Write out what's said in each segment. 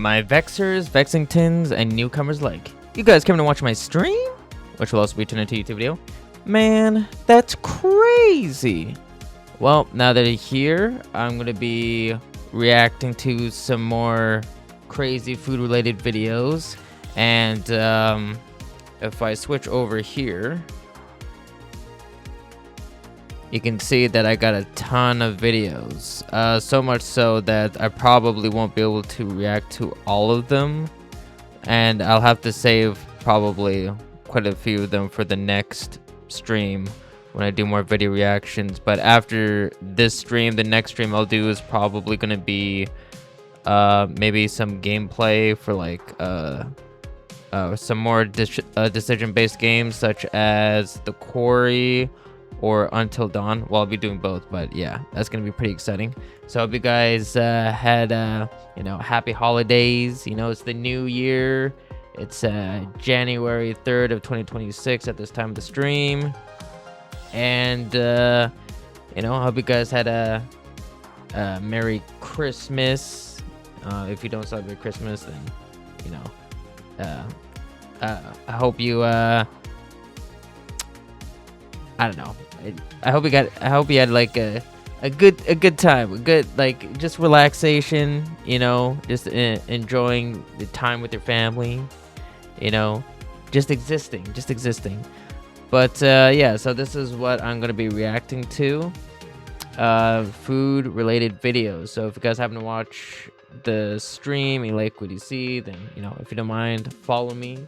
my Vexers, Vexingtons, and newcomers like. You guys coming to watch my stream? Which will also be turned into a YouTube video. Man, that's crazy. Well, now that you're here, I'm going to be reacting to some more crazy food-related videos. And if I switch over here, you can see that I got a ton of videos. So much so that I probably won't be able to react to all of them. And I'll have to save probably quite a few of them for the next stream when I do more video reactions. But after this stream, the next stream I'll do is probably going to be maybe some gameplay for like some more decision-based games such as The Quarry or Until Dawn. Well, I'll be doing both, but yeah, that's gonna be pretty exciting. So I hope you guys had happy holidays. It's the new year. It's January 3rd of 2026 at this time of the stream, and I hope you guys had a Merry Christmas. If you don't celebrate Christmas, then I hope you I don't know. I hope you had like a good time, a good like just relaxation, just enjoying the time with your family, just existing. But yeah, so this is what I'm gonna be reacting to, food related videos. So if you guys happen to watch the stream, you like what you see, then if you don't mind, follow me.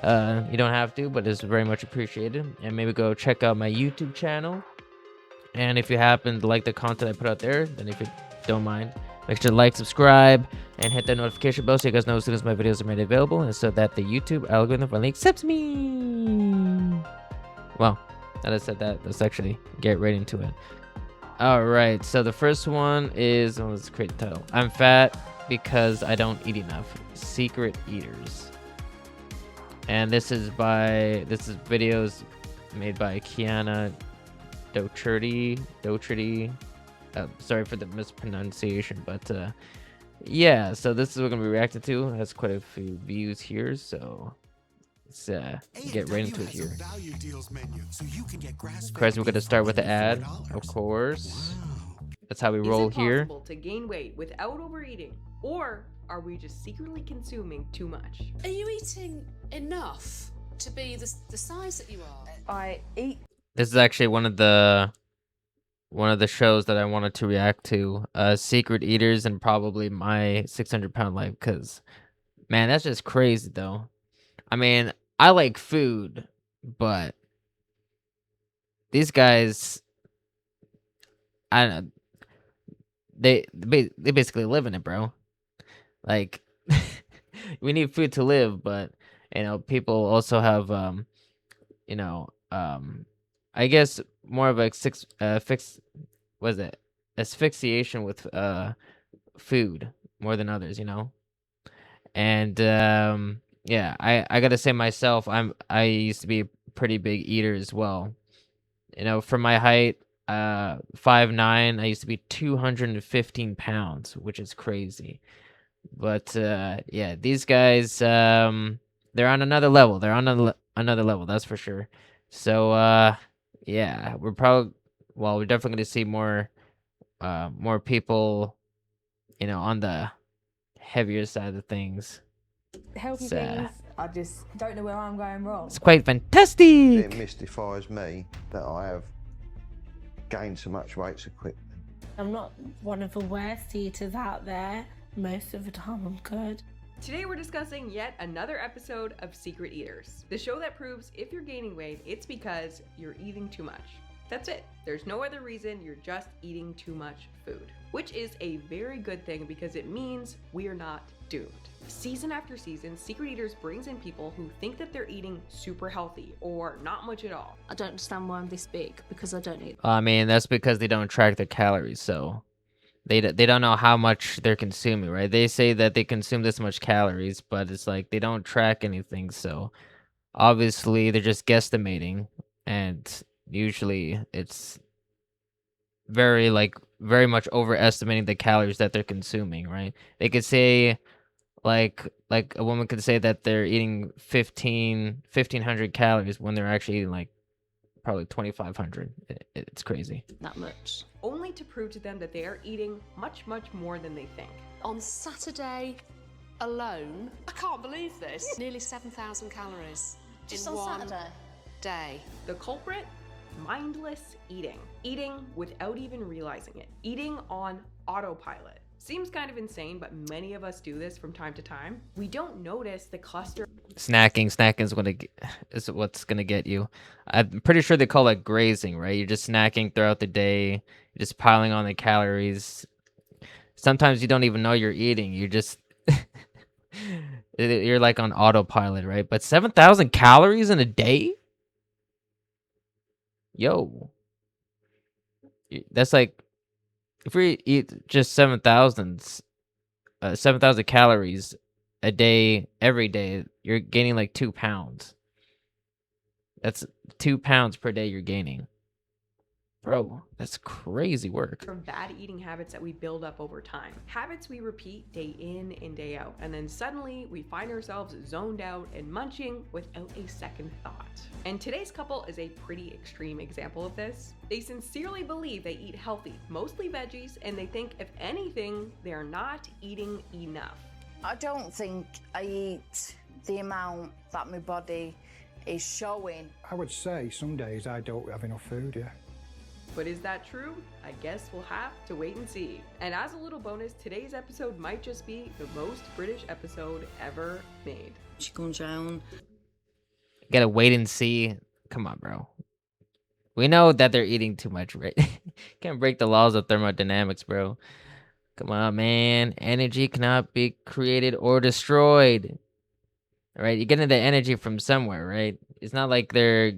You don't have to, but it's very much appreciated. And maybe go check out my YouTube channel. And if you happen to like the content I put out there, then if you don't mind, make sure to like, subscribe, and hit that notification bell so you guys know as soon as my videos are made available, and so that the YouTube algorithm finally accepts me. Well, now that I said that, let's actually get right into it. Alright, so the first one is, let's create the title. I'm fat because I don't eat enough. Secret Eaters. And this is videos made by Kiana Docherty. Sorry for the mispronunciation, but yeah, so this is what we're gonna be reacting to. It has quite a few views here, so let's get right into it here. Of course, we're gonna start with the ad, of course. That's how we roll here. Is it possible to gain weight without overeating, or are we just secretly consuming too much? Are you eating enough to be the size that you are? I eat. This is actually one of the shows that I wanted to react to, Secret Eaters, and probably my 600-pound life, because man, that's just crazy though. I mean, I like food, but these guys, I don't know, they basically live in it, bro. Like, we need food to live, but people also have I guess more of a asphyxiation with food more than others, and yeah, I gotta say myself, I used to be a pretty big eater as well. For my height, 5'9", I used to be 215 pounds, which is crazy. But yeah, these guys, they're on another level. They're on another level, that's for sure. So yeah, we're definitely gonna see more people, on the heavier side of things. Healthy things, I just don't know where I'm going wrong. It's quite fantastic. It mystifies me that I have gained so much weight so quick. I'm not one of the worst eaters out there. Most of the time I'm good. Today we're discussing yet another episode of Secret Eaters, the show that proves if you're gaining weight, it's because you're eating too much. That's it. There's no other reason, you're just eating too much food. Which is a very good thing because it means we are not doomed. Season after season, Secret Eaters brings in people who think that they're eating super healthy or not much at all. I don't understand why I'm this big, because I don't eat. I mean, that's because they don't track their calories, so they don't know how much they're consuming, right? They say that they consume this much calories, but it's like they don't track anything, so obviously they're just guesstimating, and usually it's very much overestimating the calories that they're consuming, right? They could say like a woman could say that they're eating 1500 calories when they're actually eating like probably 2500. It's crazy. That much. only to prove to them that they are eating much, much more than they think. On Saturday alone, I can't believe this, nearly 7,000 calories Just in on one Saturday? day. The culprit? Mindless eating. Eating without even realizing it. Eating on autopilot. Seems kind of insane, but many of us do this from time to time. We don't notice the cluster. Snacking is what's gonna get you. I'm pretty sure they call it grazing, right? You're just snacking throughout the day, you're just piling on the calories. Sometimes you don't even know you're eating. You're just you're like on autopilot, right? But 7,000 calories in a day? Yo. That's like if we eat just 7,000 calories a day every day, you're gaining like 2 pounds. That's 2 pounds per day you're gaining. Bro, that's crazy work. From bad eating habits that we build up over time. Habits we repeat day in and day out. And then suddenly we find ourselves zoned out and munching without a second thought. And today's couple is a pretty extreme example of this. They sincerely believe they eat healthy, mostly veggies, and they think if anything, they're not eating enough. I don't think I eat the amount that my body is showing. I would say some days I don't have enough food, yeah. But is that true? I guess we'll have to wait and see. And as a little bonus, today's episode might just be the most British episode ever made. She comes round. Gotta wait and see. Come on, bro. We know that they're eating too much, right? Can't break the laws of thermodynamics, bro. Come on, man. Energy cannot be created or destroyed. All right, you're getting the energy from somewhere, right? It's not like they're,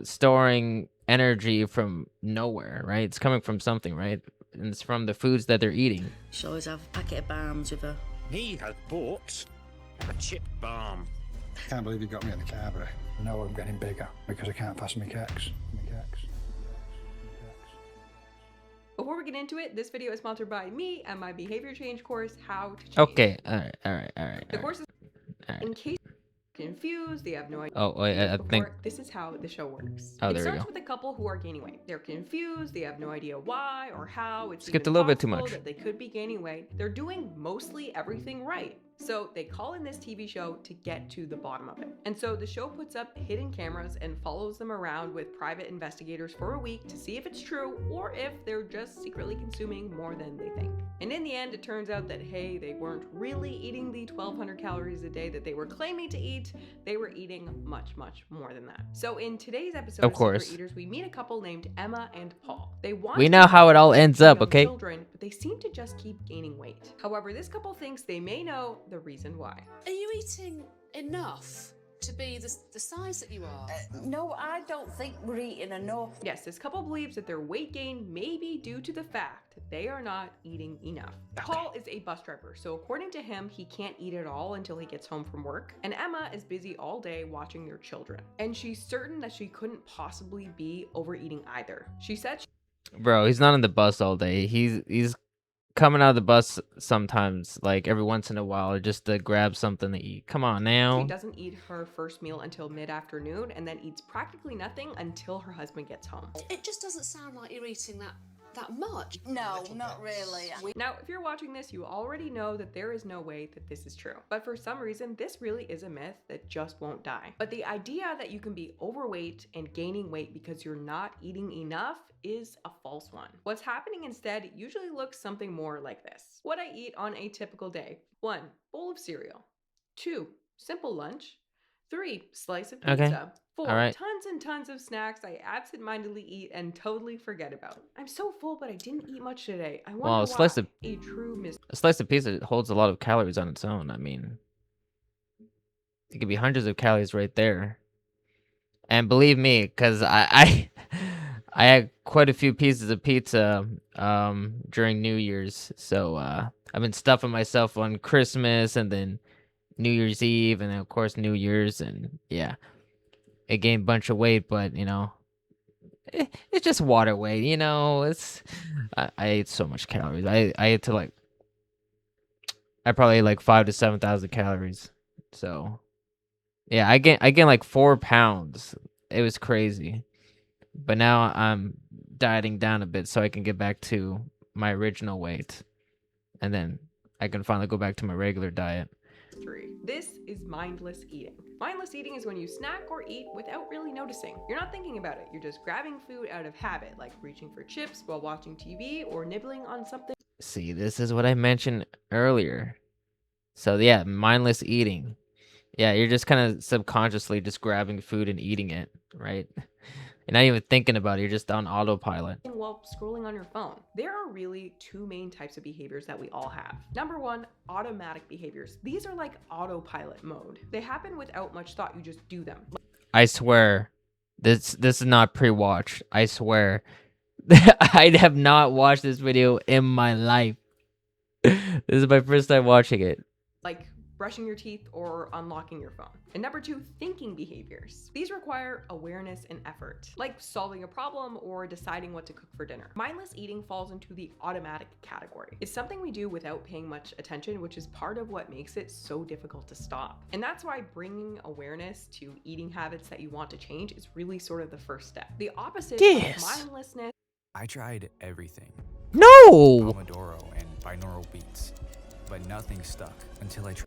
storing energy from nowhere, right? It's coming from something, right? And it's from the foods that they're eating. She always have a packet of balms with her. He has bought a chip balm. Can't believe you got me in the carbury. I know I'm getting bigger because I can't pass my keks. Before we get into it, this video is sponsored by me and my behavior change course, How to Change. Okay, all right. The course is, in case you're confused, they have no idea. Oh, wait, I think this is how the show works. Oh, It there we starts go. with a couple who are gaining weight. They're confused, they have no idea why or how. It's Skipped even a little bit too possible much. that they could be gaining weight. They're doing mostly everything right. So they call in this TV show to get to the bottom of it. And so the show puts up hidden cameras and follows them around with private investigators for a week to see if it's true or if they're just secretly consuming more than they think. And in the end, it turns out that, hey, they weren't really eating the 1,200 calories a day that they were claiming to eat. They were eating much, much more than that. So in today's episode Of of course. Secret Eaters, we meet a couple named Emma and Paul. They want we to know how it all ends up, young okay? children, but they seem to just keep gaining weight. However, this couple thinks they may know the reason why. Are you eating enough to be the size that you are? No, I don't think we're eating enough. Yes, this couple believes that their weight gain may be due to the fact they are not eating enough. Paul is a bus driver, so according to him, he can't eat at all until he gets home from work. And Emma is busy all day watching their children. And she's certain that she couldn't possibly be overeating either. She said Bro, he's not on the bus all day. He's coming out of the bus sometimes, like every once in a while, just to grab something to eat. Come on she now. doesn't eat her first meal until mid-afternoon and then eats practically nothing until her husband gets home. It just doesn't sound like you're eating that much. No, not really. Now, if you're watching this, you already know that there is no way that this is true. But for some reason, this really is a myth that just won't die. But the idea that you can be overweight and gaining weight because you're not eating enough is a false one. What's happening instead usually looks something more like this. What I eat on a typical day: 1, bowl of cereal. 2, simple lunch. 3, slice of pizza. Okay. 4, All right. tons and tons of snacks I absentmindedly eat and totally forget about. I'm so full, but I didn't eat much today. I wonder Well, why. a slice of A true mystery. A slice of pizza holds a lot of calories on its own. I mean, it could be hundreds of calories right there. And believe me, because I had quite a few pieces of pizza during New Year's. So I've been stuffing myself on Christmas and then New Year's Eve and then of course New Year's, and yeah, I gained a bunch of weight, but it's just water weight. I ate so much calories. I ate to like I probably ate like 5 to 7,000 calories. So yeah, I gained like 4 pounds. It was crazy. But now I'm dieting down a bit so I can get back to my original weight. And then I can finally go back to my regular diet. This is mindless eating. Mindless eating is when you snack or eat without really noticing. You're not thinking about it. You're just grabbing food out of habit, like reaching for chips while watching TV or nibbling on something. See, this is what I mentioned earlier. So yeah, mindless eating. Yeah, you're just kind of subconsciously just grabbing food and eating it, right? You're not even thinking about it. You're just on autopilot. While scrolling on your phone. There are really two main types of behaviors that we all have. Number one, automatic behaviors. These are like autopilot mode. They happen without much thought. You just do them. I swear, this is not pre-watched. I swear, I have not watched this video in my life. This is my first time watching it. Like brushing your teeth or unlocking your phone. And number two, thinking behaviors. These require awareness and effort, like solving a problem or deciding what to cook for dinner. Mindless eating falls into the automatic category. It's something we do without paying much attention, which is part of what makes it so difficult to stop. And that's why bringing awareness to eating habits that you want to change is really sort of the first step. The opposite of mindlessness. I tried everything. No! Pomodoro and binaural beats, but nothing stuck until I tried.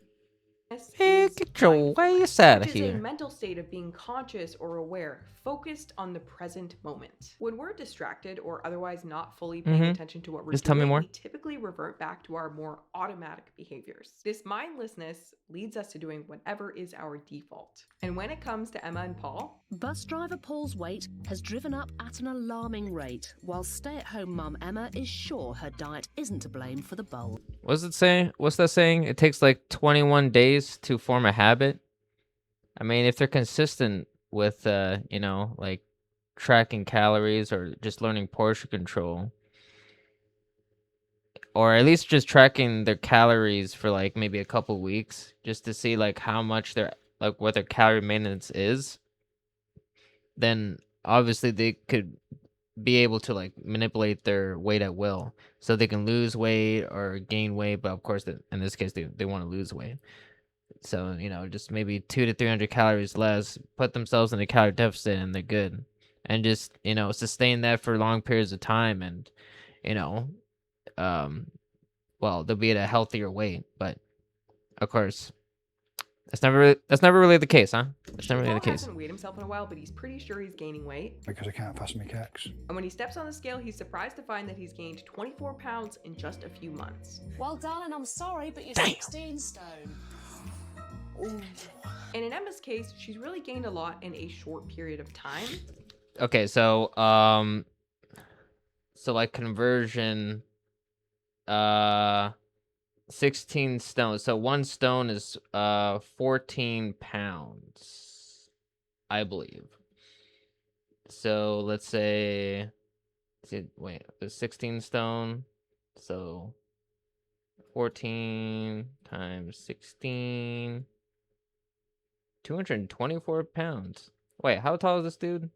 Hey, get your waste out of Which is here. a mental state of being conscious or aware, focused on the present moment. When we're distracted or otherwise not fully paying attention to what we're Just doing, tell me more. we typically revert back to our more automatic behaviors. This mindlessness leads us to doing whatever is our default. And when it comes to Emma and Paul, bus driver Paul's weight has driven up at an alarming rate, while stay-at-home mum Emma is sure her diet isn't to blame for the bowl. What's it saying? What's that saying? It takes like 21 days to form a habit. I mean, if they're consistent with, you know, like tracking calories or just learning portion control, or at least just tracking their calories for like maybe a couple weeks, just to see like how much their like what their calorie maintenance is, then obviously they could be able to like manipulate their weight at will, so they can lose weight or gain weight. But of course, in this case, they want to lose weight. So, you know, just maybe 200 to 300 calories less, put themselves in a calorie deficit, and they're good. And just, you know, sustain that for long periods of time, and, you know, well, they'll be at a healthier weight. But of course, that's never really the case, huh? That's never really the Paul case. hasn't weighed himself in a while, but he's pretty sure he's gaining weight. Because I can't fasten my kicks. And when he steps on the scale, he's surprised to find that he's gained 24 pounds in just a few months. Well, darling, I'm sorry, but you're 16 stone. Ooh. And in Emma's case, she's really gained a lot in a short period of time. Okay, so like conversion, 16 stones. So 1 stone is 14 pounds, I believe. So let's say, wait, there's 16 stone. So 14 times 16, 224 pounds. Wait, how tall is this dude?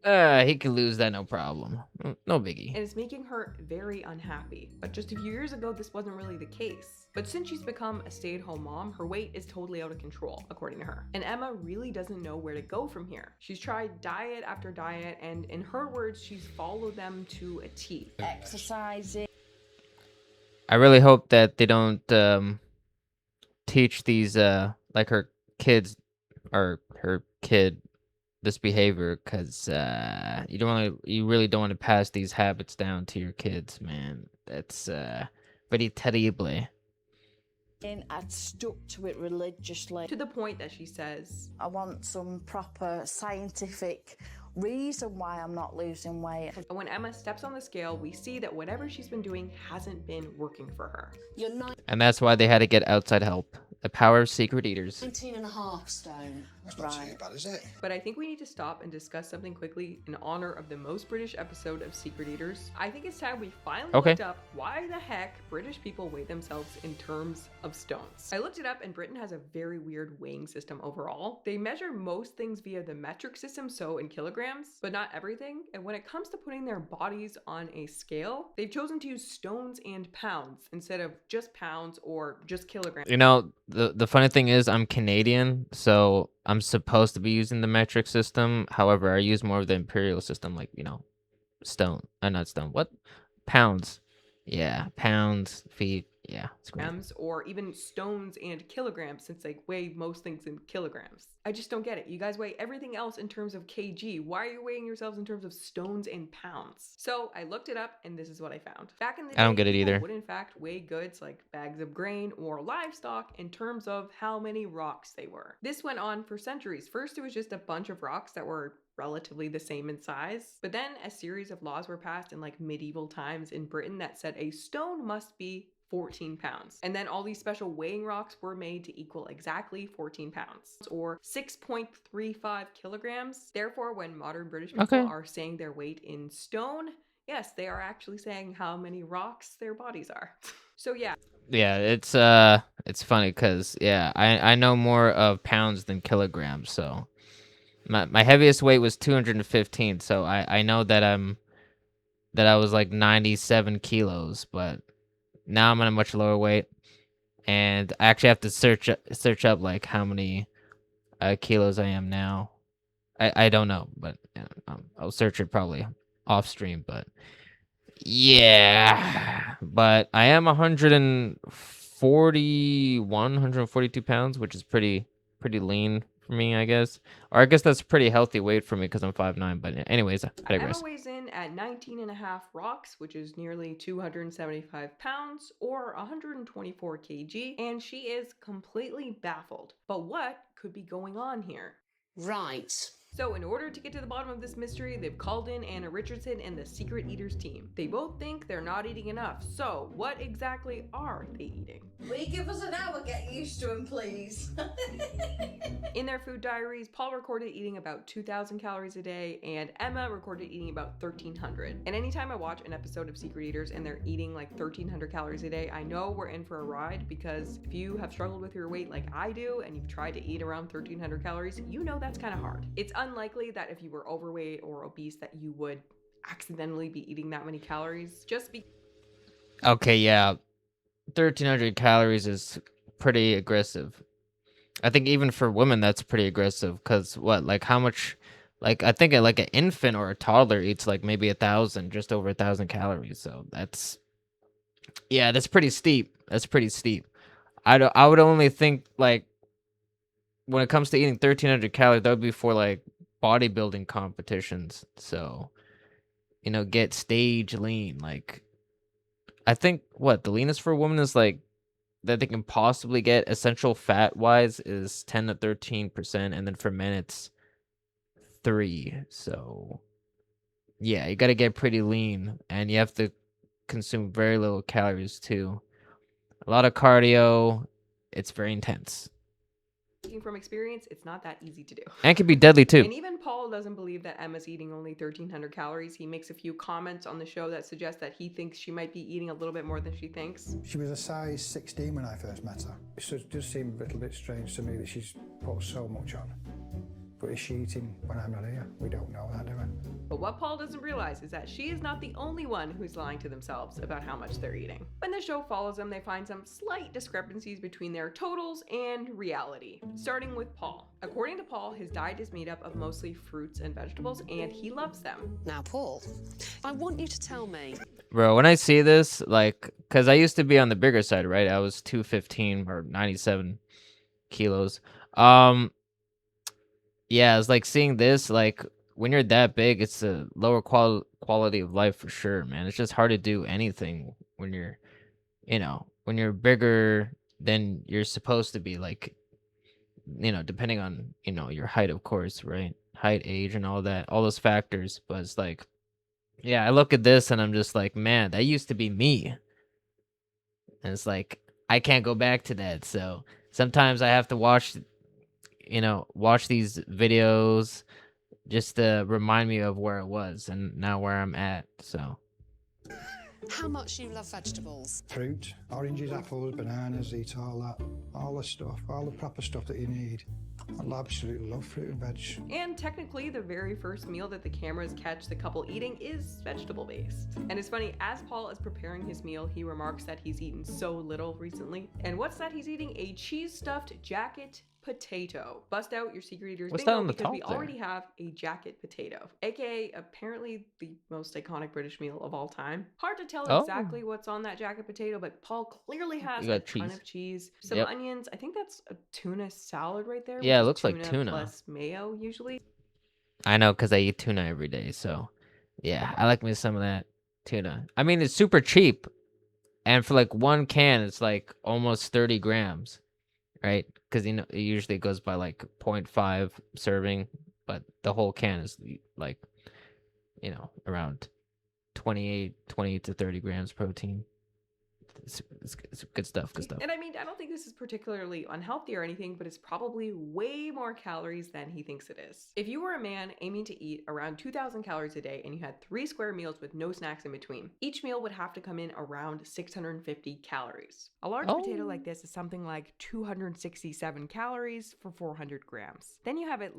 He can lose that, no problem. No biggie. And it's making her very unhappy. But just a few years ago, this wasn't really the case. But since she's become a stay-at-home mom, her weight is totally out of control, according to her. And Emma really doesn't know where to go from here. She's tried diet after diet, and in her words, she's followed them to a T. Exercising. I really hope that they don't teach these like her kids or her kid this behavior, because you really don't want to pass these habits down to your kids, man. That's pretty terrible. And I'd stuck to it religiously. To the point that she says, I want some proper scientific reason why I'm not losing weight. And when Emma steps on the scale, we see that whatever she's been doing hasn't been working for her. And that's why they had to get outside help. The power of secret eaters. 19.5 stone. That's not too bad, is it? But I think we need to stop and discuss something quickly in honor of the most British episode of Secret Eaters. I think it's time we finally looked up why the heck British people weigh themselves in terms of stones. I looked it up and Britain has a very weird weighing system overall. They measure most things via the metric system, so in kilograms, but not everything. And when it comes to putting their bodies on a scale, they've chosen to use stones and pounds instead of just pounds or just kilograms. You know, the funny thing is I'm Canadian, so I'm supposed to be using the metric system. However, I use more of the imperial system, like, you know, not stone. What? Pounds. Yeah, pounds, feet. Yeah, it's great. Grams or even stones and kilograms, since they weigh most things in kilograms. I just don't get it. You guys weigh everything else in terms of kg. Why are you weighing yourselves in terms of stones and pounds? So I looked it up and this is what I found. Back in the day, I don't get it people either. would in fact weigh goods like bags of grain or livestock in terms of how many rocks they were. This went on for centuries. First, it was just a bunch of rocks that were relatively the same in size. But then a series of laws were passed in like medieval times in Britain that said a stone must be 14 pounds. And then all these special weighing rocks were made to equal exactly 14 pounds or 6.35 kilograms. Therefore, when modern British people are saying their weight in stone, yes, they are actually saying how many rocks their bodies are. So yeah. Yeah, it's funny because yeah, I know more of pounds than kilograms, so my heaviest weight was 215, so I know that I was like 97 kilos, but now I'm at a much lower weight, and I actually have to search up like how many kilos I am now. I don't know, but I'll search it probably off stream. But yeah, but I am 142 pounds, which is pretty lean for me, I guess. Or I guess that's a pretty healthy weight for me because I'm 5'9". But anyways, I digress. Emma weighs in at 19.5 rocks, which is nearly 275 pounds or 124 kg, and she is completely baffled. But what could be going on here? Right. So in order to get to the bottom of this mystery, they've called in Anna Richardson and the Secret Eaters team. They both think they're not eating enough. So what exactly are they eating? Will you give us an hour, get used to him, please? In their food diaries, Paul recorded eating about 2,000 calories a day, and Emma recorded eating about 1,300. And anytime I watch an episode of Secret Eaters and they're eating like 1,300 calories a day, I know we're in for a ride, because if you have struggled with your weight like I do, and you've tried to eat around 1,300 calories, you know that's kind of hard. It's unlikely that if you were overweight or obese that you would accidentally be eating that many calories, just be. Okay, yeah. 1,300 calories is pretty aggressive. I think even for women, that's pretty aggressive. Cause what, like how much, like I think like an infant or a toddler eats like maybe 1,000, just over 1,000 calories. So that's, yeah, that's pretty steep. That's pretty steep. I would only think like when it comes to eating 1,300 calories, that would be for like bodybuilding competitions. So, you know, get stage lean. Like, I think what the leanest for a woman is like that they can possibly get essential fat wise is 10 to 13%, and then for men it's 3. So yeah, you got to get pretty lean, and you have to consume very little calories too. A lot of cardio. It's very intense. From experience, it's not that easy to do. And it can be deadly too. And even Paul doesn't believe that Emma's eating only 1,300 calories. He makes a few comments on the show that suggest that he thinks she might be eating a little bit more than she thinks. She was a size 16 when I first met her. It does seem a little bit strange to me that she's put so much on. But is she eating when I'm not here? We don't know that, do we? But what Paul doesn't realize is that she is not the only one who's lying to themselves about how much they're eating. When the show follows them, they find some slight discrepancies between their totals and reality. Starting with Paul. According to Paul, his diet is made up of mostly fruits and vegetables, and he loves them. Now, Paul, I want you to tell me. Bro, when I see this, like, because I used to be on the bigger side, right? I was 215 or 97 kilos. Yeah, it's like seeing this, like, when you're that big, it's a lower quality of life for sure, man. It's just hard to do anything when you're, you know, when you're bigger than you're supposed to be, like, you know, depending on, you know, your height, of course, right? Height, age, and all that, all those factors. But it's like, yeah, I look at this and I'm just like, man, that used to be me. And it's like, I can't go back to that. So sometimes I have to watch these videos just to remind me of where it was and now where I'm at. So How much you love vegetables? Fruit, oranges, apples, bananas, eat all that. All the stuff, all the proper stuff that you need. I absolutely love fruit and veg. And technically, the very first meal that the cameras catch the couple eating is vegetable-based. And it's funny, as Paul is preparing his meal, he remarks that he's eaten so little recently. And what's that he's eating? A cheese-stuffed jacket potato. Bust out your secret eaters What's bingo, that on the because top we there? already have a jacket potato, aka apparently the most iconic British meal of all time. Hard to tell Oh. exactly what's on that jacket potato, but Paul clearly has You got a ton cheese. of cheese, some Yep. onions. I think that's a tuna salad right there. Yeah, which it is looks like tuna. plus mayo usually. I know, because I eat tuna every day. So yeah, I like me some of that tuna. I mean, it's super cheap. And for like one can, it's like almost 30 grams, right? Because it usually goes by like 0.5 serving, but the whole can is like, around 20 to 30 grams protein. It's good stuff. Good stuff. And I mean, I don't think this is particularly unhealthy or anything, but it's probably way more calories than he thinks it is. If you were a man aiming to eat around 2,000 calories a day and you had 3 square meals with no snacks in between, each meal would have to come in around 650 calories. A large potato like this is something like 267 calories for 400 grams. Then you have at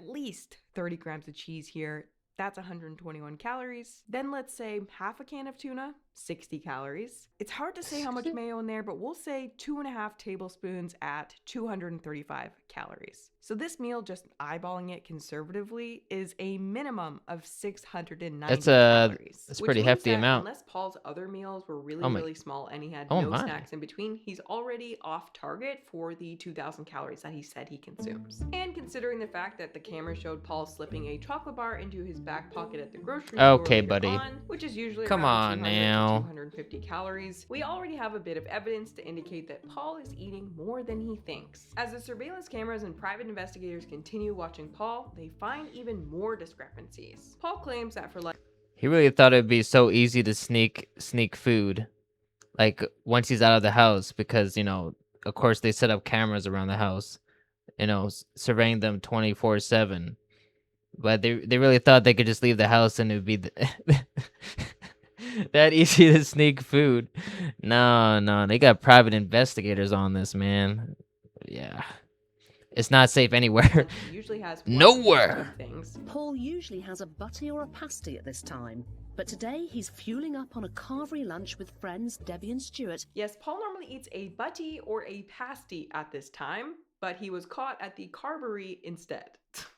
least 30 grams of cheese here. That's 121 calories. Then let's say half a can of tuna, 60 calories. It's hard to say how much mayo in there, but we'll say 2.5 tablespoons at 235 calories. So this meal, just eyeballing it conservatively, is a minimum of 690 calories. That's a which pretty means hefty that amount. Unless Paul's other meals were really, Oh my- really small and he had oh no my. snacks in between, he's already off target for the 2,000 calories that he said he consumes. And considering the fact that the camera showed Paul slipping a chocolate bar into his back pocket at the grocery store Okay, later buddy. on, which is usually Come around on 200 now. to 250 calories, we already have a bit of evidence to indicate that Paul is eating more than he thinks. As the surveillance cameras and private investigators continue watching Paul, they find even more discrepancies. Paul claims that for like He really thought it'd be so easy to sneak food, like once he's out of the house, because of course they set up cameras around the house, surveying them 24/7. But they really thought they could just leave the house and it'd be that easy to sneak food. No, they got private investigators on this, man. Yeah, it's not safe anywhere. he usually has one Nowhere. of two things. Paul usually has a butty or a pasty at this time, but today he's fueling up on a carvery lunch with friends Debbie and Stuart. Yes, Paul normally eats a butty or a pasty at this time, but he was caught at the carvery instead.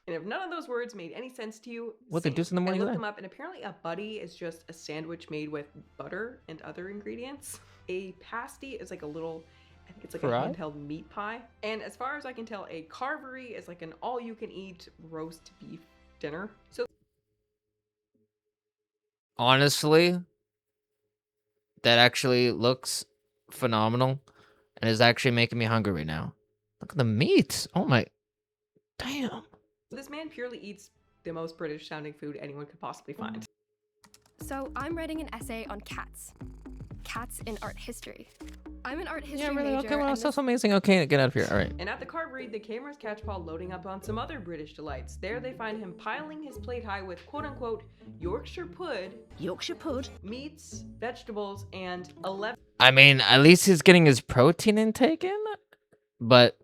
And if none of those words made any sense to you, What they same. do in the morning And I then? looked them up, and apparently a butty is just a sandwich made with butter and other ingredients. A pasty is like a little, I think it's like Fry? a handheld meat pie. And as far as I can tell, a carvery is like an all-you-can-eat roast beef dinner. So Honestly, that actually looks phenomenal and is actually making me hungry right now. Look at the meat. Oh my, damn. this man purely eats the most British-sounding food anyone could possibly find. So I'm writing an essay on cats. Cats in art history. I'm an art history Yeah, really? major. Okay, well, and that's amazing. Okay, get out of here. All right. And at the carvery, the cameras catch Paul loading up on some other British delights. There they find him piling his plate high with quote-unquote Yorkshire pud, meats, vegetables, and 11 I mean, at least he's getting his protein intake in, but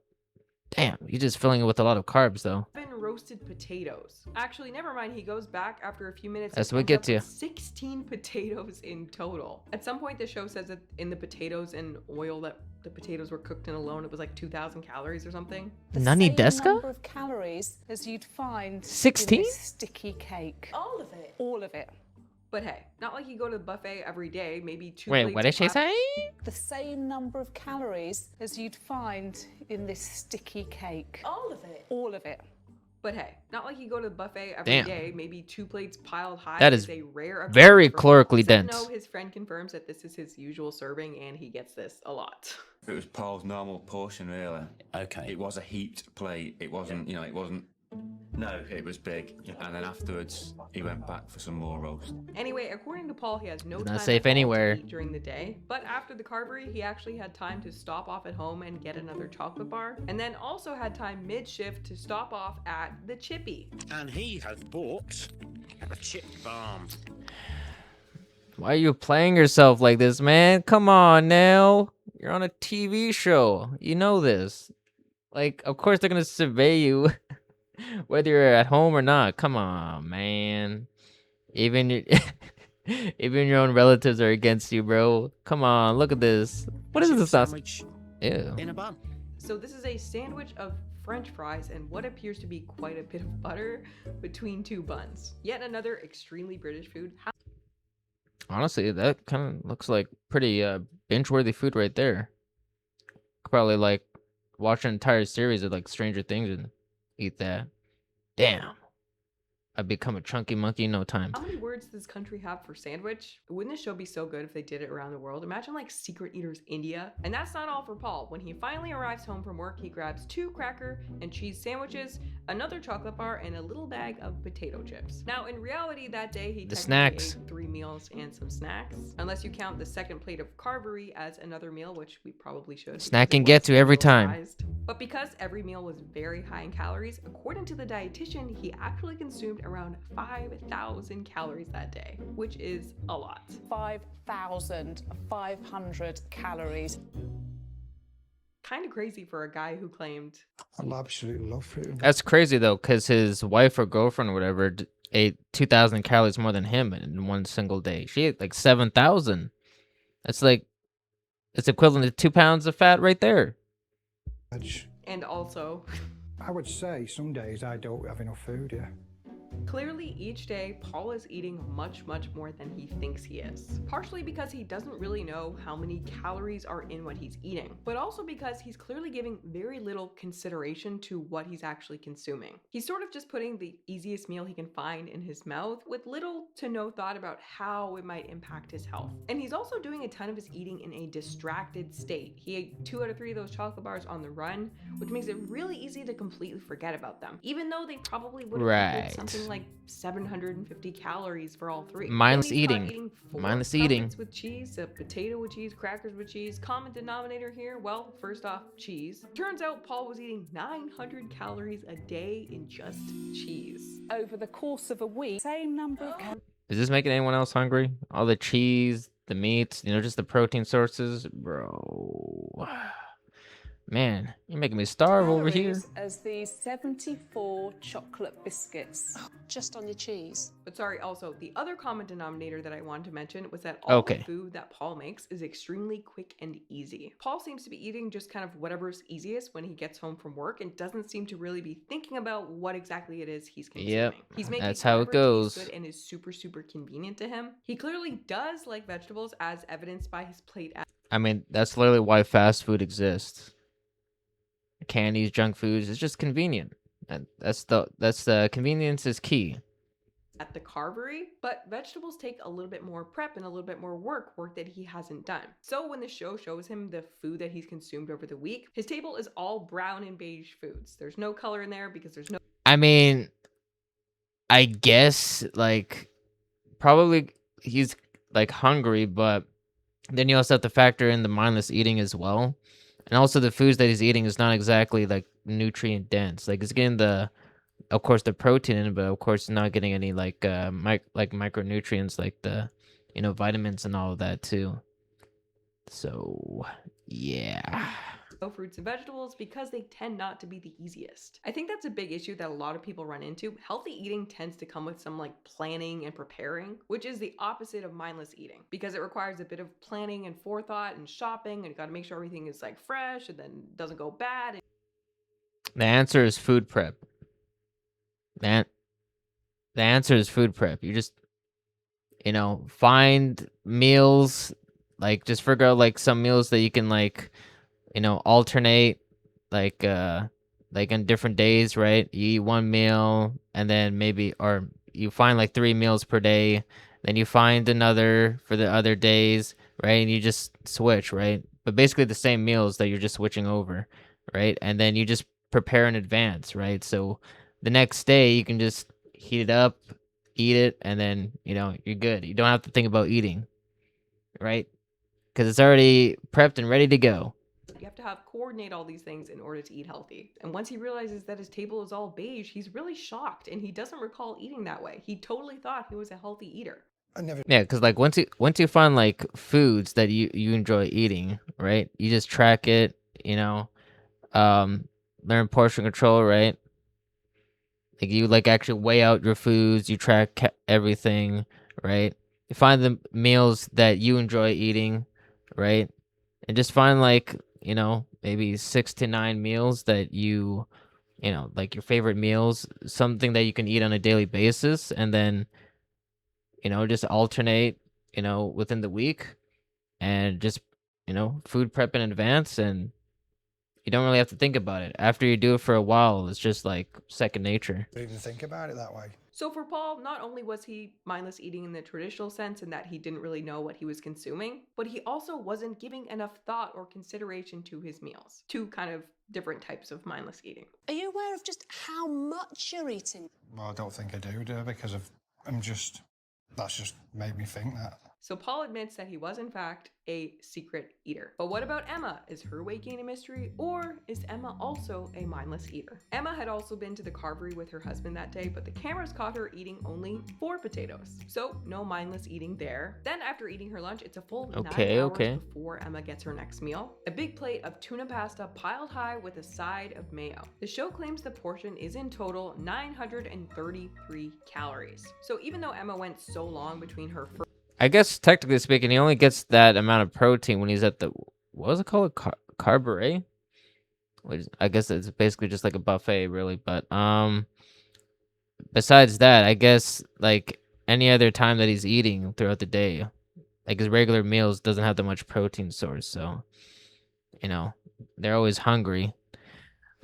damn, you're just filling it with a lot of carbs, though. roasted potatoes. Actually, never mind, he goes back after a few minutes That's and what ends gets up you. with 16 potatoes in total. At some point, the show says that in the potatoes and oil that the potatoes were cooked in alone, it was like 2,000 calories or something. Nani deska? Number of calories as you'd find 16? in this sticky cake. All of it. All of it. But hey, not like you go to the buffet every day, maybe 2 Wait, plates what did of she pasta. say? The same number of calories as you'd find in this sticky cake. All of it. All of it. But hey, not like you go to the buffet every day, Damn. maybe 2 plates piled high. That is a rare very occurrence for Paul. calorically Except dense. No, his friend confirms that this is his usual serving and he gets this a lot. It was Paul's normal portion, really. Okay. It was a heaped plate. It wasn't, it wasn't No, it was big. And then afterwards, he went back for some more roast. Anyway, according to Paul, he has no It's time not safe at all anywhere. to eat during the day. But after the carvery, he actually had time to stop off at home and get another chocolate bar. And then also had time mid-shift to stop off at the Chippy. And he has bought a chip bomb. Why are you playing yourself like this, man? Come on now. You're on a TV show. You know this. Like, of course they're gonna survey you whether you're at home or not. Come on, man. Even your even your own relatives are against you, bro. Come on, look at this. What is this sauce? Ew. In a bun. So this is a sandwich of French fries and what appears to be quite a bit of butter between two buns. Yet another extremely British food. Honestly, that kind of looks like pretty binge-worthy food right there. Could probably like watch an entire series of like Stranger Things and eat that. Damn. I'd become a chunky monkey in no time. How many words does this country have for sandwich? Wouldn't this show be so good if they did it around the world? Imagine like Secret Eaters India. And that's not all for Paul. When he finally arrives home from work, he grabs 2 cracker and cheese sandwiches, another chocolate bar, and a little bag of potato chips. Now, in reality, that day he technically ate 3 meals and some snacks, unless you count the second plate of carvery as another meal, which we probably should. Snack and get to every time. But because every meal was very high in calories, according to the dietitian, he actually consumed around 5,000 calories that day, which is a lot. 5,500 calories. Kind of crazy for a guy who claimed I absolutely love fruit. That's crazy though, because his wife or girlfriend or whatever ate 2,000 calories more than him in one single day. She ate like 7,000. That's like, it's equivalent to 2 pounds of fat right there. And also, I would say some days I don't have enough food, yeah. clearly each day Paul is eating much more than he thinks he is. Partially because he doesn't really know how many calories are in what he's eating, but also because he's clearly giving very little consideration to what he's actually consuming. He's sort of just putting the easiest meal he can find in his mouth with little to no thought about how it might impact his health. And he's also doing a ton of his eating in a distracted state. He ate 2 out of 3 of those chocolate bars on the run, which makes it really easy to completely forget about them, even though they probably would have equaled something like 750 calories for all 3. Mindless eating. 4 Mindless eating. cutlets with cheese, a potato with cheese, crackers with cheese. Common denominator here, well, first off, cheese. Turns out Paul was eating 900 calories a day in just cheese. Over the course of a week, same number of calories. Is this making anyone else hungry? All the cheese, the meats, you know, just the protein sources? Bro. Man, you're making me starve over here. As the 74 chocolate biscuits. Just on your cheese. But sorry, also, the other common denominator that I wanted to mention was that all the food that Paul makes is extremely quick and easy. Paul seems to be eating just kind of whatever's easiest when he gets home from work and doesn't seem to really be thinking about what exactly it is he's consuming. Yep, he's making that's how it goes. Good and is super convenient to him. He clearly does like vegetables, as evidenced by his plate. I mean, that's literally why fast food exists. Candies, junk foods, it's just convenient. And that's the convenience is key. At the carvery, but vegetables take a little bit more prep and a little bit more work that he hasn't done. So when the show shows him the food that he's consumed over the week, his table is all brown and beige foods. There's no color in there because there's no... I mean, I guess, like, probably he's, like, hungry, but then you also have to factor in the mindless eating as well. And also the foods that he's eating is not exactly, like, nutrient dense. Like, he's getting of course, the protein in it, but of course not getting any, like, micronutrients, like the, you know, vitamins and all of that, too. So, yeah. Fruits and vegetables because they tend not to be the easiest. I think that's a big issue that a lot of people run into. Healthy eating tends to come with some like planning and preparing, which is the opposite of mindless eating because it requires a bit of planning and forethought and shopping, and you got to make sure everything is like fresh and then doesn't go bad. The answer is food prep. The answer is food prep. You just, you know, find meals, like just figure out like some meals that you can like, you know, alternate, like in different days, right? You eat one meal and then maybe, or you find like 3 meals per day, then you find another for the other days, right? And you just switch, right? But basically the same meals that you're just switching over, right? And then you just prepare in advance, right? So the next day you can just heat it up, eat it, and then, you know, you're good. You don't have to think about eating, right? Because it's already prepped and ready to go. You have to coordinate all these things in order to eat healthy. And once he realizes that his table is all beige, he's really shocked, and he doesn't recall eating that way. He totally thought he was a healthy eater. Yeah, because like once you find like foods that you enjoy eating, right? You just track it, you know, learn portion control, right? Like you like actually weigh out your foods, you track everything, right? You find the meals that you enjoy eating, right? And just find like, you know, maybe 6 to 9 meals that you know, like your favorite meals, something that you can eat on a daily basis, and then, you know, just alternate, you know, within the week, and just, you know, food prep in advance, and you don't really have to think about it. After you do it for a while, it's just like second nature. I didn't think about it that way. So for Paul, not only was he mindless eating in the traditional sense in that he didn't really know what he was consuming, but he also wasn't giving enough thought or consideration to his meals. Two kind of different types of mindless eating. Are you aware of just how much you're eating? Well, I don't think I do I? Because that's just made me think that. So Paul admits that he was in fact a secret eater. But what about Emma? Is her weight gain a mystery, or is Emma also a mindless eater? Emma had also been to the carvery with her husband that day, but the cameras caught her eating only 4 potatoes. So no mindless eating there. Then after eating her lunch, it's a full 9 hours before Emma gets her next meal. A big plate of tuna pasta piled high with a side of mayo. The show claims the portion is in total 933 calories. So even though Emma went so long between her first I guess technically speaking, he only gets that amount of protein when he's at the, what was it called? Carvery? Which I guess it's basically just like a buffet, really. But besides that, I guess like any other time that he's eating throughout the day, like his regular meals doesn't have that much protein source. So, you know, they're always hungry.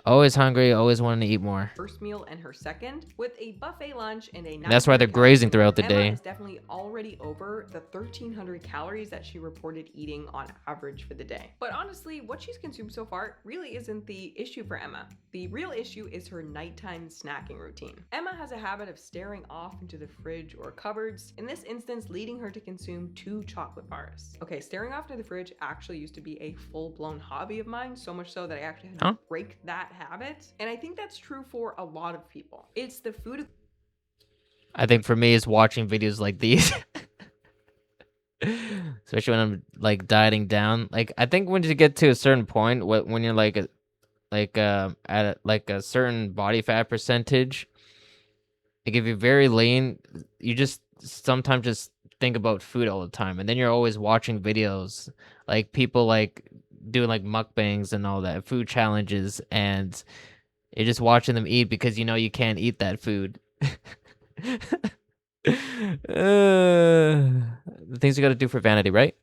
Always hungry, always wanting to eat more. First meal and her second, with a buffet lunch and a That's why they're grazing throughout the day. Emma is definitely already over the 1,300 calories that she reported eating on average for the day. But honestly, what she's consumed so far really isn't the issue for Emma. The real issue is her nighttime snacking routine. Emma has a habit of staring off into the fridge or cupboards, in this instance leading her to consume 2 chocolate bars. Okay, staring off into the fridge actually used to be a full-blown hobby of mine, so much so that I actually had to break that habit, and I think that's true for a lot of people. It's the food. I think for me, it's watching videos like these, especially when I'm like dieting down. Like I think when you get to a certain point, when you're like at a certain body fat percentage, like if you're very lean, you just sometimes just think about food all the time, and then you're always watching videos like people like doing like mukbangs and all that, food challenges, and you're just watching them eat because you know you can't eat that food. The things you gotta do for vanity, right?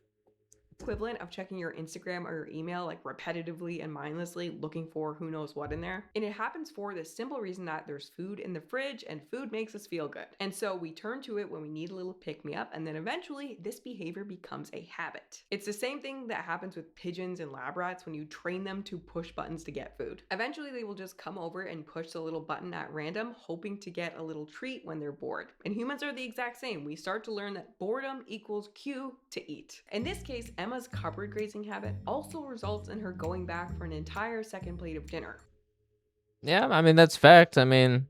Equivalent of checking your Instagram or your email like repetitively and mindlessly looking for who knows what in there. And it happens for the simple reason that there's food in the fridge and food makes us feel good. And so we turn to it when we need a little pick me up, and then eventually this behavior becomes a habit. It's the same thing that happens with pigeons and lab rats when you train them to push buttons to get food. Eventually they will just come over and push the little button at random, hoping to get a little treat when they're bored. And humans are the exact same. We start to learn that boredom equals cue to eat. In this case, Emma's cupboard grazing habit also results in her going back for an entire second plate of dinner. Yeah, I mean that's fact. I mean,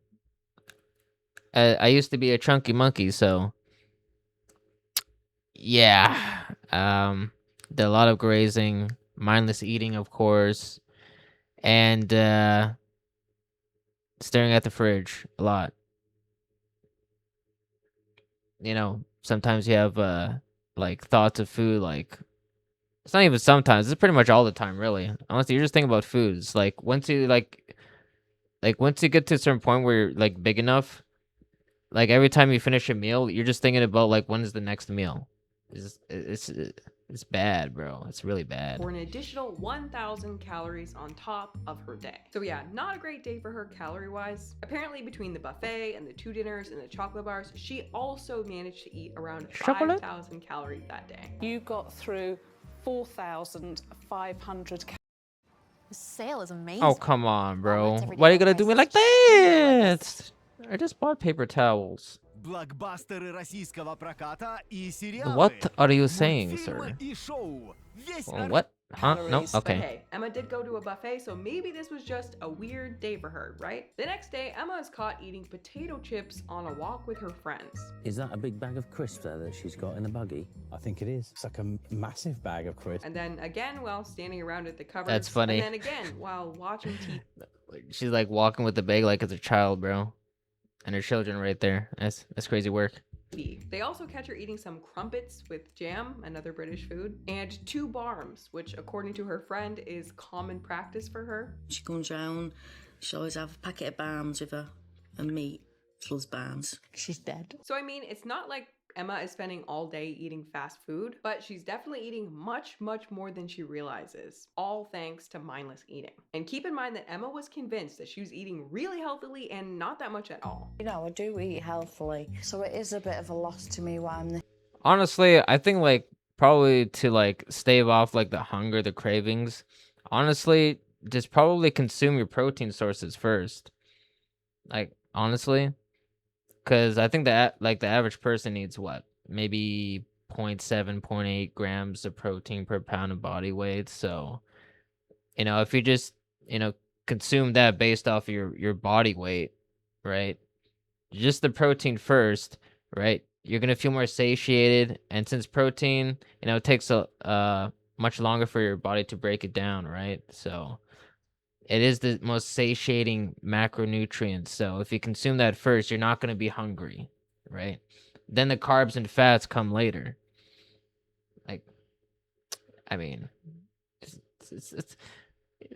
I used to be a chunky monkey, so yeah. Did a lot of grazing, mindless eating, of course, and staring at the fridge a lot. You know, sometimes you have like thoughts of food, like it's not even sometimes, it's pretty much all the time, really. Honestly, you're just thinking about foods. Like once you once you get to a certain point where you're like big enough, like every time you finish a meal, you're just thinking about like when is the next meal. It's bad, bro. It's really bad. For an additional 1,000 calories on top of her day. So yeah, not a great day for her calorie-wise. Apparently between the buffet and the 2 dinners and the chocolate bars, she also managed to eat around 5,000 calories that day. You got through 4,500 calories. The sale is amazing. Oh, come on, bro. Walmart's everyday Why are you low gonna do me prices like are that? I just bought paper towels. Блокбастеры российского проката и сериалы. What are you saying, Мультфильмы sir? и шоу. Весь What? Huh? No? But Okay. hey, Emma did go to a buffet, so maybe this was just a weird day for her, right? The next day, Emma is caught eating potato chips on a walk with her friends. Is that a big bag of crisps there that she's got in the buggy? I think it is. It's like a massive bag of crisps. And then again, while standing around at the cupboards. That's funny. And then again, while watching TV. She's like walking with the bag like it's a child, bro. And her children right there. That's crazy work. They also catch her eating some crumpets with jam, another British food, and 2 barms, which according to her friend is common practice for her. She comes round, she'll always have a packet of barms with her and meat. She loves barms. She's dead. So I mean, it's not like Emma is spending all day eating fast food, but she's definitely eating much, much more than she realizes, all thanks to mindless eating. And keep in mind that Emma was convinced that she was eating really healthily and not that much at all. You know, I do eat healthily, so it is a bit of a loss to me why I'm this. Honestly, I think like probably to like stave off like the hunger, the cravings, honestly, just probably consume your protein sources first. Like, honestly. Because I think that like the average person needs what? Maybe 0.7, 0.8 grams of protein per pound of body weight. So, you know, if you just, you know, consume that based off your body weight, right? Just the protein first, right? You're going to feel more satiated. And since protein, you know, it takes a much longer for your body to break it down, right? So it is the most satiating macronutrient. So if you consume that first, you're not going to be hungry, right? Then the carbs and fats come later. Like, I mean, it's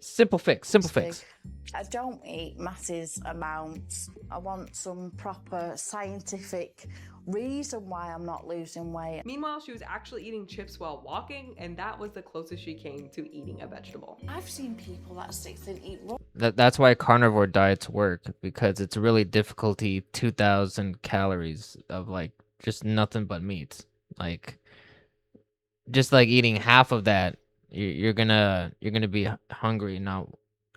simple fix, simple fix. I don't eat massive amounts. I want some proper scientific reason why I'm not losing weight. Meanwhile, she was actually eating chips while walking, and that was the closest she came to eating a vegetable. I've seen people that are 6 and eat raw. That's why carnivore diets work, because it's really difficult to eat 2,000 calories of like just nothing but meats. Like, just like eating half of that, you're gonna be hungry now,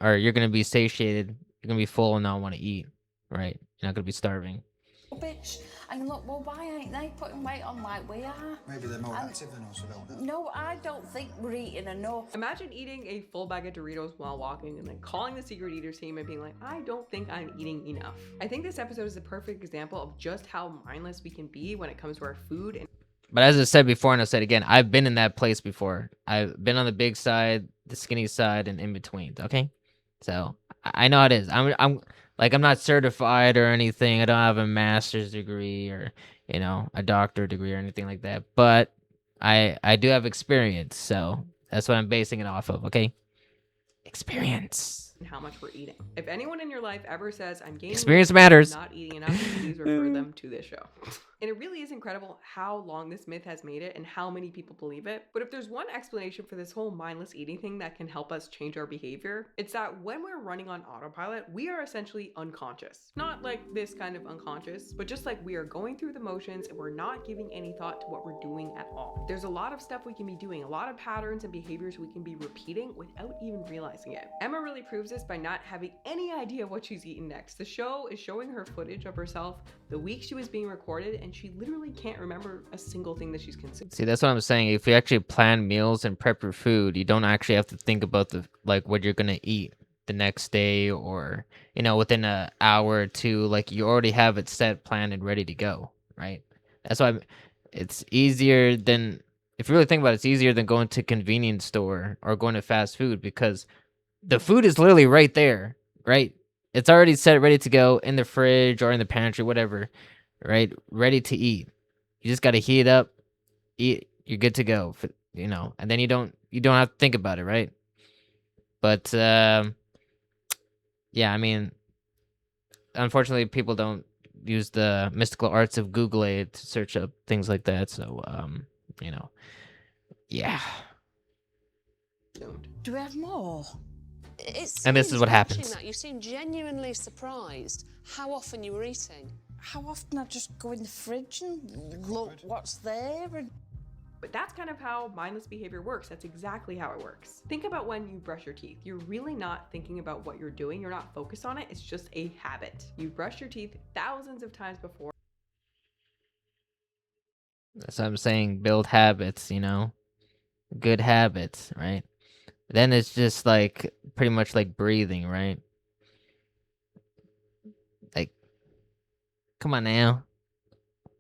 or you're gonna be satiated. You're gonna be full and not want to eat, right? You're not gonna be starving. Rubbish. And look, well, why ain't they putting weight on like we are? Maybe they're more active than us, I don't know. No, I don't think we're eating enough. Imagine eating a full bag of Doritos while walking and then calling the Secret Eaters team and being like, I don't think I'm eating enough. I think this episode is a perfect example of just how mindless we can be when it comes to our food. And But as I said before, and I said again, I've been in that place before. I've been on the big side, the skinny side, and in between. Okay, so I know how it is. I'm not certified or anything. I don't have a master's degree or, you know, a doctorate degree or anything like that. But I do have experience, so that's what I'm basing it off of. Okay, experience. how much we're eating. If anyone in your life ever says, I'm gaining Experience weight, matters. I'm not eating enough, please refer them to this show. And it really is incredible how long this myth has made it and how many people believe it. But if there's one explanation for this whole mindless eating thing that can help us change our behavior, it's that when we're running on autopilot, we are essentially unconscious. Not like this kind of unconscious, but just like we are going through the motions and we're not giving any thought to what we're doing at all. There's a lot of stuff we can be doing, a lot of patterns and behaviors we can be repeating without even realizing it. Emma really proves this by not having any idea what she's eating next. The show is showing her footage of herself the week she was being recorded, and she literally can't remember a single thing that she's consumed. See, that's what I'm saying. If you actually plan meals and prep your food, you don't actually have to think about what you're gonna eat the next day, or, you know, within an hour or two. Like, you already have it set, planned, and ready to go, right? That's why it's easier than, if you really think about it, it's easier than going to a convenience store or going to fast food, because the food is literally right there, right? It's already set, ready to go in the fridge or in the pantry, whatever, right? Ready to eat. You just got to heat it up, eat, you're good to go, you know, and then you don't have to think about it, right? But, yeah, I mean, unfortunately, people don't use the mystical arts of Google Aid to search up things like that, so, you know, yeah. Do we have more? And this is what happens. That, you seem genuinely surprised how often you were eating. How often I just go in the fridge and look what's there, and But that's kind of how mindless behavior works. That's exactly how it works. Think about when you brush your teeth. You're really not thinking about what you're doing. You're not focused on it. It's just a habit. You brush your teeth thousands of times before. That's what I'm saying. Build habits, you know, good habits, right? Then it's just like pretty much like breathing, right? Like, come on now.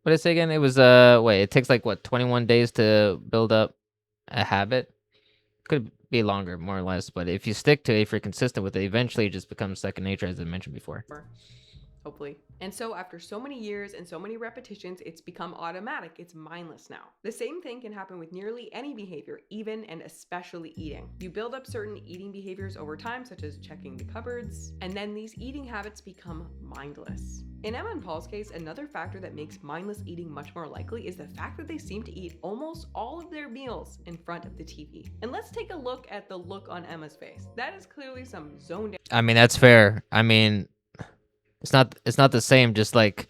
What did I say again? It was wait, it takes like what, 21 days to build up a habit? Could be longer, more or less, but if you stick to it, if you're consistent with it, eventually it just becomes second nature, as I mentioned before. Hopefully. And so after so many years and so many repetitions, it's become automatic. It's mindless now. The same thing can happen with nearly any behavior, even and especially eating. You build up certain eating behaviors over time, such as checking the cupboards, and then these eating habits become mindless. In Emma and Paul's case, another factor that makes mindless eating much more likely is the fact that they seem to eat almost all of their meals in front of the TV. And let's take a look at the look on Emma's face. That is clearly some zoned out. I mean, that's fair. I mean, it's not the same, just like,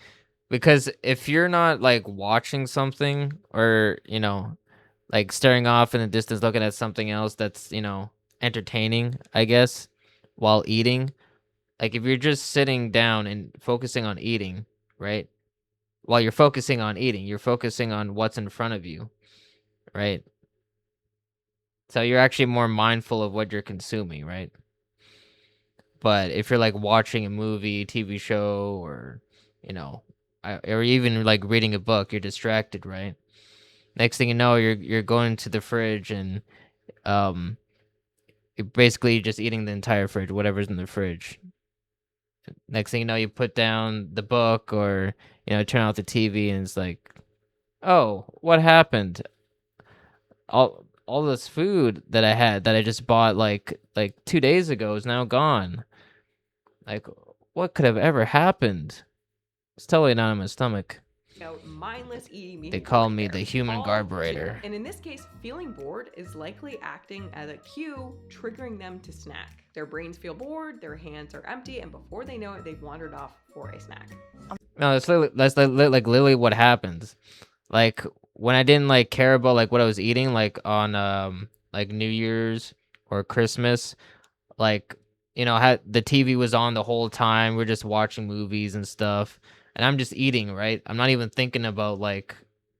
because if you're not like watching something, or, you know, like staring off in the distance looking at something else that's, you know, entertaining, I guess, while eating, like if you're just sitting down and focusing on eating, right? While you're focusing on eating, you're focusing on what's in front of you, right? So you're actually more mindful of what you're consuming, right? But if you're like watching a movie, TV show, or, you know, or even like reading a book, you're distracted, right? Next thing you know, you're going to the fridge and you're basically just eating the entire fridge, whatever's in the fridge. Next thing you know, you put down the book, or, you know, turn off the TV, and it's like, oh, what happened? All this food that I had that I just bought like 2 days ago is now gone. Like, what could have ever happened? It's totally not in my stomach. Mindless eating behavior. They call right me there. the human All carburetor. two. And in this case, feeling bored is likely acting as a cue, triggering them to snack. Their brains feel bored, their hands are empty, and before they know it, they've wandered off for a snack. No, that's literally what happens. Like, when I didn't like care about like what I was eating, like on like New Year's or Christmas, like, you know, had the TV was on the whole time. We're just watching movies and stuff, and I'm just eating, right? I'm not even thinking about like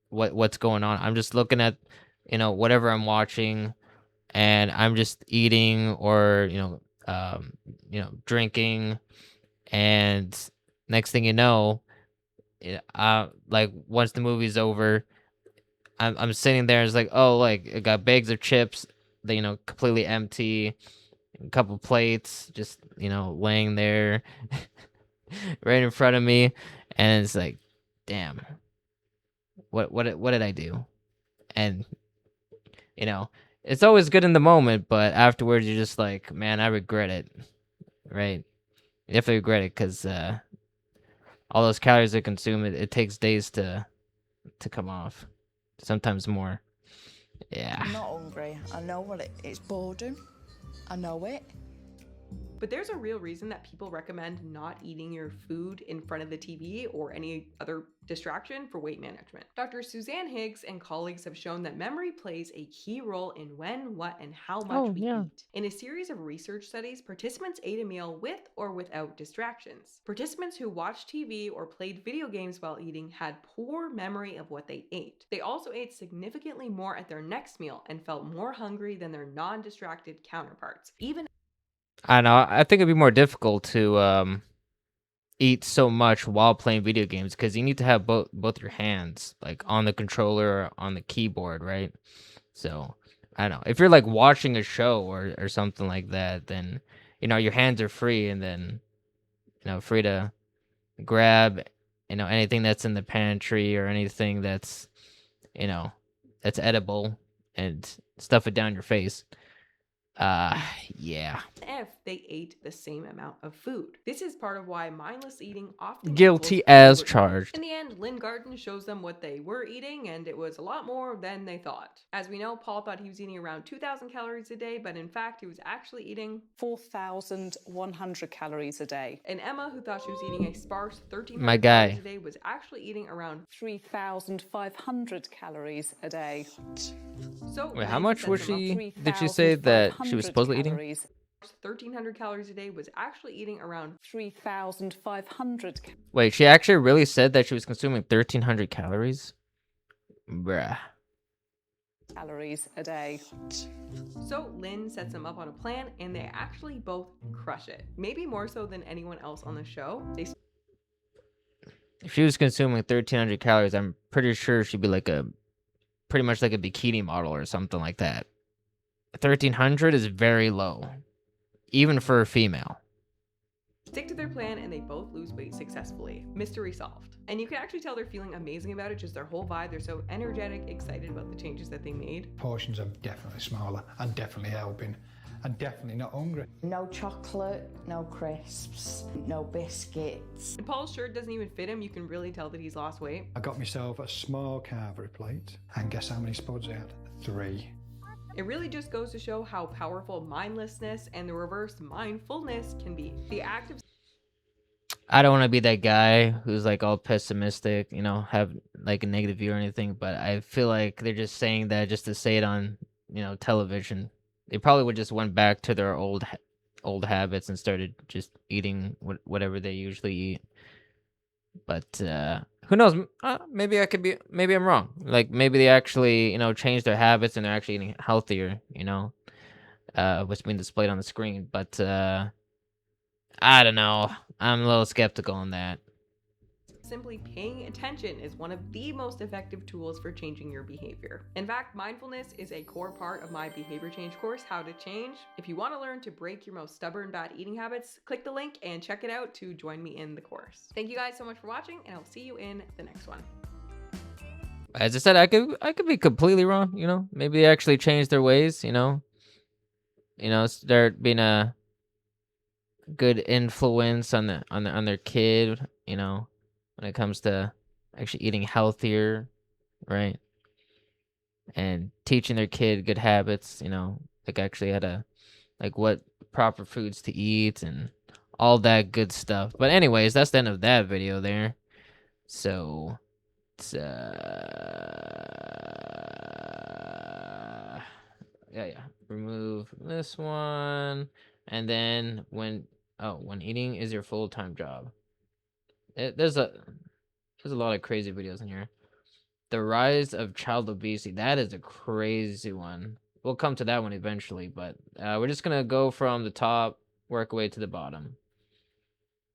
what's going on. I'm just looking at, you know, whatever I'm watching, and I'm just eating, or, you know, drinking, and next thing you know, like once the movie's over, I'm sitting there. It's like, oh, like I got bags of chips, that, you know, completely empty, a couple plates just, you know, laying there right in front of me, and it's like, damn, what did I do? And, you know, it's always good in the moment, but afterwards you're just like, man, I regret it, right? You definitely regret it, because all those calories I consume, it takes days to come off, sometimes more. Yeah. I'm not hungry. I know what it's boredom. I know it. But there's a real reason that people recommend not eating your food in front of the TV or any other distraction for weight management. Dr. Suzanne Higgs and colleagues have shown that memory plays a key role in when, what, and how much we eat. In a series of research studies, participants ate a meal with or without distractions. Participants who watched TV or played video games while eating had poor memory of what they ate. They also ate significantly more at their next meal and felt more hungry than their non-distracted counterparts. I know. I think it'd be more difficult to eat so much while playing video games, because you need to have both your hands like on the controller or on the keyboard, right? So I don't know. If you're like watching a show or something like that, then, you know, your hands are free, and then, you know, free to grab, you know, anything that's in the pantry, or anything that's, you know, that's edible, and stuff it down your face. Yeah. if they ate the same amount of food. This is part of why mindless eating often Guilty equals as overeating. charged. In the end, Lynn Garden shows them what they were eating, and it was a lot more than they thought. As we know, Paul thought he was eating around 2,000 calories a day, but in fact, he was actually eating 4,100 calories a day. And Emma, who thought she was eating a sparse 1,300 My guy. calories a day, was actually eating around 3,500 calories a day. So Wait, how Lynn much set was them up. she? Did she say that she was supposedly eating? 1,300 calories a day was actually eating around 3,500 Wait, she actually really said that she was consuming 1,300 calories? Bruh. calories a day. So Lynn sets them up on a plan, and they actually both crush it. Maybe more so than anyone else on the show. If she was consuming 1,300 calories, I'm pretty sure she'd be like pretty much like a bikini model or something like that. 1,300 is very low, even for a female. Stick to their plan, and they both lose weight successfully. Mystery solved. And you can actually tell they're feeling amazing about it, just their whole vibe. They're so energetic, excited about the changes that they made. Portions are definitely smaller and definitely helping and definitely not hungry. No chocolate, no crisps, no biscuits. And Paul's shirt doesn't even fit him. You can really tell that he's lost weight. I got myself a small carvery plate and guess how many spuds I had? 3. It really just goes to show how powerful mindlessness and the reverse mindfulness can be. The act of I don't want to be that guy who's like all pessimistic, you know, have like a negative view or anything, but I feel like they're just saying that just to say it on, you know, television. They probably would just went back to their old habits and started just eating whatever they usually eat. But who knows? Maybe maybe I'm wrong. Like maybe they actually, you know, changed their habits and they're actually eating healthier, you know, what's being displayed on the screen. But I don't know. I'm a little skeptical on that. simply paying attention is one of the most effective tools for changing your behavior. In fact, mindfulness is a core part of my behavior change course, How to Change. If you want to learn to break your most stubborn bad eating habits, click the link and check it out to join me in the course. Thank you guys so much for watching, and I'll see you in the next one. As I said, I could be completely wrong, you know. Maybe they actually changed their ways, you know. Start being a good influence on their kid, you know, when it comes to actually eating healthier, right? And teaching their kid good habits, you know, like actually how to, like what proper foods to eat and all that good stuff. But anyways, that's the end of that video there. So it's yeah, remove this one. And then when eating is your full-time job. There's a lot of crazy videos in here. The rise of child obesity. That is a crazy one. We'll come to that one eventually, but we're just gonna go from the top, work our way to the bottom.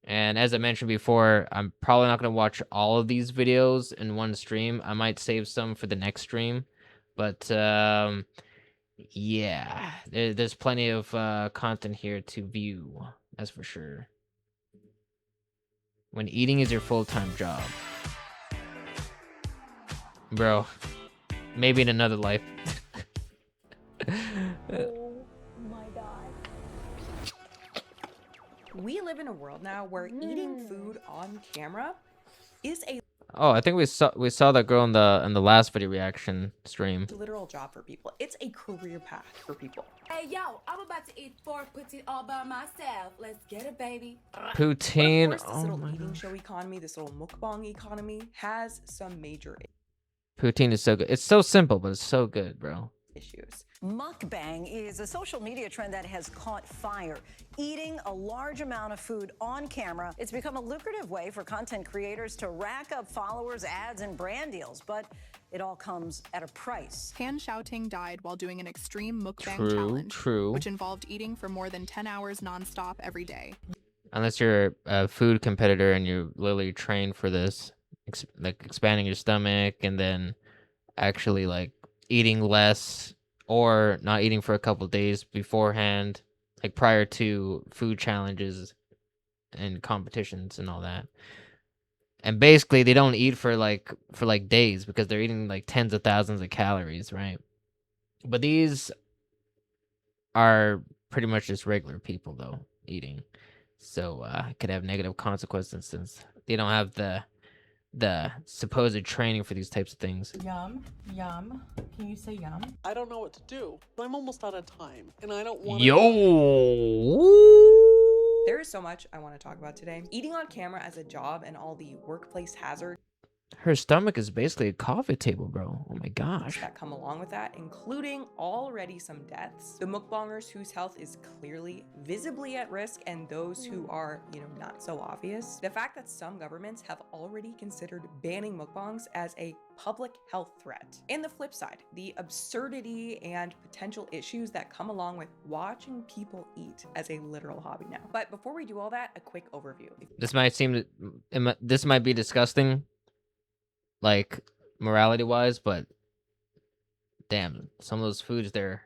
And as I mentioned before, I'm probably not gonna watch all of these videos in one stream. I might save some for the next stream, but yeah, there's plenty of content here to view. That's for sure. When eating is your full-time job. Bro, maybe in another life. Oh my god. We live in a world now where eating food on camera is a Oh, I think we saw that girl in the last video reaction stream. literal job for people. It's a career path for people. Hey yo, I'm about to eat 4 poutine all by myself. Let's get it, baby. Poutine. But of course, this Oh little my eating gosh. show economy, this little mukbang economy, has some major Poutine is so good. It's so simple, but it's so good, bro. issues. Mukbang is a social media trend that has caught fire. Eating a large amount of food on camera, it's become a lucrative way for content creators to rack up followers, ads, and brand deals. But it all comes at a price. Han Xiaoting died while doing an extreme mukbang True, challenge, true. which involved eating for more than 10 hours nonstop every day. Unless you're a food competitor and you literally train for this, like expanding your stomach and then actually like eating less or not eating for a couple days beforehand, like prior to food challenges and competitions and all that. And basically they don't eat for like days because they're eating like tens of thousands of calories, right? But these are pretty much just regular people though eating, so it could have negative consequences since they don't have the supposed training for these types of things. Yum, yum. Can you say yum? I don't know what to do. I'm almost out of time, and I don't want Yo. There is so much I want to talk about today. Eating on camera as a job and all the workplace hazards Her stomach is basically a coffee table, bro. Oh my gosh. that come along with that, including already some deaths, the mukbangers whose health is clearly visibly at risk, and those who are, not so obvious. The fact that some governments have already considered banning mukbangs as a public health threat. And the flip side, the absurdity and potential issues that come along with watching people eat as a literal hobby now. But before we do all that, a quick overview. This might be disgusting, like morality wise, but damn, some of those foods there,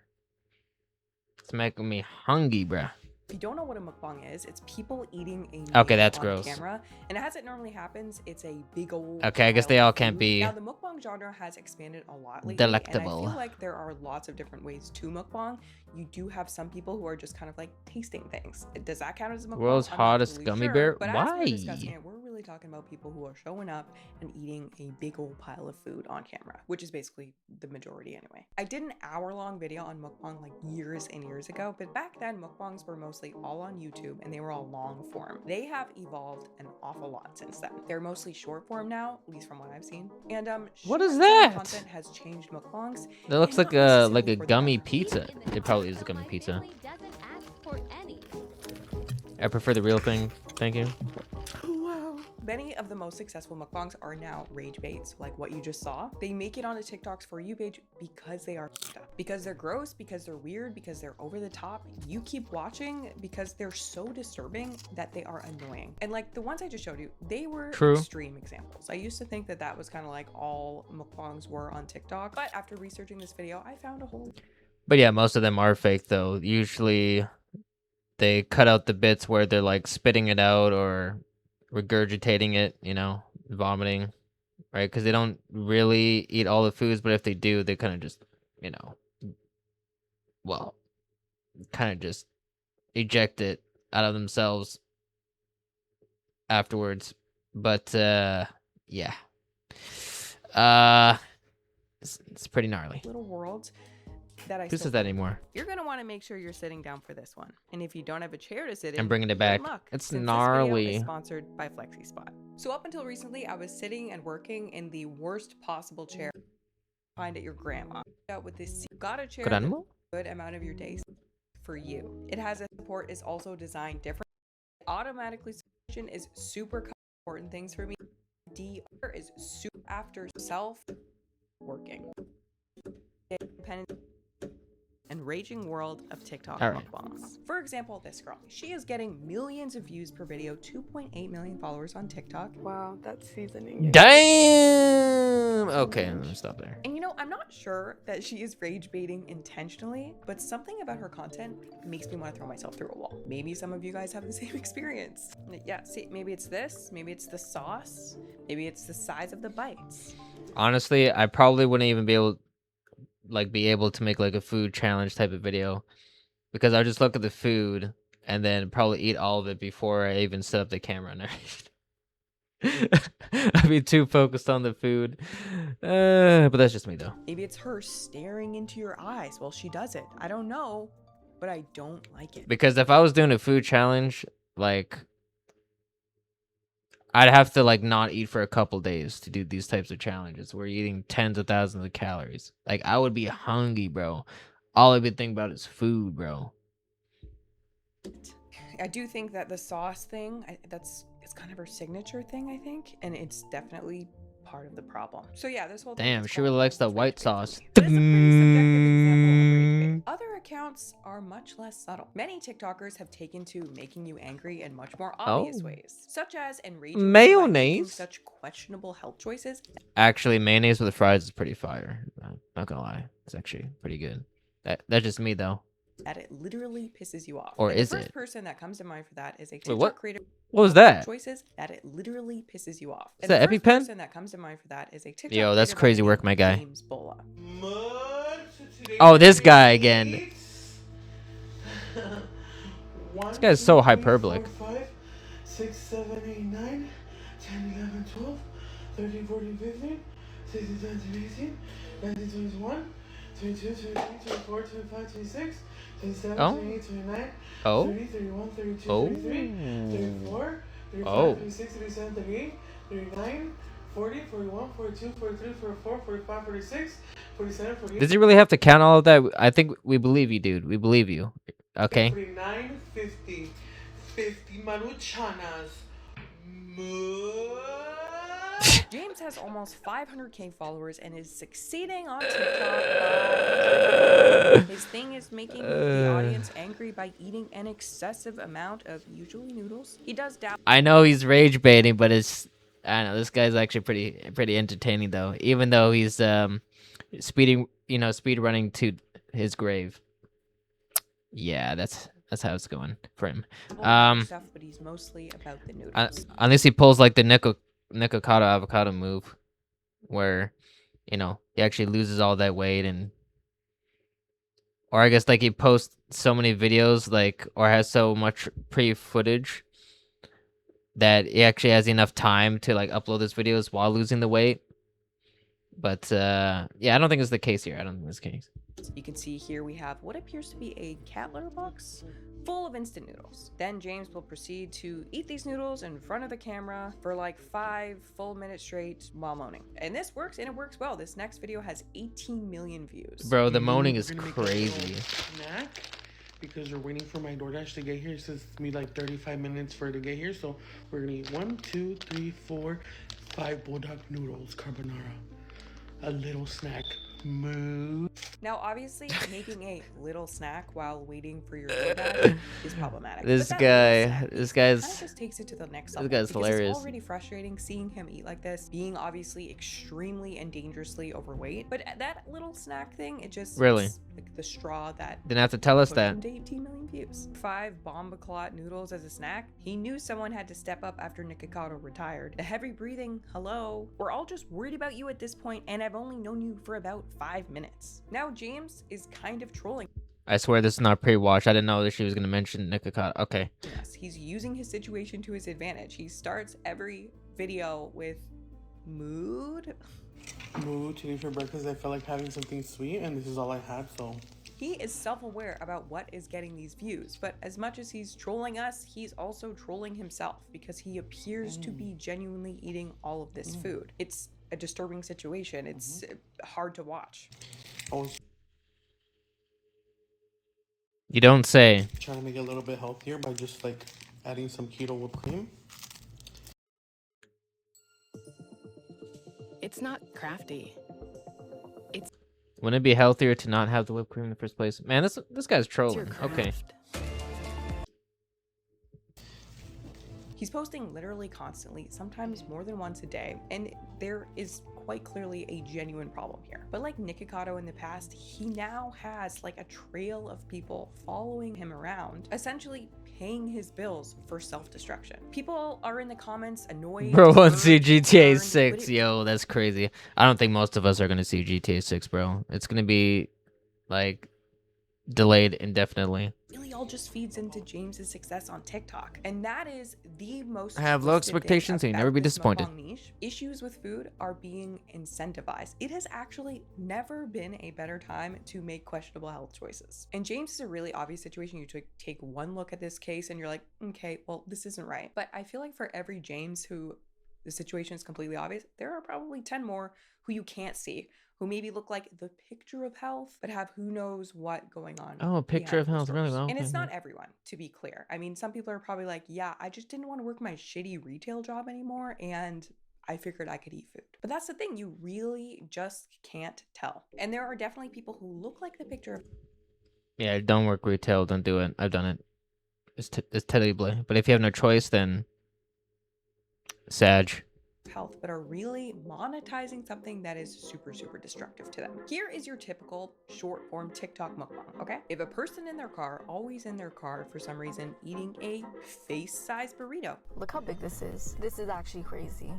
it's making me hungry, bruh. If you don't know what a mukbang is, it's people eating a meal Okay, that's on gross. camera, and as it normally happens, it's a big old Okay, I guess pile they of all can't food. be Now, the mukbang genre has expanded a lot lately, delectable. and I feel like there are lots of different ways to mukbang. You do have some people who are just kind of like tasting things. Does that count as a mukbang? World's I'm not hottest totally gummy sure, bear? but as Why? we're discussing it, we're really talking about people who are showing up and eating a big old pile of food on camera, which is basically the majority anyway. I did an hour-long video on mukbang like years and years ago, but back then mukbangs were mostly all on YouTube and they were all long form. They have evolved an awful lot since then. They're mostly short form now, at least from what I've seen. And What is short-form that? content has changed mukbangs. That looks like a gummy pizza. It probably is a gummy pizza. I prefer the real thing. Thank you. Many of the most successful mukbangs are now rage baits, like what you just saw. They make it onto TikTok's For You page because they are because they're gross, because they're weird, because they're over the top. You keep watching because they're so disturbing that they are annoying. And like the ones I just showed you, they were extreme examples. I used to think that that was kind of like all mukbangs were on TikTok, but after researching this video, I found a whole... But yeah, most of them are fake though. Usually they cut out the bits where they're like spitting it out or regurgitating it, vomiting, right? Because they don't really eat all the foods, but if they do, they kind of just, kind of just eject it out of themselves afterwards. But yeah, it's pretty gnarly. Little world that I Who says that anymore? You're gonna want to make sure you're sitting down for this one, and if you don't have a chair to sit in, I'm bringing it good back. luck, It's since gnarly. This video is sponsored by FlexiSpot. So up until recently, I was sitting and working in the worst possible chair you find at your grandma. Out with this, you got a chair Good that's animal? a good amount of your day for you. It has a support is also designed different. Automatically suspension is super important things for me. DR is super after self working. Independent and raging world of TikTok All right. mukbangs. For example, this girl. She is getting millions of views per video, 2.8 million followers on TikTok. Wow, that's seasoning. Damn! Okay, I'm gonna stop there. And I'm not sure that she is rage baiting intentionally, but something about her content makes me want to throw myself through a wall. Maybe some of you guys have the same experience. Yeah, see, maybe it's this, maybe it's the sauce, maybe it's the size of the bites. Honestly, I probably wouldn't even be able to make like a food challenge type of video, because I'll just look at the food and then probably eat all of it before I even set up the camera and everything. I'd be too focused on the food. But that's just me though. Maybe it's her staring into your eyes while she does it. I don't know, but I don't like it. Because if I was doing a food challenge, I'd have to not eat for a couple days to do these types of challenges where you're eating tens of thousands of calories. I would be hungry, bro. All I'd be thinking about is food, bro. I do think that the sauce thing, it's kind of her signature thing, I think, and it's definitely part of the problem. So yeah, this whole thing Damn, is she really likes that white sauce. Other accounts are much less subtle. Many TikTokers have taken to making you angry in much more obvious ways, such as enraging you by making Mayonnaise? such questionable health choices. Actually, mayonnaise with fries is pretty fire. Not gonna lie, it's actually pretty good. That's just me though. That it literally pisses you off. Or And is the first it? person that comes to mind for that is a Wait, TikTok what? creator. What was that? Choices that it literally pisses you off. Is And that the first EpiPen? person that comes to mind for that is a TikTok Yo, that's creator by crazy the work, name my of guy. James Bola. Oh, this guy again. This guy's so hyperbolic. 5, 6, 7, 8, 9, 10, 11, 12, 13, 14, 15, 16, 17, 18, 19, 21, 22, 23, 24, 25, 26, 27, Oh. 28, 29, Oh. 30, 31, 32, Oh. 33, 34, 35, Oh. 36, 37, 38, 39, 40, 41, 42, 43, 44, 45, 46, 47, 48. Does he really have to count all of that? I think we believe you, dude. We believe you. Okay. 49, 50, 50 maruchanas. James has almost 500k followers and is succeeding on TikTok. His thing is making the audience angry by eating an excessive amount of usually noodles. He does doubt. I know he's rage baiting, but it's I don't know. This guy's actually pretty entertaining though. Even though he's speed running to his grave. Yeah, that's how it's going for him. Stuff, but he's mostly about the noodles. Unless he pulls like the Nikocado avocado move, where he actually loses all that weight, or I guess like he posts so many videos or has so much pre-footage that he actually has enough time to upload his videos while losing the weight. But yeah, I don't think it's the case here. I don't think it's the case. You can see here we have what appears to be a cat litter box full of instant noodles. Then James will proceed to eat these noodles in front of the camera for 5 full minutes straight while moaning. And this works, and it works well. This next video has 18 million views. Bro, the moaning is crazy. Snack, because we're waiting for my DoorDash to get here. It says it's me 35 minutes for it to get here. So we're gonna eat 1, 2, 3, 4, 5 bulldog noodles carbonara. A little snack. Moo. Now, obviously, making a little snack while waiting for your DoorDash is problematic. This But guy's kind of just takes it to the next level. guy's because hilarious. It's already frustrating seeing him eat like this, being obviously extremely and dangerously overweight. But that little snack thing, it just Really? is the straw that Didn't have to tell us pushed that. him to 18 million views. 5 bomba-clot noodles as a snack. He knew someone had to step up after Nikocado retired. The heavy breathing, hello. We're all just worried about you at this point, and I've only known you for about 5 minutes. Now James is kind of trolling. I swear this is not pre-watch. I didn't know that she was gonna mention Nikocado. Okay. Yes, he's using his situation to his advantage. He starts every video with mood. Mood today for breakfast. I felt like having something sweet, and this is all I had, so. He is self-aware about what is getting these views, but as much as he's trolling us, he's also trolling himself because he appears to be genuinely eating all of this food. It's a disturbing situation. It's hard to watch. You don't say. Trying to make it a little bit healthier by just adding some keto whipped cream. It's not crafty. It's Wouldn't it be healthier to not have the whipped cream in the first place? Man, this guy's trolling. Okay. He's posting literally constantly, sometimes more than once a day, and there is quite clearly a genuine problem here. But like Nikocado in the past, he now has a trail of people following him around, essentially paying his bills for self-destruction. People are in the comments annoyed. Bro, won't see hurt, GTA concerned, 6. but Yo, that's crazy. I don't think most of us are gonna see GTA 6, bro. It's gonna be delayed indefinitely. really all just feeds into James's success on TikTok. And that is the most I have low twisted thing expectations and you about never be this disappointed. mukbang niche. Issues with food are being incentivized. It has actually never been a better time to make questionable health choices. And James is a really obvious situation. You take one look at this case and you're like, okay, well, this isn't right. But I feel like for every James who the situation is completely obvious, there are probably 10 more who you can't see, who maybe look like the picture of health, but have who knows what going on. Oh, a picture of behind health, closed really doors. well. And it's okay. not everyone, to be clear. I mean, some people are probably like, yeah, I just didn't want to work my shitty retail job anymore, and I figured I could eat food. But that's the thing, you really just can't tell. And there are definitely people who look like the picture of Yeah, don't work retail. Don't do it. I've done it. It's terrible. But if you have no choice, then Sag. health, but are really monetizing something that is super, super destructive to them. Here is your typical short form TikTok mukbang, okay? If a person in their car, always in their car for some reason, eating a face-sized burrito. Look how big this is. This is actually crazy.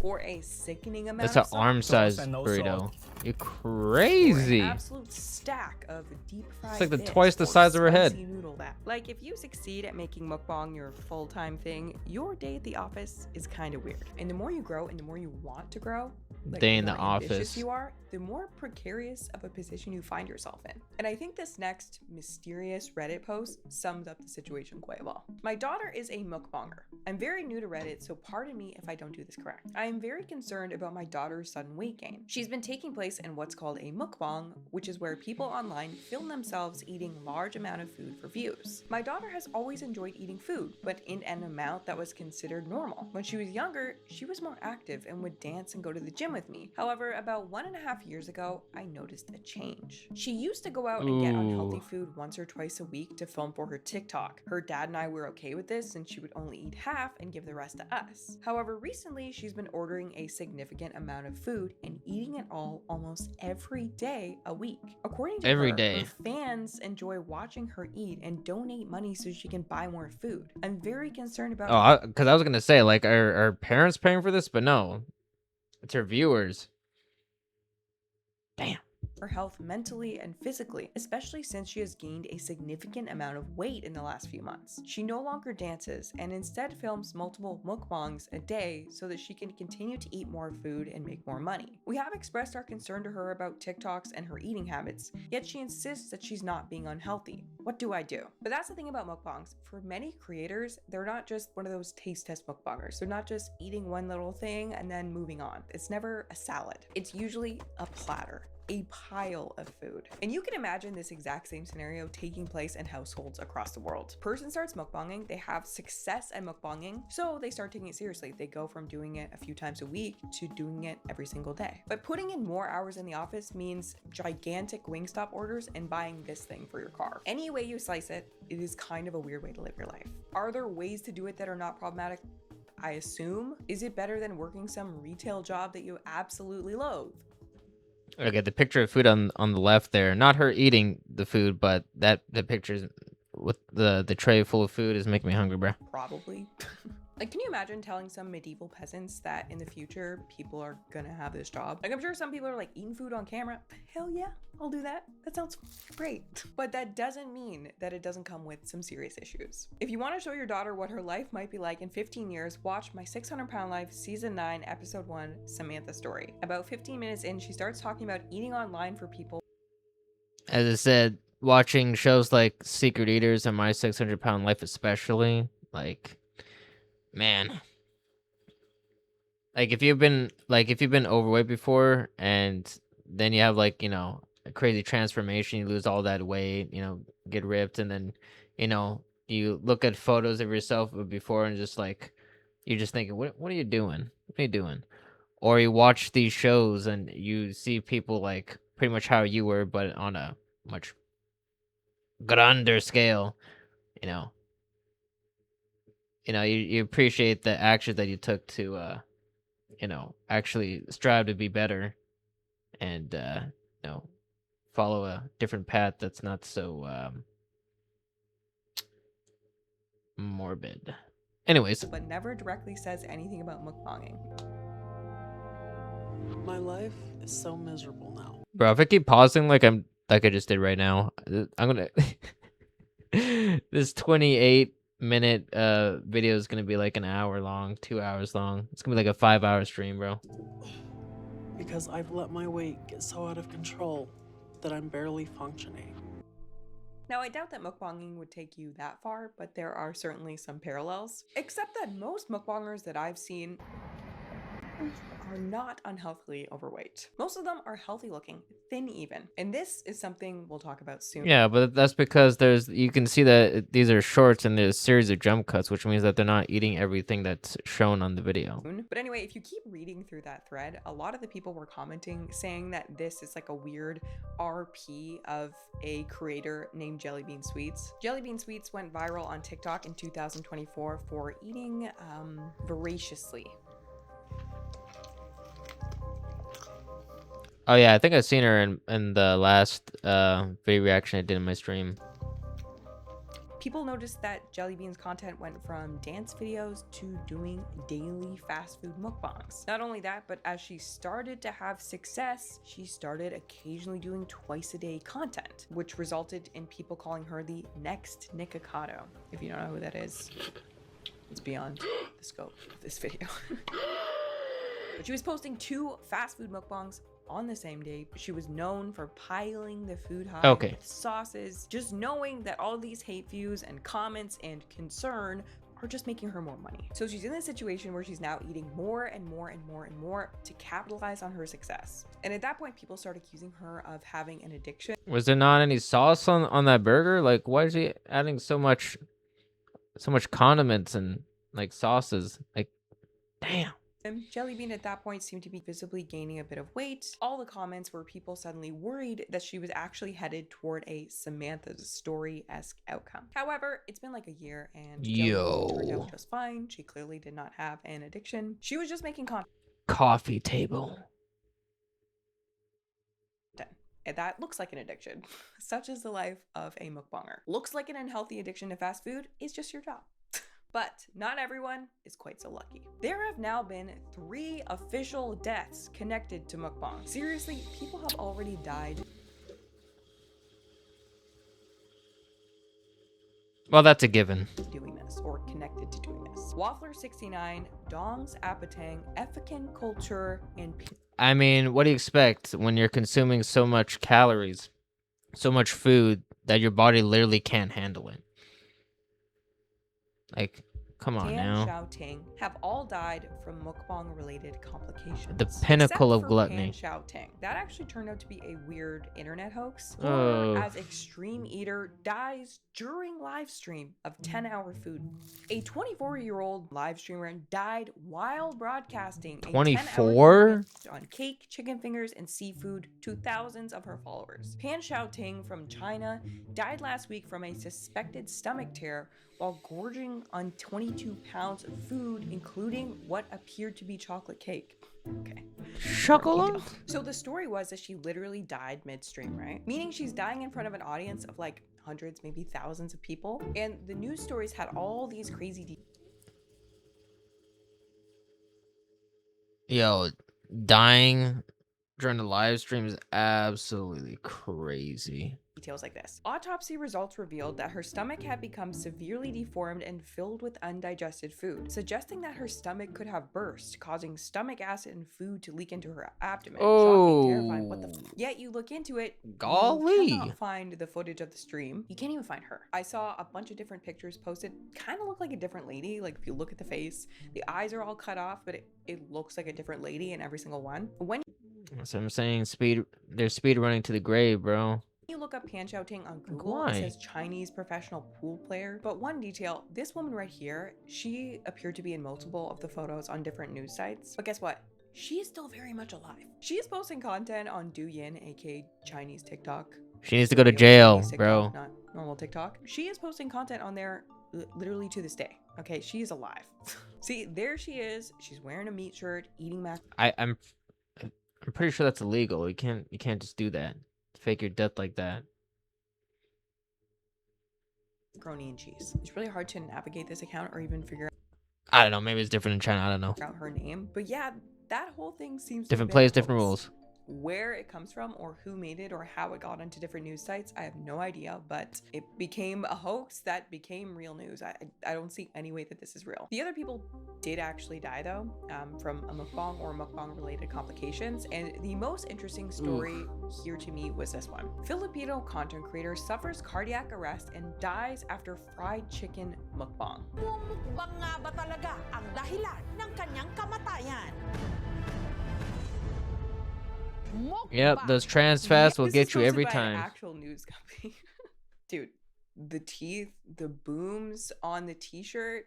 or a sickening amount That's an of salt, arm-sized and no burrito. salt. You're or crazy. an absolute stack of deep fried like the this twice the or size of her head. spicy noodle that. Like, if you succeed at making mukbang your full-time thing, your day at the office is kind of weird. And the more you grow and the more you want to grow, like Day in the the more ambitious office. you are, the more precarious of a position you find yourself in. And I think this next mysterious Reddit post sums up the situation quite well. My daughter is a mukbanger. I'm very new to Reddit, so pardon me if I don't do this correct. I am very concerned about my daughter's sudden weight gain. She's been taking place in what's called a mukbang, which is where people online film themselves eating large amount of food for views. My daughter has always enjoyed eating food, but in an amount that was considered normal. When she was younger, she was more active and would dance and go to the gym with me. However, about 1.5 years ago, I noticed a change. She used to go out and get unhealthy food once or twice a week to film for her TikTok. Her dad and I were okay with this since she would only eat half and give the rest to us. However, recently she's been ordering a significant amount of food and eating it all almost every day a week. According to Every her, day. her fans enjoy watching her eat and donate money so she can buy more food. I'm very concerned about Oh, because I was gonna say, like, are parents paying for this? But no, it's her viewers. Damn. her health mentally and physically, especially since she has gained a significant amount of weight in the last few months. She no longer dances and instead films multiple mukbangs a day so that she can continue to eat more food and make more money. We have expressed our concern to her about TikToks and her eating habits, yet she insists that she's not being unhealthy. What do I do? But that's the thing about mukbangs. For many creators, they're not just one of those taste test mukbangers. They're not just eating one little thing and then moving on. It's never a salad. It's usually a platter. A pile of food. And you can imagine this exact same scenario taking place in households across the world. Person starts mukbanging, they have success at mukbanging, so they start taking it seriously. They go from doing it a few times a week to doing it every single day. But putting in more hours in the office means gigantic Wingstop orders and buying this thing for your car. Any way you slice it, it is kind of a weird way to live your life. Are there ways to do it that are not problematic? I assume. Is it better than working some retail job that you absolutely loathe? Okay, the picture of food on the left there, not her eating the food, but the picture with the tray full of food is making me hungry, bro. Probably. Like, can you imagine telling some medieval peasants that in the future people are gonna have this job? Like, I'm sure some people are like, eating food on camera. Hell yeah, I'll do that. That sounds great. But that doesn't mean that it doesn't come with some serious issues. If you want to show your daughter what her life might be like in 15 years, watch My 600 Pound Life Season 9, Episode 1, Samantha Story. About 15 minutes in, she starts talking about eating online for people. As I said, watching shows like Secret Eaters and My 600 Pound Life especially, like, man, like if you've been overweight before and then you have like, you know, a crazy transformation, you lose all that weight, you know, get ripped, and then, you know, you look at photos of yourself before and just like, you're just thinking, what are you doing? What are you doing? Or you watch these shows and you see people like pretty much how you were, but on a much grander scale, you know. You know, you appreciate the actions that you took to, you know, actually strive to be better and, you know, follow a different path that's not so, morbid. Anyways. But never directly says anything about mukbanging. My life is so miserable now. Bro, if I keep pausing like I just did right now, I'm gonna... This 28-minute video is gonna be like an hour long, 2 hours long. It's gonna be like a 5-hour stream, bro. Because I've let my weight get so out of control that I'm barely functioning. Now, I doubt that mukbanging would take you that far, but there are certainly some parallels. Except that most mukbangers that I've seen are not unhealthily overweight. Most of them are healthy looking, thin even. And this is something we'll talk about soon. Yeah, but that's because you can see that these are shorts and there's a series of jump cuts, which means that they're not eating everything that's shown on the video. But anyway, if you keep reading through that thread, a lot of the people were commenting saying that this is like a weird RP of a creator named Jellybean Sweets. Jellybean Sweets went viral on TikTok in 2024 for eating voraciously. Oh yeah, I think I've seen her in the last video reaction I did in my stream. People noticed that Jelly Bean's content went from dance videos to doing daily fast food mukbangs. Not only that, but as she started to have success, she started occasionally doing twice-a-day content, which resulted in people calling her the next Nikocado. If you don't know who that is, it's beyond the scope of this video. But she was posting 2 fast food mukbangs on the same day. She was known for piling the food high with sauces. Just knowing that all these hate views and comments and concern are just making her more money. So she's in this situation where she's now eating more and more and more and more to capitalize on her success. And at that point, people start accusing her of having an addiction. Was there not any sauce on that burger? Like, why is she adding so much condiments and like sauces? Like, damn. Jelly Bean at that point seemed to be visibly gaining a bit of weight. All the comments were people suddenly worried that she was actually headed toward a Samantha's Story-esque outcome. However, it's been like a year and Jelly Bean turned out just fine. She clearly did not have an addiction. She was just making content. Coffee table. And that looks like an addiction. Such is the life of a mukbanger. Looks like an unhealthy addiction to fast food is just your job. But not everyone is quite so lucky. There have now been 3 official deaths connected to mukbang. Seriously, people have already died. Well, that's a given. Doing this or connected to doing this. Waffler69, Dong's Apatang, Effican Culture, and I mean, what do you expect when you're consuming so much calories, so much food that your body literally can't handle it? Like, come on now. Xiaoting have all died from mukbang-related complications. The pinnacle of Except for gluttony. Xiaoting. That actually turned out to be a weird internet hoax. Oh. Her, as extreme eater, dies during live stream of 10-hour food. A 24-year-old live streamer died while broadcasting a 24? on cake, chicken fingers, and seafood to thousands of her followers. Pan Xiaoting from China died last week from a suspected stomach tear while gorging on 22 pounds of food, including what appeared to be chocolate cake. Okay. Chocolate? So the story was that she literally died midstream, right? Meaning she's dying in front of an audience of like hundreds, maybe thousands of people. And the news stories had all these crazy Yo, dying during the live stream is absolutely crazy. details like this. Autopsy results revealed that her stomach had become severely deformed and filled with undigested food, suggesting that her stomach could have burst, causing stomach acid and food to leak into her abdomen. Shocking, terrifying, what the Yet you look into it, golly, you cannot find the footage of the stream. You can't even find her. I saw a bunch of different pictures posted, kind of look like a different lady. Like if you look at the face, the eyes are all cut off, but it looks like a different lady in every single one. When that's what I'm saying. They're speed running to the grave, bro. you look up Pan Xiaoting on Google, it says Chinese professional pool player. But one detail, this woman right here, she appeared to be in multiple of the photos on different news sites. But guess what? She is still very much alive. She is posting content on Douyin, aka Chinese TikTok. She needs to go to jail, bro. Not normal TikTok. She is posting content on there literally to this day. Okay, she is alive. See, there she is. She's wearing a meat shirt, eating mac. I'm pretty sure that's illegal. You can't just do that. Fake your death like that. Macaroni and cheese. It's really hard to navigate this account or even figure I don't know. Maybe it's different in China. I don't know. out her name. But yeah, that whole thing seems Different to plays, different rules. Where it comes from or who made it or how it got onto different news sites, I have no idea, but it became a hoax that became real news. I don't see any way that this is real. The other people did actually die though, from a mukbang or mukbang related complications, and the most interesting story here to me was this one. Filipino content creator suffers cardiac arrest and dies after fried chicken mukbang. Mukbang nga ba talaga ang dahilan ng kanyang kamatayan? Yep, those trans fasts will This get is you every posted by an time. actual news company. Dude, the teeth, the booms on the t-shirt.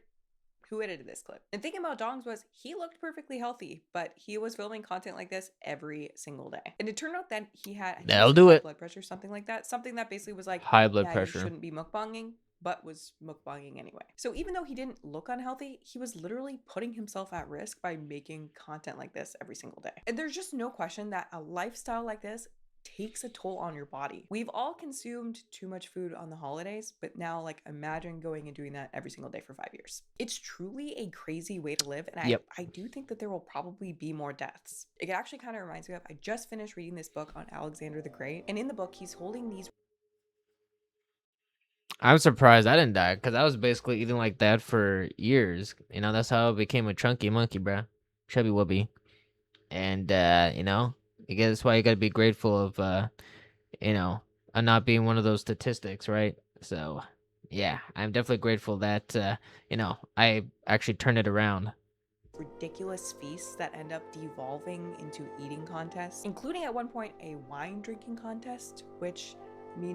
Who edited this clip? And thinking about Dong's was he looked perfectly healthy, but he was filming content like this every single day. And it turned out that he had That'll do it. blood pressure, something like that. Something that basically was like High blood yeah, pressure. You shouldn't be mukbanging, but was mukbanging anyway. So even though he didn't look unhealthy, he was literally putting himself at risk by making content like this every single day. And there's just no question that a lifestyle like this takes a toll on your body. We've all consumed too much food on the holidays, but now like imagine going and doing that every single day for 5 years. It's truly a crazy way to live, and Yep. I do think that there will probably be more deaths. It actually kind of reminds me of, I just finished reading this book on Alexander the Great, and in the book he's holding these. I'm surprised I didn't die because I was basically eating like that for years. You know, that's how I became a chunky monkey, bruh. Chubby wubby. And, you know, I guess that's why you gotta be grateful of, you know, not being one of those statistics, right? So, yeah, I'm definitely grateful that, you know, I actually turned it around. Ridiculous feasts that end up devolving into eating contests, including at one point a wine drinking contest, which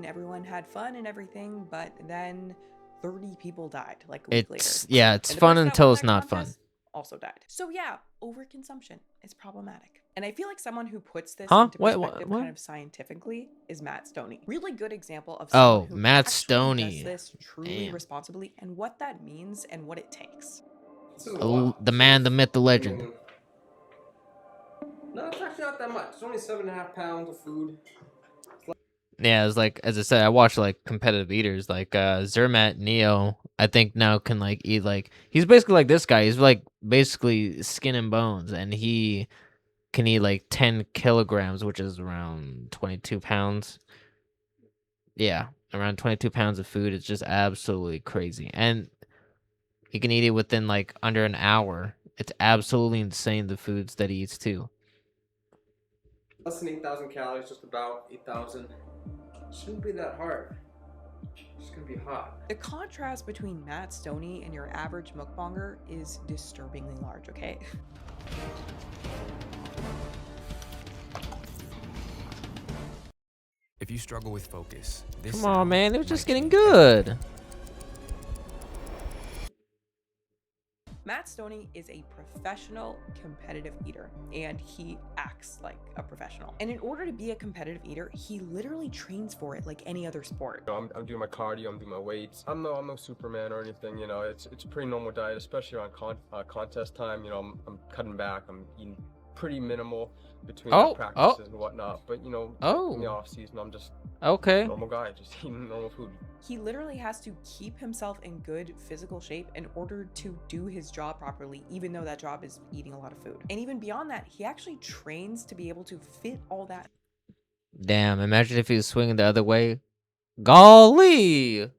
everyone had fun and everything, but then 30 people died like a week later. Yeah, it's And the fun person that until won it's that not fun. contest also died. So yeah, overconsumption is problematic. And I feel like someone who puts this Huh? into Wait, perspective what? kind of scientifically is Matt Stoney. Really good example of Oh, someone who Matt actually Stoney. does this truly Damn. responsibly and what that means and what it takes. The man, the myth, the legend. No, it's actually not that much. It's only 7.5 pounds of food. Yeah, it's like, as I said, I watch like competitive eaters like Zermatt Neo. I think now can like eat like, he's basically like this guy. He's like basically skin and bones, and he can eat like 10 kilograms, which is around 22 pounds. Yeah, around 22 pounds of food. It's just absolutely crazy, and he can eat it within like under an hour. It's absolutely insane the foods that he eats too. Less than 8,000 calories, just about 8,000. Shouldn't be that hard. It's gonna be hot. The contrast between Matt Stoney and your average mukbanger is disturbingly large, okay? If you struggle with focus, this Come on, sound man. It was might just getting change good. Matt Stoney is a professional competitive eater, and he acts like a professional. And in order to be a competitive eater, he literally trains for it like any other sport. You know, I'm doing my cardio, I'm doing my weights. I'm no Superman or anything, you know. It's a pretty normal diet, especially around contest time. You know, I'm cutting back, I'm eating pretty minimal between my practices and whatnot. But you know, in the off season, I'm just a normal guy, just eating normal food. He literally has to keep himself in good physical shape in order to do his job properly, even though that job is eating a lot of food. And even beyond that, he actually trains to be able to fit all that Damn, imagine if he was swinging the other way. Golly!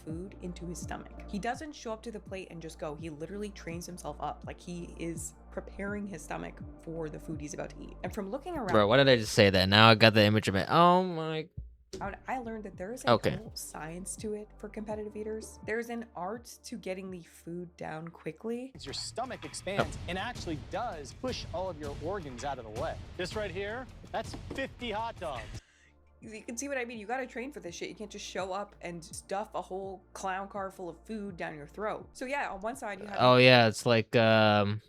food into his stomach. He doesn't show up to the plate and just go. He literally trains himself up. Like he is preparing his stomach for the food he's about to eat. And from looking around, Bro, why did I just say that? Now I got the image of it. Oh my. I learned that there is a whole science to it for competitive eaters. There's an art to getting the food down quickly. Your stomach expands and actually does push all of your organs out of the way. This right here, that's 50 hot dogs. You can see what I mean. You gotta train for this shit. You can't just show up and stuff a whole clown car full of food down your throat. So yeah, on one side you have. Oh yeah, it's like that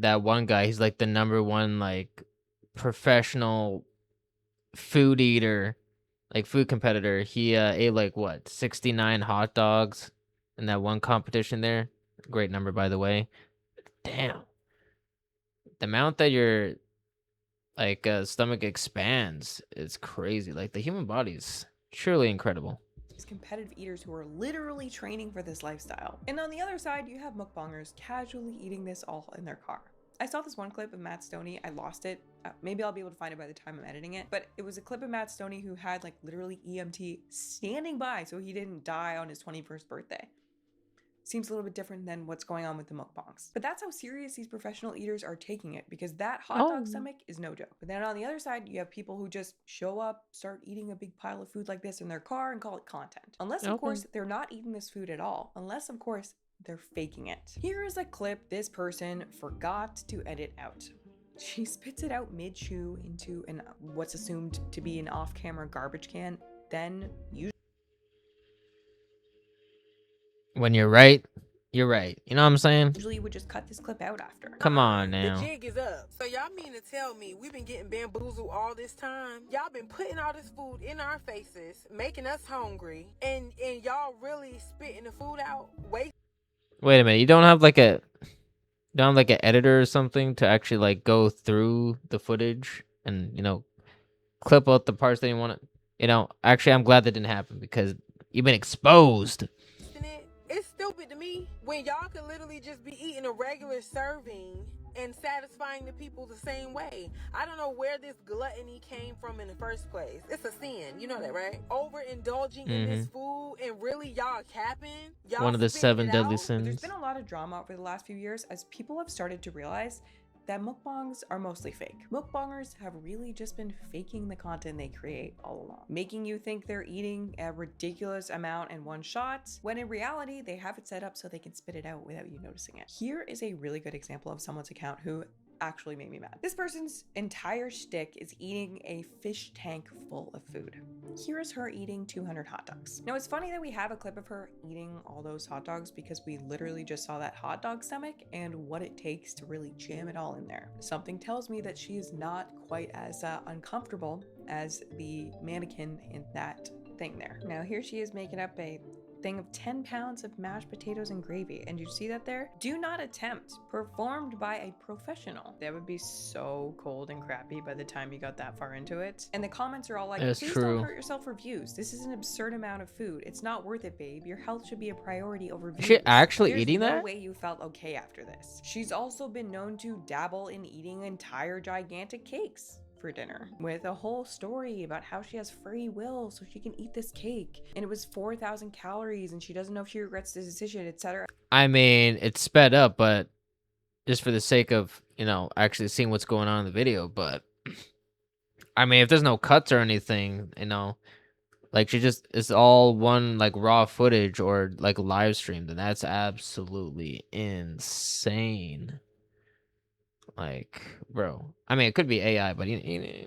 one guy. He's like the #1 like professional food eater, like food competitor. He ate like what 69 hot dogs in that one competition there. Great number, by the way. Damn, the amount that your like stomach expands is crazy. Like the human body is truly incredible. These competitive eaters who are literally training for this lifestyle. And on the other side, you have mukbangers casually eating this all in their car. I saw this one clip of Matt Stoney. I lost it. Maybe I'll be able to find it by the time I'm editing it. But it was a clip of Matt Stoney who had like literally EMT standing by so he didn't die on his 21st birthday. Seems a little bit different than what's going on with the mukbangs. But that's how serious these professional eaters are taking it, because that hot dog stomach is no joke. But then on the other side, you have people who just show up, start eating a big pile of food like this in their car and call it content. Unless, of course, they're not eating this food at all. Unless, of course, they're faking it. Here is a clip this person forgot to edit out. She spits it out mid-chew into what's assumed to be an off-camera garbage can, then When you're right, you're right. You know what I'm saying? usually would just cut this clip out after. Come on now. The jig is up. So y'all mean to tell me we've been getting bamboozled all this time? Y'all been putting all this food in our faces, making us hungry, and y'all really spitting the food out? Wait a minute. You don't have like an editor or something to actually like go through the footage and, you know, clip out the parts that you want to. You know, actually, I'm glad that didn't happen because you've been exposed. It's stupid to me when y'all could literally just be eating a regular serving and satisfying the people the same way. I don't know where this gluttony came from in the first place. It's a sin, you know that, right? Overindulging in this food and really y'all capping. Y'all One of the 7 deadly sins. There's been a lot of drama over the last few years as people have started to realize that mukbangs are mostly fake. Mukbangers have really just been faking the content they create all along, making you think they're eating a ridiculous amount in one shot, when in reality, they have it set up so they can spit it out without you noticing it. Here is a really good example of someone's account who actually made me mad. This person's entire shtick is eating a fish tank full of food. Here is her eating 200 hot dogs. Now, it's funny that we have a clip of her eating all those hot dogs because we literally just saw that hot dog stomach and what it takes to really jam it all in there. Something tells me that she is not quite as uncomfortable as the mannequin in that thing there. Now, here she is making up a thing of 10 pounds of mashed potatoes and gravy. And you see that there? Do not attempt. Performed by a professional. That would be so cold and crappy by the time you got that far into it. And the comments are all like, That's please true. don't hurt yourself for views. This is an absurd amount of food. It's not worth it, babe. Your health should be a priority over views. Is she actually eating There's that? no way you felt okay after this. She's also been known to dabble in eating entire gigantic cakes for dinner, with a whole story about how she has free will so she can eat this cake, and it was 4,000 calories and she doesn't know if she regrets the decision, etc. I mean, it's sped up, but just for the sake of, you know, actually seeing what's going on in the video. But I mean, if there's no cuts or anything, you know, like it's all one like raw footage or like live stream, then that's absolutely insane. Like, bro, I mean, it could be AI, but you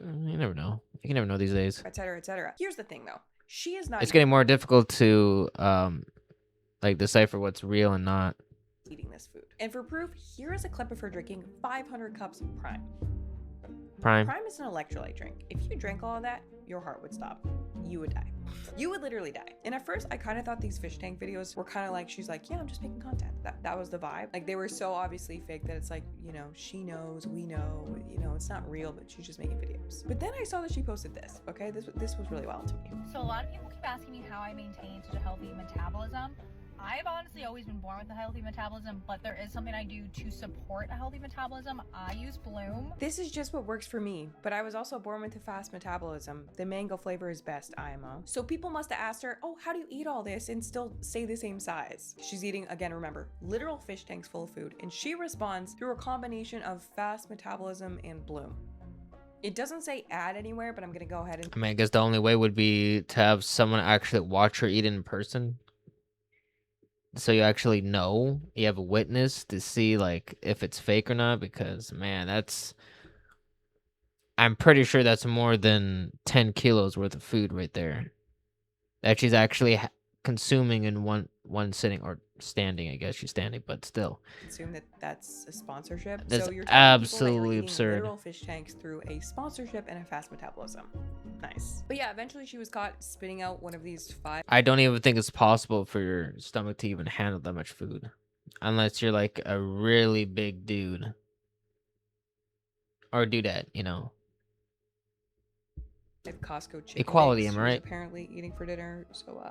never know. You can never know these days. etc. etc. Here's the thing though, she is not It's getting more difficult to like decipher what's real and not. eating this food. And for proof, here is a clip of her drinking 500 cups of Prime. Prime is an electrolyte drink. If you drank all of that, your heart would stop. You would die. You would literally die. And at first, I kind of thought these fish tank videos were kind of like, she's like, yeah, I'm just making content. That was the vibe. Like, they were so obviously fake that it's like, you know, she knows, we know, you know, it's not real, but she's just making videos. But then I saw that she posted this, okay? This was really wild to me. So a lot of people keep asking me how I maintain such a healthy metabolism. I've honestly always been born with a healthy metabolism, but there is something I do to support a healthy metabolism. I use Bloom. This is just what works for me, but I was also born with a fast metabolism. The mango flavor is best, IMO. So people must have asked her, oh, how do you eat all this and still stay the same size? She's eating, again, remember, literal fish tanks full of food, and she responds through a combination of fast metabolism and Bloom. It doesn't say ad anywhere, but I'm gonna go ahead and... I mean, I guess the only way would be to have someone actually watch her eat in person. So you actually know, you have a witness to see like if it's fake or not, because man, I'm pretty sure that's more than 10 kilos worth of food right there that she's actually consuming in one sitting, or standing. I guess she's standing, but still. Assume that that's a sponsorship. That's so you're absolutely eating absurd. Literal fish tanks through a sponsorship and a fast metabolism. Nice. But yeah, eventually she was caught spitting out one of these 5. I don't even think it's possible for your stomach to even handle that much food, unless you're like a really big dude or dudette, you know. Costco chicken Equality, eggs am I right? she was apparently eating for dinner. So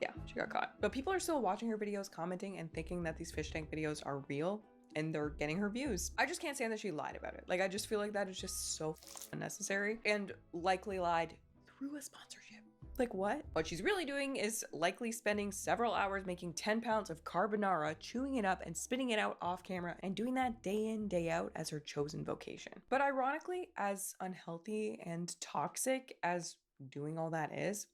yeah, she got caught. But people are still watching her videos, commenting, and thinking that these fish tank videos are real, and they're getting her views. I just can't stand that she lied about it. Like, I just feel like that is just so unnecessary, and likely lied through a sponsorship. Like, what? What she's really doing is likely spending several hours making 10 pounds of carbonara, chewing it up and spitting it out off camera, and doing that day in, day out as her chosen vocation. But ironically, as unhealthy and toxic as doing all that is,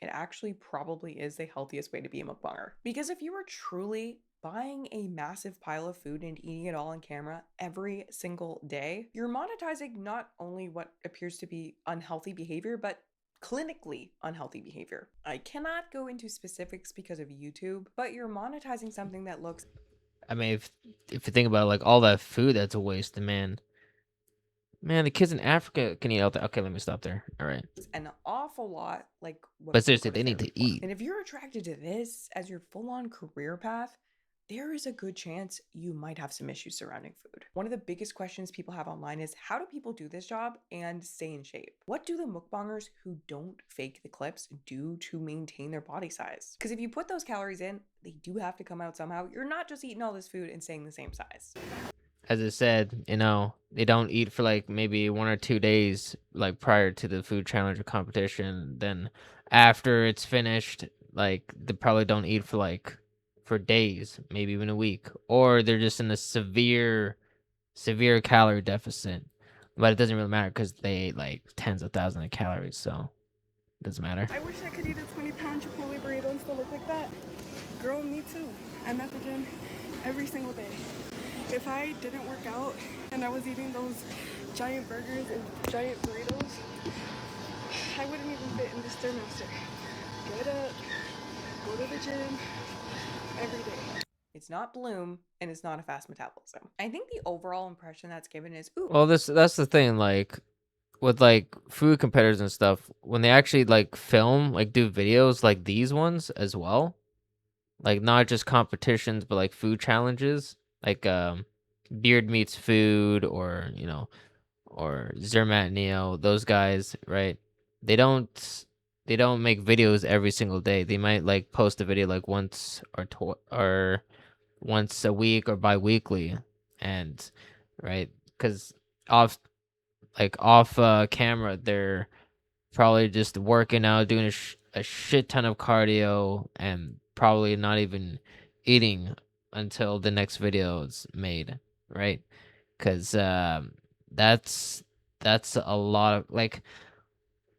it actually probably is the healthiest way to be a mukbanger. Because if you were truly buying a massive pile of food and eating it all on camera every single day, you're monetizing not only what appears to be unhealthy behavior, but clinically unhealthy behavior. I cannot go into specifics because of YouTube, but you're monetizing something that looks... I mean, if you think about it, like all that food that's a waste, man, the kids in Africa can eat out there. Okay, let me stop there. All right. An awful lot like what... But seriously, they need to eat. And if you're attracted to this as your full-on career path, there is a good chance you might have some issues surrounding food. One of the biggest questions people have online is, how do people do this job and stay in shape? What do the mukbangers who don't fake the clips do to maintain their body size? Because if you put those calories in, they do have to come out somehow. You're not just eating all this food and staying the same size. As I said, they don't eat for like maybe 1 or 2 days, like prior to the food challenge or competition. Then after it's finished, like they probably don't eat for days, maybe even a week, or they're just in a severe calorie deficit. But it doesn't really matter because they ate like tens of thousands of calories, so it doesn't matter. I wish I could eat a 20-pound Chipotle burrito and still look like that. Girl, me too. I'm at the gym every single day. If I didn't work out and I was eating those giant burgers and giant burritos, I wouldn't even fit in this Stairmaster. Get up, go to the gym every day. It's not Bloom, and it's not a fast metabolism. I think the overall impression that's given is, ooh. Well, that's the thing, like with like food competitors and stuff, when they actually like film, like do videos like these ones as well, like not just competitions but like food challenges, like Beard Meets Food, or or Zermatt Neo, those guys, right? They don't make videos every single day. They might like post a video like once or once a week or bi-weekly, and right, because off camera they're probably just working out, doing a shit ton of cardio, and probably not even eating until the next video is made, right? Because that's a lot of, like,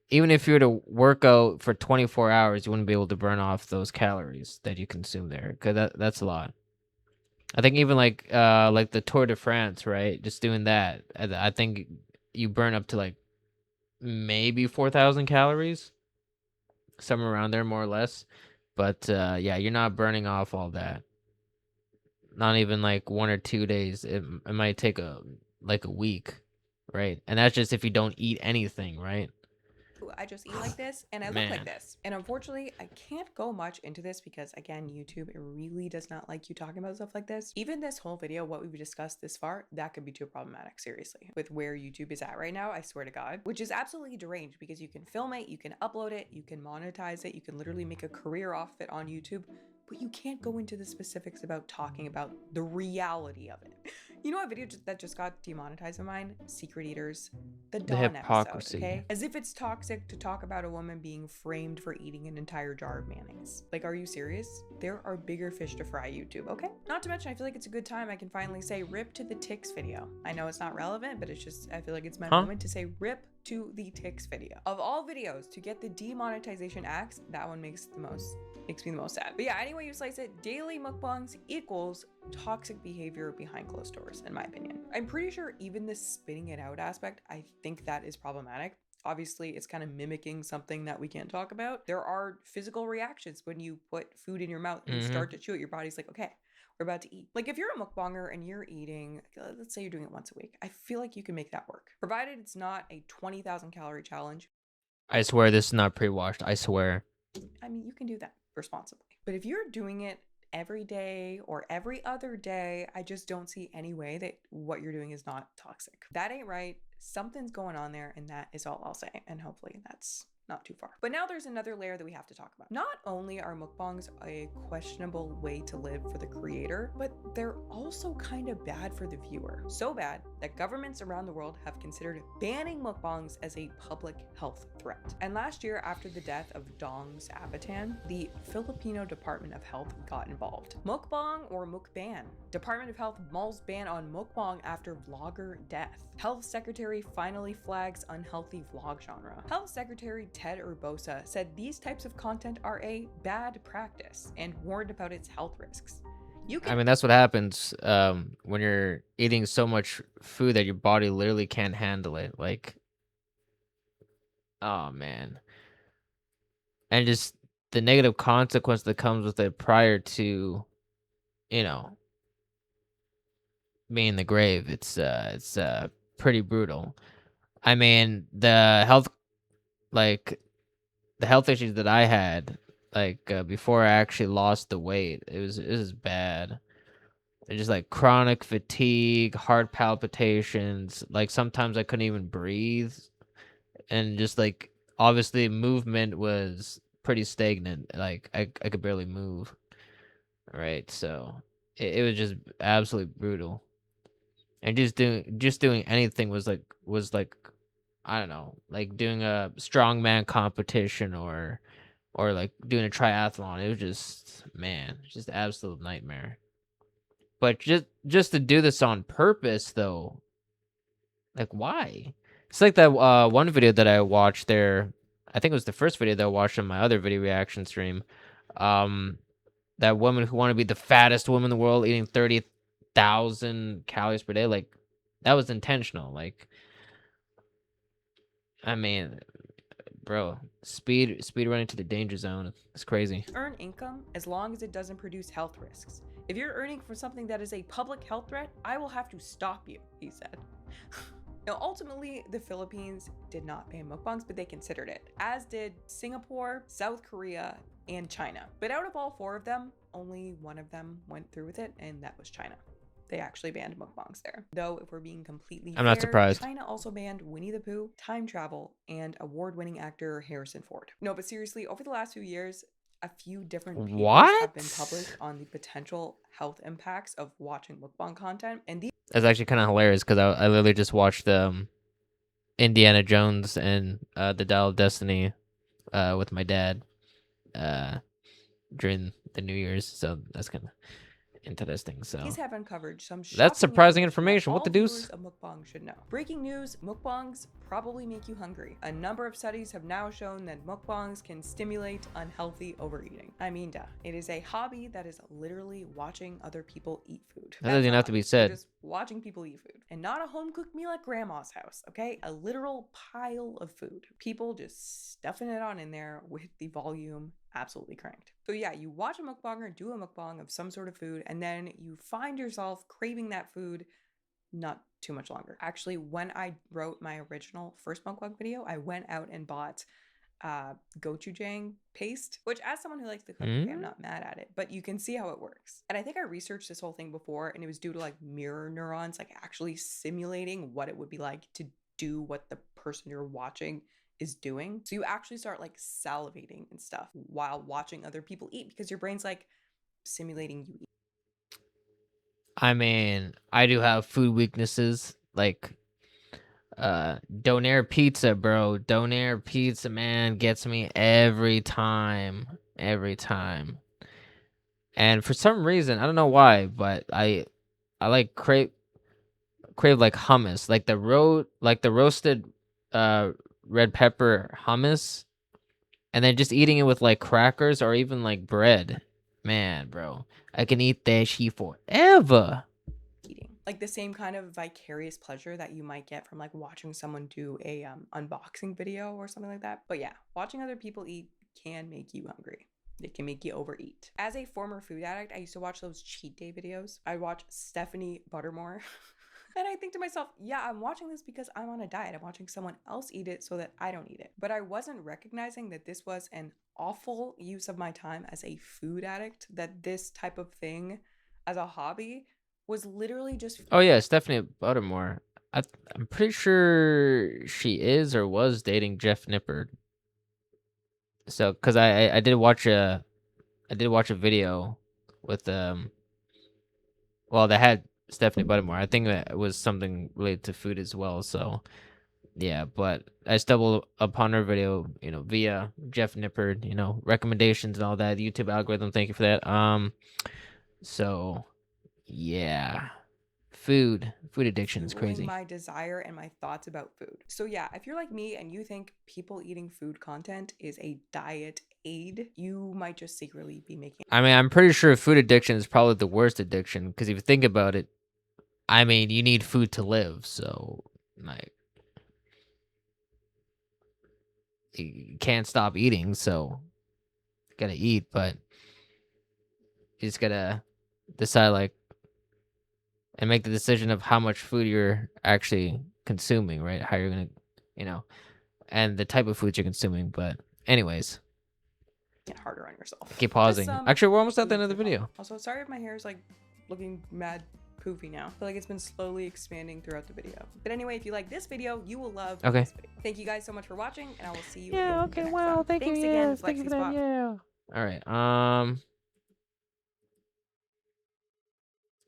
even if you were to work out for 24 hours, you wouldn't be able to burn off those calories that you consume there, because that's a lot. I think even like the Tour de France, right? Just doing that, I think you burn up to like maybe 4,000 calories, somewhere around there, more or less. But yeah, you're not burning off all that. Not even like 1 or 2 days. It might take a week, right? And that's just if you don't eat anything, right? I just eat like this and I look like this. And unfortunately, I can't go much into this because, again, YouTube, it really does not like you talking about stuff like this. Even this whole video, what we've discussed this far, that could be too problematic, seriously. With where YouTube is at right now, I swear to God, which is absolutely deranged, because you can film it, you can upload it, you can monetize it, you can literally make a career off of it on YouTube, but you can't go into the specifics about talking about the reality of it. You know what video that just got demonetized of mine? Secret Eaters, the Dawn episode, okay? As if it's toxic to talk about a woman being framed for eating an entire jar of mayonnaise. Like, are you serious? There are bigger fish to fry, YouTube, okay? Not to mention, I feel like it's a good time I can finally say rip to the Ticks video. I know it's not relevant, but it's just, I feel like it's my moment to say rip to the Ticks video. Of all videos to get the demonetization axe, that one makes me the most sad. But yeah, any way you slice it, daily mukbangs equals toxic behavior behind closed doors, in my opinion. I'm pretty sure even the spitting it out aspect, I think that is problematic. Obviously, it's kind of mimicking something that we can't talk about. There are physical reactions when you put food in your mouth and you start to chew it. Your body's like, okay, we're about to eat. Like, if you're a mukbanger and you're eating, let's say you're doing it once a week, I feel like you can make that work, provided it's not a 20,000 calorie challenge. I swear this is not pre-washed. I swear. I mean, you can do that responsibly. But if you're doing it every day or every other day, I just don't see any way that what you're doing is not toxic. That ain't right. Something's going on there, and that is all I'll say. And hopefully that's not too far. But now there's another layer that we have to talk about. Not only are mukbangs a questionable way to live for the creator, but they're also kind of bad for the viewer. So bad that governments around the world have considered banning mukbangs as a public health threat. And last year, after the death of Dong Zapatan, the Filipino Department of Health got involved. Mukbang or mukban. Department of Health mulls ban on mukbang after vlogger death. Health Secretary finally flags unhealthy vlog genre. Health Secretary Ted Urbosa said these types of content are a bad practice and warned about its health risks. I mean, that's what happens when you're eating so much food that your body literally can't handle it. Like, oh man. And just the negative consequence that comes with it prior to, being in the grave. It's pretty brutal. I mean, the health issues that I had, before I actually lost the weight, it was bad. And just like chronic fatigue, heart palpitations. Like sometimes I couldn't even breathe, and just like obviously movement was pretty stagnant. Like I could barely move. Right, so it was just absolutely brutal. And just doing anything was like I don't know, like doing a strongman competition or like doing a triathlon. It was just, man, just absolute nightmare. But just to do this on purpose though, like why? It's like that one video that I watched there. I think it was the first video that I watched on my other video reaction stream. Um, that woman who wanted to be the fattest woman in the world, eating 30,000 calories per day. Like that was intentional. Like, I mean, bro, speed running to the danger zone. It's crazy. Earn income as long as it doesn't produce health risks. If you're earning from something that is a public health threat, I will have to stop you, he said. Now, ultimately, the Philippines did not ban mukbangs, but they considered it, as did Singapore, South Korea, and China. But out of all 4 of them, only one of them went through with it, and that was China. They actually banned mukbangs there. Though, if we're being completely I'm not surprised. China also banned Winnie the Pooh, time travel, and award-winning actor Harrison Ford. No, but seriously, over the last few years, a few different papers have been published on the potential health impacts of watching mukbang content, and these That's actually kind of hilarious because I literally just watched Indiana Jones and the Dial of Destiny with my dad during the New Year's, so that's kind of interesting. So these have uncovered some that's surprising information information. What the deuce? A mukbang should know. Breaking news: mukbangs probably make you hungry. A number of studies have now shown that mukbangs can stimulate unhealthy overeating. I mean, duh. It is a hobby that is literally watching other people eat food. That doesn't have to be said. Just watching people eat food, and not a home cooked meal at grandma's house. Okay, a literal pile of food. People just stuffing it on in there with the volume absolutely cranked. So yeah, you watch a mukbanger do a mukbang of some sort of food, and then you find yourself craving that food not too much longer. Actually, when I wrote my original first mukbang video, I went out and bought gochujang paste, which as someone who likes to cook, okay, I'm not mad at it, but you can see how it works. And I think I researched this whole thing before, and it was due to like mirror neurons, like actually simulating what it would be like to do what the person you're watching is doing. So you actually start like salivating and stuff while watching other people eat because your brain's like simulating you eat. I mean, I do have food weaknesses, like Donair pizza, bro. Donair pizza, man, gets me every time. And for some reason, I don't know why, but I like crave like hummus, like the roasted red pepper hummus, and then just eating it with like crackers or even like bread. Man, bro, I can eat that shit forever. Eating like the same kind of vicarious pleasure that you might get from like watching someone do a unboxing video or something like that. But yeah, watching other people eat can make you hungry. It can make you overeat. As a former food addict, I used to watch those cheat day videos. I'd watch Stephanie Buttermore. And I think to myself, yeah, I'm watching this because I'm on a diet. I'm watching someone else eat it so that I don't eat it. But I wasn't recognizing that this was an awful use of my time as a food addict, that this type of thing as a hobby was literally just... Oh yeah, Stephanie Buttermore. I'm pretty sure she is or was dating Jeff Nippard. So, cause I did watch a video with well, they had Stephanie Buttermore. I think that was something related to food as well. So yeah, but I stumbled upon her video, via Jeff Nippard, recommendations and all that. The YouTube algorithm, thank you for that. So yeah. Food addiction is crazy. My desire and my thoughts about food. So yeah, if you're like me and you think people eating food content is a diet aid, you might just secretly be making... I mean, I'm pretty sure food addiction is probably the worst addiction, because if you think about it, I mean, you need food to live, so like you can't stop eating, so you gotta eat, but you just gotta decide like and make the decision of how much food you're actually consuming, right? How you're gonna, and the type of food you're consuming. But anyways, get harder on yourself. Keep pausing. Actually, we're almost at the end of the video. Also, sorry if my hair is like looking mad poofy now. I feel like it's been slowly expanding throughout the video. But anyway, if you like this video, you will love this video. Thank you guys so much for watching, and I will see you in the next one. Thank Thanks you. again, Yes, thank you Flexi for that. Spot. Yeah. All right.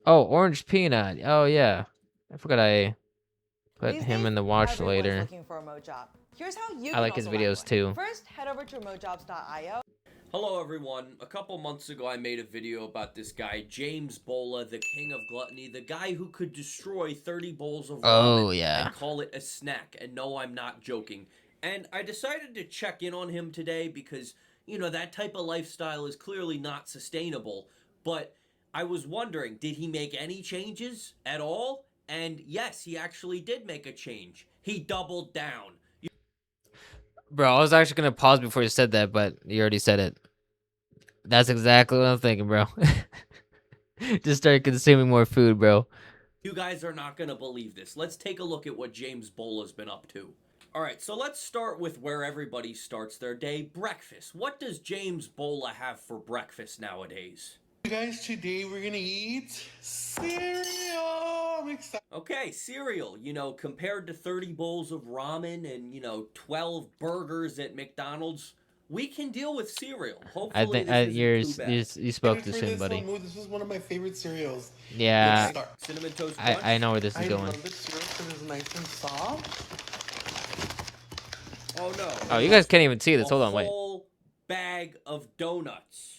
Oh, orange peanut. Oh yeah. I forgot I put him in the watch later. Looking for a remote job. Here's how you I like his videos too. First, head over to remotejobs.io. Hello everyone. A couple months ago I made a video about this guy, James Bola, the king of gluttony, the guy who could destroy 30 bowls of ramen and call it a snack. And no, I'm not joking. And I decided to check in on him today because, you know, that type of lifestyle is clearly not sustainable. But I was wondering, did he make any changes at all? And yes, he actually did make a change. He doubled down. Bro, I was actually gonna pause before you said that, but you already said it. That's exactly what I'm thinking, bro. Just start consuming more food, bro. You guys are not gonna believe this. Let's take a look at what James Bola's been up to. Alright, so let's start with where everybody starts their day, breakfast. What does James Bola have for breakfast nowadays? You guys, today we're gonna eat cereal. I'm excited. Okay, cereal. You know, compared to 30 bowls of ramen and, you know, 12 burgers at McDonald's, we can deal with cereal. Hopefully you spoke too soon, buddy. This is one of my favorite cereals. Yeah, Cinnamon Toast Crunch. I know where this is I going. love the cereal because it's nice and soft. Oh no. Oh, you guys can't even see this. Hold on, wait. A whole bag of donuts.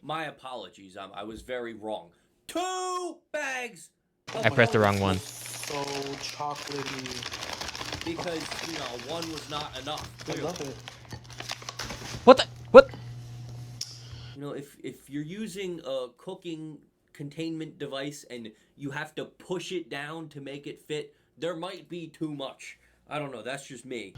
My apologies. I was very wrong. 2 bags. I pressed the wrong one. So chocolatey. Because, you know, one was not enough. Clearly. I love it. What? You know, if you're using a cooking containment device and you have to push it down to make it fit, there might be too much. I don't know. That's just me.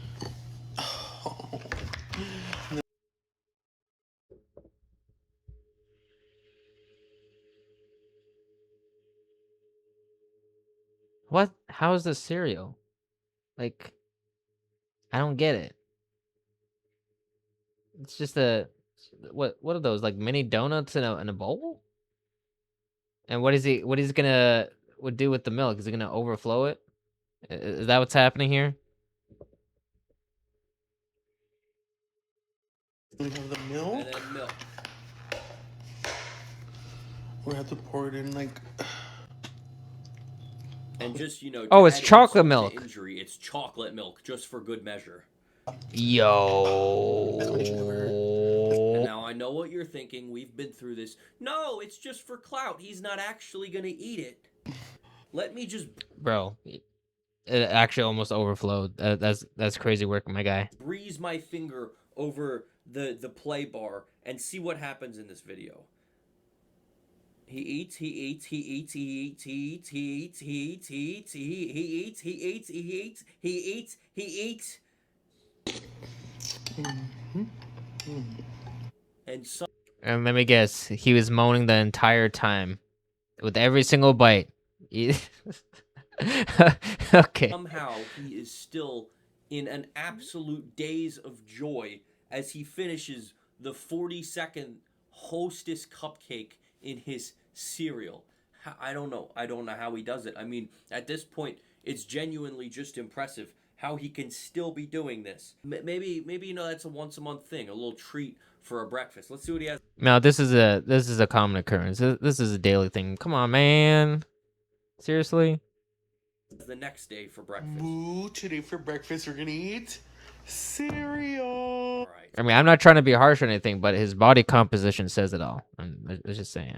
What? How is this cereal? Like, I don't get it. It's just what are those, like mini donuts in a bowl? And what is he gonna do with the milk? Is he gonna overflow it? Is that what's happening here? We have the milk. And then milk. We have to pour it in like. And just, you know. Oh, it's chocolate milk. Injury, it's chocolate milk, just for good measure. Yo. And now I know what you're thinking. We've been through this. No, it's just for clout. He's not actually gonna eat it. Let me just. Bro, it actually almost overflowed. That's crazy work, my guy. Breeze my finger over the play bar and see what happens in this video. He eats, he eats, he eats, he eats, he eats, he eats, he eats, he eats, he eats, he eats, he eats, he eats, he eats. And let me guess, he was moaning the entire time, with every single bite. Okay. Somehow he is still in an absolute daze of joy as he finishes the 40-second Hostess cupcake in his cereal. I don't know how he does it. I mean, at this point, it's genuinely just impressive how he can still be doing this. Maybe you know, that's a once-a-month thing, a little treat for a breakfast. Let's see what he has. No, this is a common occurrence. This is a daily thing. Come on, man. Seriously? The next day for breakfast. Ooh, today for breakfast we're gonna eat cereal. Right. I mean, I'm not trying to be harsh or anything, but his body composition says it all. I'm just saying.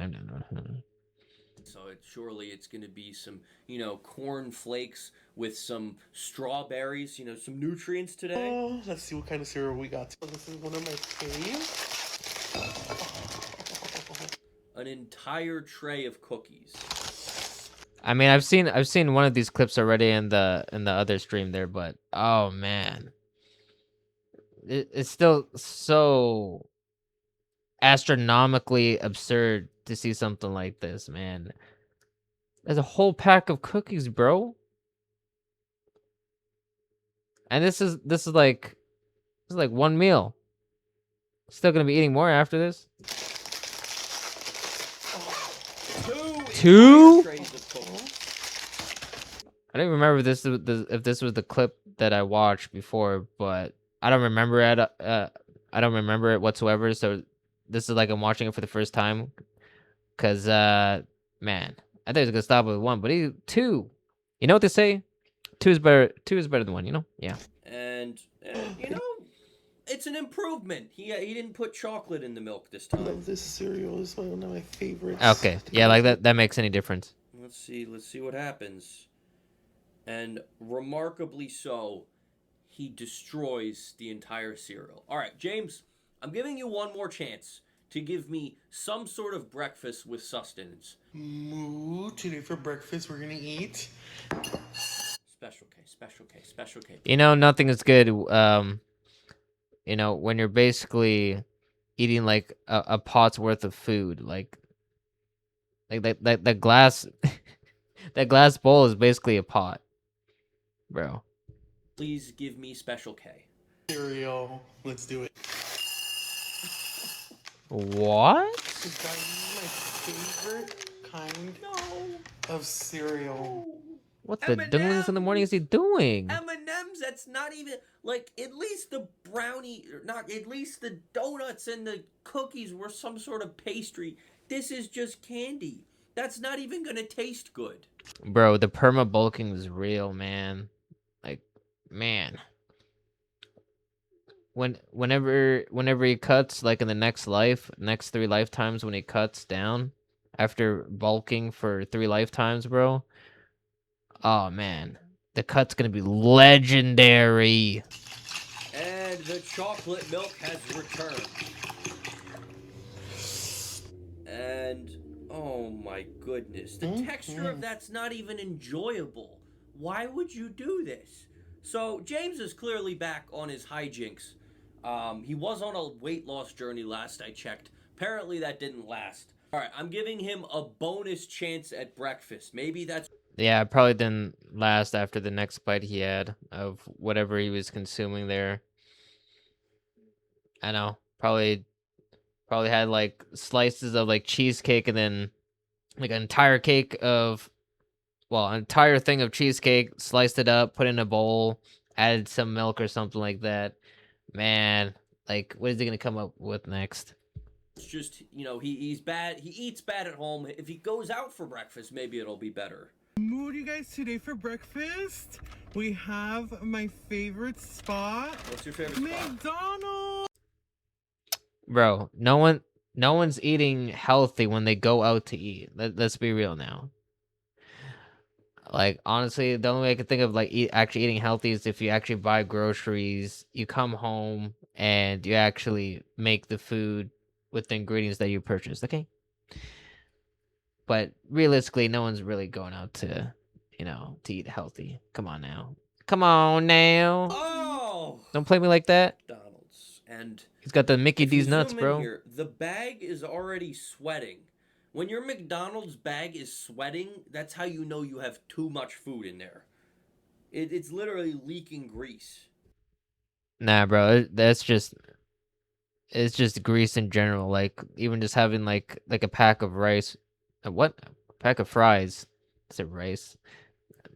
So surely it's going to be some, you know, corn flakes with some strawberries, you know, some nutrients today. Oh, let's see what kind of cereal we got. So this is one of my faves. An entire tray of cookies. I mean, I've seen one of these clips already in the other stream there, but oh man, it's still so astronomically absurd to see something like this, man. There's a whole pack of cookies, bro. And this is like one meal. Still gonna be eating more after this. 2? trays of cookies. I don't remember if this was the clip that I watched before, but I don't remember it. I don't remember it whatsoever. So this is like I'm watching it for the first time. Cause man, I think it's gonna stop with 1, but 2. You know what they say? 2 is better. 2 is better than 1. You know? Yeah. And you know, it's an improvement. He didn't put chocolate in the milk this time. I love this cereal. It's one of my favorites. Okay. Yeah, like that makes any difference. Let's see what happens. And remarkably so, he destroys the entire cereal. All right, James, I'm giving you one more chance to give me some sort of breakfast with sustenance. Today for breakfast, we're gonna eat Special K. You know, nothing is good. You know, when you're basically eating like a pot's worth of food, like that glass, that glass bowl is basically a pot, bro. Please give me Special K. cereal. Let's do it. What? This is my favorite kind of cereal. What the dinglings in the morning is he doing? M&M's, that's not even, like, at least the brownie, not, at least the donuts and the cookies were some sort of pastry. This is just candy. That's not even gonna taste good. Bro, the perma bulking is real, man. Like, man. Whenever he cuts, like in the next 3 lifetimes, when he cuts down after bulking for 3 lifetimes, bro. Oh man, the cut's gonna be legendary. And the chocolate milk has returned. And oh my goodness, the texture of that's not even enjoyable. Why would you do this? So James is clearly back on his hijinks. He was on a weight loss journey last I checked. Apparently that didn't last. All right, I'm giving him a bonus chance at breakfast. Maybe that's... Yeah, it probably didn't last after the next bite he had of whatever he was consuming there. I know, probably had like slices of like cheesecake and then like an entire cake of, well, an entire thing of cheesecake, sliced it up, put in a bowl, added some milk or something like that. Man, like, what is he gonna come up with next? It's just, you know, he's bad. He eats bad at home. If he goes out for breakfast, maybe it'll be better. What do you guys today for breakfast? We have my favorite spot. What's your favorite spot? McDonald's. Bro, no one's eating healthy when they go out to eat. Let's be real now. Like, honestly, the only way I can think of like actually eating healthy is if you actually buy groceries, you come home and you actually make the food with the ingredients that you purchased, okay? But realistically, no one's really going out to, you know, to eat healthy. Come on now. Come on now. Oh! Don't play me like that. McDonald's. And he's got the Mickey if you D's nuts, zoom in bro. Here, the bag is already sweating. When your McDonald's bag is sweating, that's how you know you have too much food in there. It's literally leaking grease. Nah, bro, it's just grease in general. Like, even just having like a pack of rice, what? A pack of fries. Is it rice?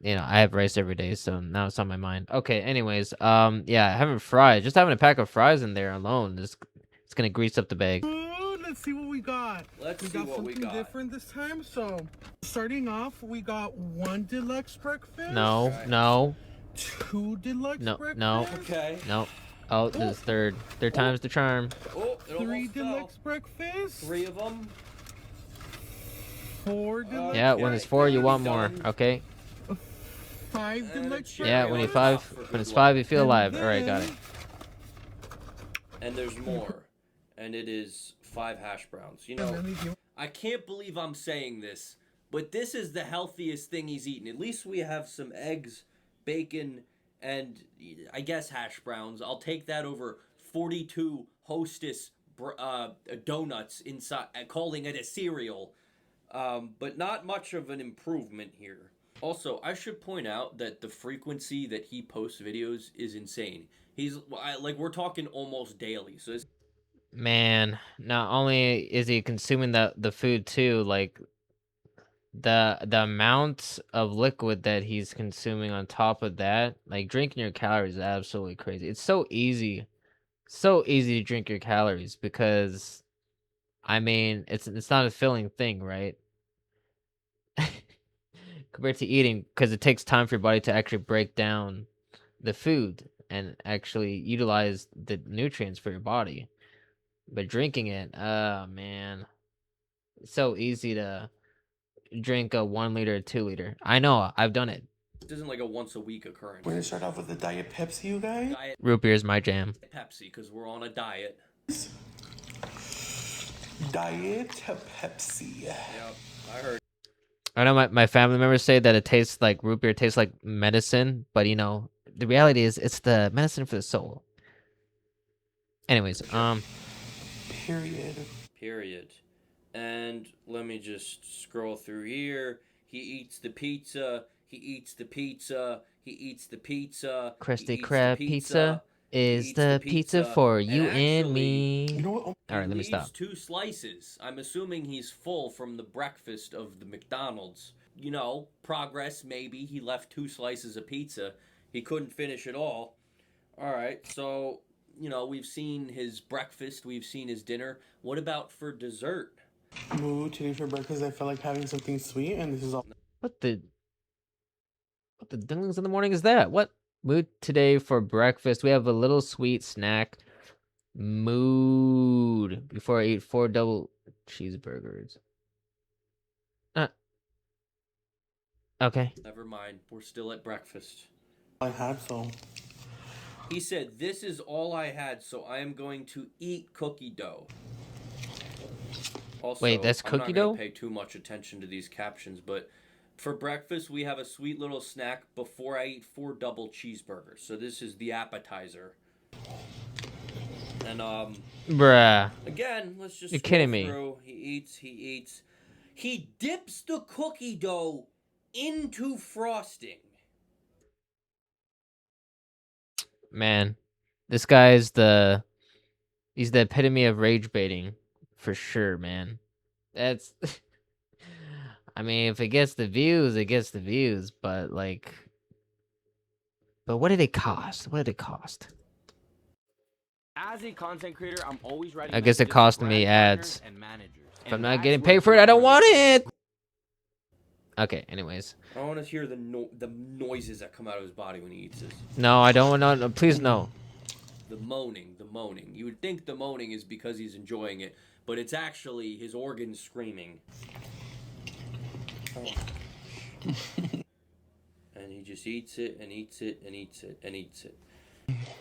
You know, I have rice every day, so now it's on my mind. Okay, anyways, yeah, having fries, just having a pack of fries in there alone, it's gonna grease up the bag. Let's see what we got. We got something different this time. So, starting off, we got 1 deluxe breakfast. No, no. 2 deluxe breakfast. No. Okay. No. Oh, this is third. Third time's the charm. Oh, 3 deluxe breakfast. 3 of them. 4 deluxe. Yeah, when it's 4, you want more. Okay. 5 deluxe. Yeah, when it's 5, you feel alive. All right, got it. And there's more. And it is 5 hash browns. You know, I can't believe I'm saying this, but this is the healthiest thing he's eaten. At least we have some eggs, bacon, and I guess hash browns. I'll take that over 42 Hostess donuts inside, calling it a cereal. But not much of an improvement here. Also, I should point out that the frequency that he posts videos is insane. He's like, we're talking almost daily. So it's... Man, not only is he consuming the food too, like the amount of liquid that he's consuming on top of that, like drinking your calories is absolutely crazy. It's so easy to drink your calories because I mean it's not a filling thing, right? Compared to eating, because it takes time for your body to actually break down the food and actually utilize the nutrients for your body. But drinking it, oh man, it's so easy to drink a 1 liter or 2 liter. I know, I've done it. This isn't like a once a week occurrence. We're gonna start off with the Diet Pepsi, you guys. Diet Root beer is my jam. Pepsi, because we're on a diet. Diet Pepsi. Yep, I heard. I know my family members say that it tastes like root beer tastes like medicine, but you know, the reality is it's the medicine for the soul. Anyways, Period. And let me just scroll through here. He eats the pizza. He eats the pizza. He eats the pizza. Krusty Krab pizza is the pizza for you and me. You know what? All right, let me stop. 2 slices. I'm assuming he's full from the breakfast of the McDonald's. You know, progress maybe. He left 2 slices of pizza. He couldn't finish it all. All right, so, you know, we've seen his breakfast. We've seen his dinner. What about for dessert? Moo, today for breakfast I felt like having something sweet, and this is all. What the dinglings in the morning is that? What? Mood today for breakfast. We have a little sweet snack. Mood before I eat 4 double cheeseburgers. Okay. Never mind. We're still at breakfast. I had so. He said, "This is all I had, so I am going to eat cookie dough." Also, wait, that's cookie I'm not dough? gonna pay too much attention to these captions, but for breakfast we have a sweet little snack before I eat 4 double cheeseburgers. So this is the appetizer. And bruh. Again, let's just You're kidding me. through. He eats. He dips the cookie dough into frosting. Man, this guy's he's the epitome of rage baiting for sure, man. That's I mean, if it gets the views, it gets the views, but like what did it cost? What did it cost? As a content creator, I'm always writing I guess it messages to cost me brand ads. partners and managers. If And I'm not that's getting what paid for it, I don't want it. Okay, anyways. I want to hear the noises that come out of his body when he eats this. No, I don't want to. Please, no. The moaning. You would think the moaning is because he's enjoying it, but it's actually his organs screaming. And he just eats it and eats it and eats it and eats it.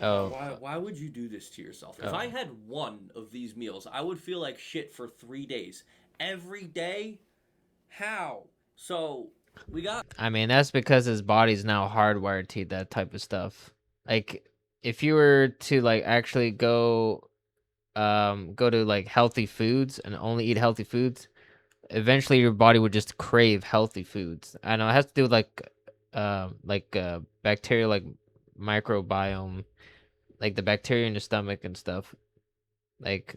Oh. Why would you do this to yourself? If I had one of these meals, I would feel like shit for 3 days. Every day? How? So, we got... I mean, that's because his body's now hardwired to eat that type of stuff. Like, if you were to, like, actually go to, like, healthy foods and only eat healthy foods, eventually your body would just crave healthy foods. I know it has to do with, like bacteria, like, microbiome, like the bacteria in your stomach and stuff. Like,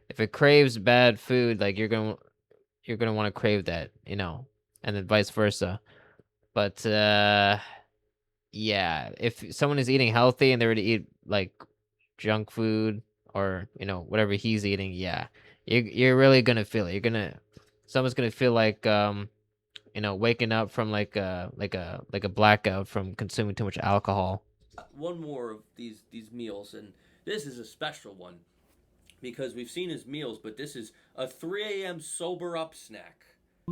if it craves bad food, like, you're gonna want to crave that, you know, and then vice versa. But yeah, if someone is eating healthy and they were to eat like junk food or, you know, whatever he's eating, yeah, you're really gonna feel it. Someone's gonna feel like you know, waking up from like a blackout from consuming too much alcohol. One more of these meals, and this is a special one because we've seen his meals, but this is a 3 a.m. sober up snack.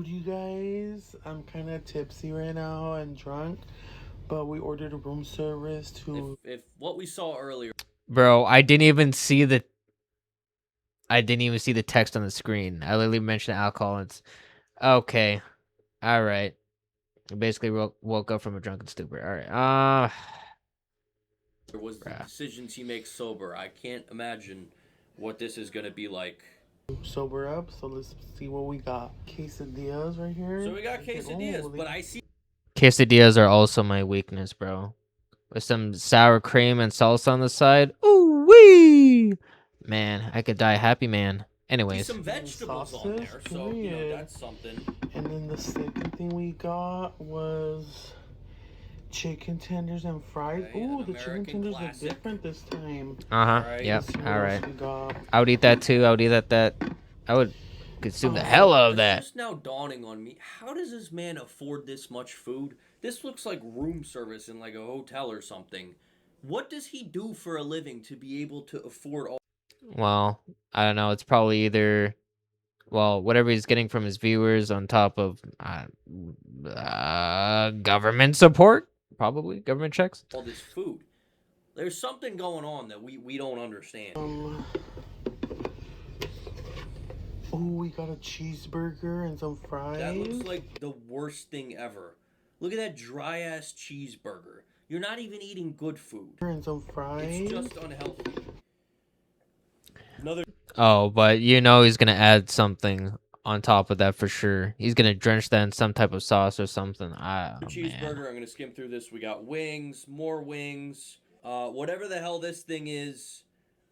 You guys, I'm kind of tipsy right now and drunk, but we ordered a room service to... If what we saw earlier... Bro, I didn't even see the text on the screen. I literally mentioned alcohol. And it's okay. All right. I basically woke up from a drunken stupor. All right. There was the decisions he makes sober. I can't imagine what this is going to be like. Sober up, so let's see what we got. Quesadillas right here. So we got quesadillas, but I see... Quesadillas are also my weakness, bro. With some sour cream and salsa on the side. Ooh wee! Man, I could die a happy man. Anyways. Some vegetables on there, so you know that's something. And then the second thing we got was chicken tenders and fries. Ooh, the chicken tenders are different this time. Yep. All right. We got. I would eat that too. I would eat that. I would consume the hell out of that. It's just now dawning on me. How does this man afford this much food? This looks like room service in like a hotel or something. What does he do for a living to be able to afford all? Well, I don't know. It's probably either, well, whatever he's getting from his viewers on top of government support, probably government checks. All this food. There's something going on that we don't understand. Oh, we got a cheeseburger and some fries. That looks like the worst thing ever. Look at that dry ass cheeseburger. You're not even eating good food. And some fries. It's just unhealthy. Another. Oh, but you know he's gonna add something on top of that for sure. He's gonna drench that in some type of sauce or something. Cheeseburger. Man. I'm gonna skim through this. We got wings, more wings. Whatever the hell this thing is.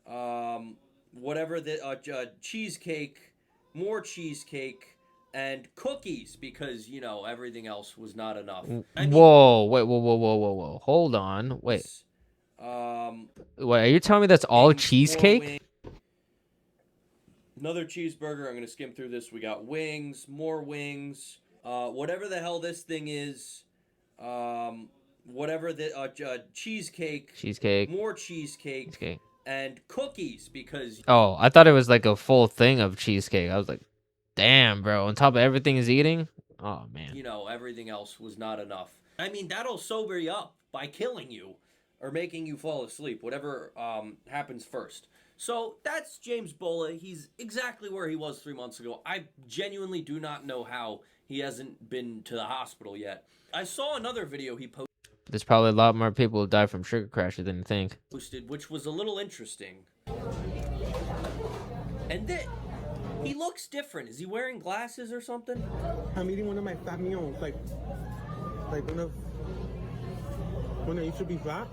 Whatever the cheesecake, more cheesecake, and cookies because you know everything else was not enough. Whoa! Wait! Whoa! Hold on! Wait. Wait, are you telling me that's all cheesecake? Another cheeseburger. I'm gonna skim through this. We got wings, more wings. Whatever the hell this thing is. Whatever the cheesecake. Cheesecake. More cheesecake. And cookies because. Oh, I thought it was like a full thing of cheesecake. I was like, damn, bro. On top of everything he's eating. Oh man. You know, everything else was not enough. I mean, that'll sober you up by killing you or making you fall asleep. Whatever happens first. So that's James Bola. He's exactly where he was 3 months ago. I genuinely do not know how he hasn't been to the hospital yet. I saw another video he posted. There's probably a lot more people who die from sugar crashes than you think. Which was a little interesting. And then he looks different. Is he wearing glasses or something? I'm eating one of my fat meals, like when I used to be fat.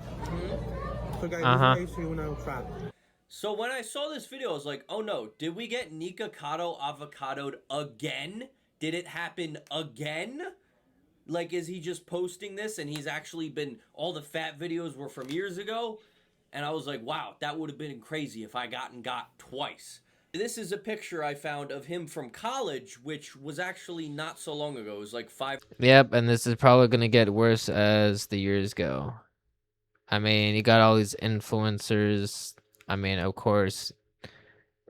So guys, this is what I used to eat when I was fat. So when I saw this video, I was like, oh no, did we get Nikocado avocadoed again? Did it happen again? Like, is he just posting this and he's actually been, all the fat videos were from years ago? And I was like, wow, that would have been crazy if I got twice. This is a picture I found of him from college, which was actually not so long ago. It was like 5. Yep, and this is probably going to get worse as the years go. I mean, you got all these influencers. I mean, of course,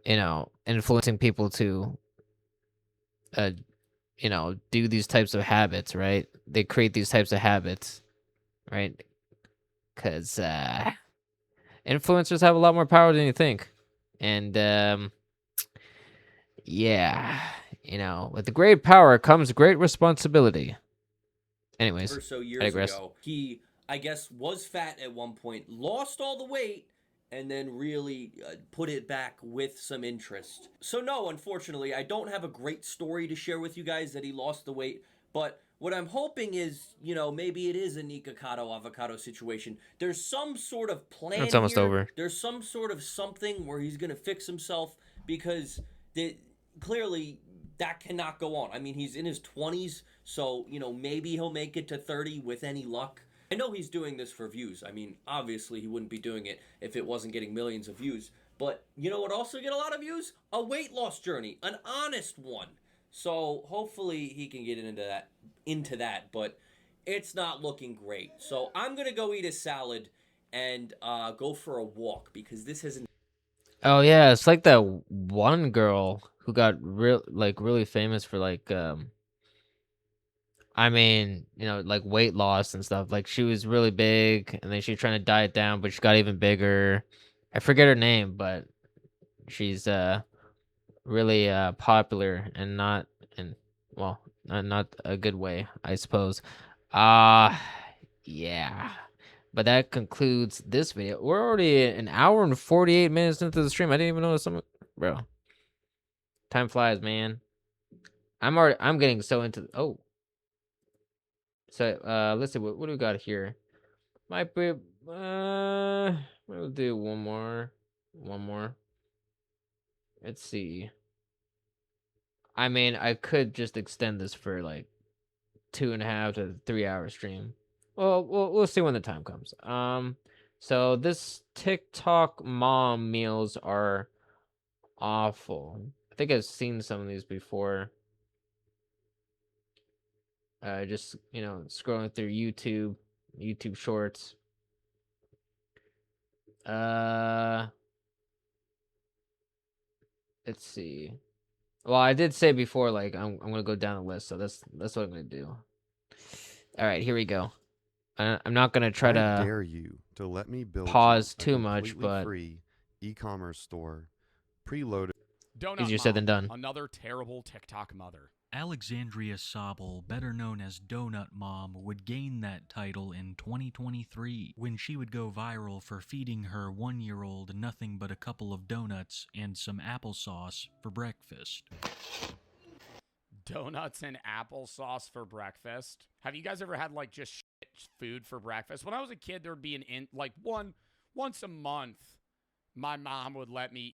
you know, influencing people to, you know, do these types of habits, right? They create these types of habits, right? Because influencers have a lot more power than you think. And, yeah, you know, with the great power comes great responsibility. Anyways, or so years ago, he, I guess, was fat at one point, lost all the weight, and then really put it back with some interest. So no, unfortunately, I don't have a great story to share with you guys that he lost the weight, but what I'm hoping is, you know, maybe it is a Nikocado avocado situation. There's some sort of plan. It's almost over. There's some sort of something where he's going to fix himself because clearly that cannot go on. I mean, he's in his 20s, so, you know, maybe he'll make it to 30 with any luck. I know he's doing this for views. I mean, obviously he wouldn't be doing it if it wasn't getting millions of views. But you know what also get a lot of views? A weight loss journey, an honest one. So hopefully he can get into that, but it's not looking great. So I'm gonna go eat a salad and go for a walk because this hasn't. Oh yeah, it's like that one girl who got really famous for like I mean, you know, like weight loss and stuff. Like she was really big and then she was trying to diet down, but she got even bigger. I forget her name, but she's really popular and not in, well, not a good way, I suppose. Yeah. But that concludes this video. We're already an hour and 48 minutes into the stream. I didn't even notice some, bro. Time flies, man. I'm getting so into, so, let's see, what do we got here? Might be, we'll do one more. Let's see. I mean, I could just extend this for like 2.5 to 3 hour stream. Well, we'll see when the time comes. So this TikTok mom meals are awful. I think I've seen some of these before. Just scrolling through YouTube Shorts. Let's see. Well, I did say before, like I'm gonna go down the list, so that's what I'm gonna do. All right, here we go. I'm not gonna try to dare you to let me build pause you a too much, completely but free e-commerce store, preloaded. Donut easier said than Mom, done. Another terrible TikTok mother. Alexandria Sobel, better known as Donut Mom, would gain that title in 2023 when she would go viral for feeding her 1-year-old nothing but a couple of donuts and some applesauce for breakfast. Donuts and applesauce for breakfast. Have you guys ever had like just shit food for breakfast? When I was a kid, there would be once a month, my mom would let me.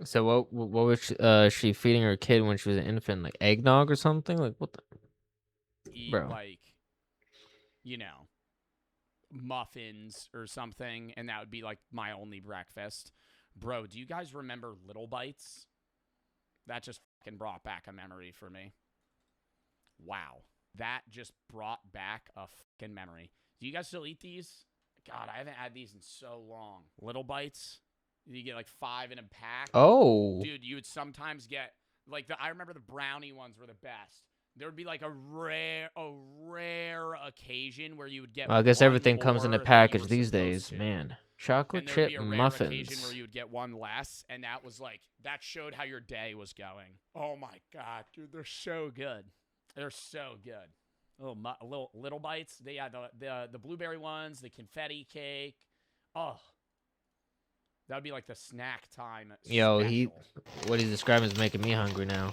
So what was she feeding her kid when she was an infant? Like eggnog or something? Like what the? Eat Bro. like, muffins or something, and that would be like my only breakfast. Bro, do you guys remember Little Bites? That just fucking brought back a memory for me. Wow. That just brought back a fucking memory. Do you guys still eat these? God, I haven't had these in so long. Little Bites. You get like 5 in a pack. Oh. Dude, you would sometimes get like I remember the brownie ones were the best. There would be like a rare occasion where you would get. Well, I guess one everything comes in a more than you package were these supposed days, to. man. Chocolate And there would chip be a rare occasion muffins. where you would get one less, and that was like that showed how your day was going. Oh my god, dude, they're so good. They're so good. Little bites. They had the blueberry ones, the confetti cake. Oh, that would be like the snack time. Yo, special. what he's describing is making me hungry now.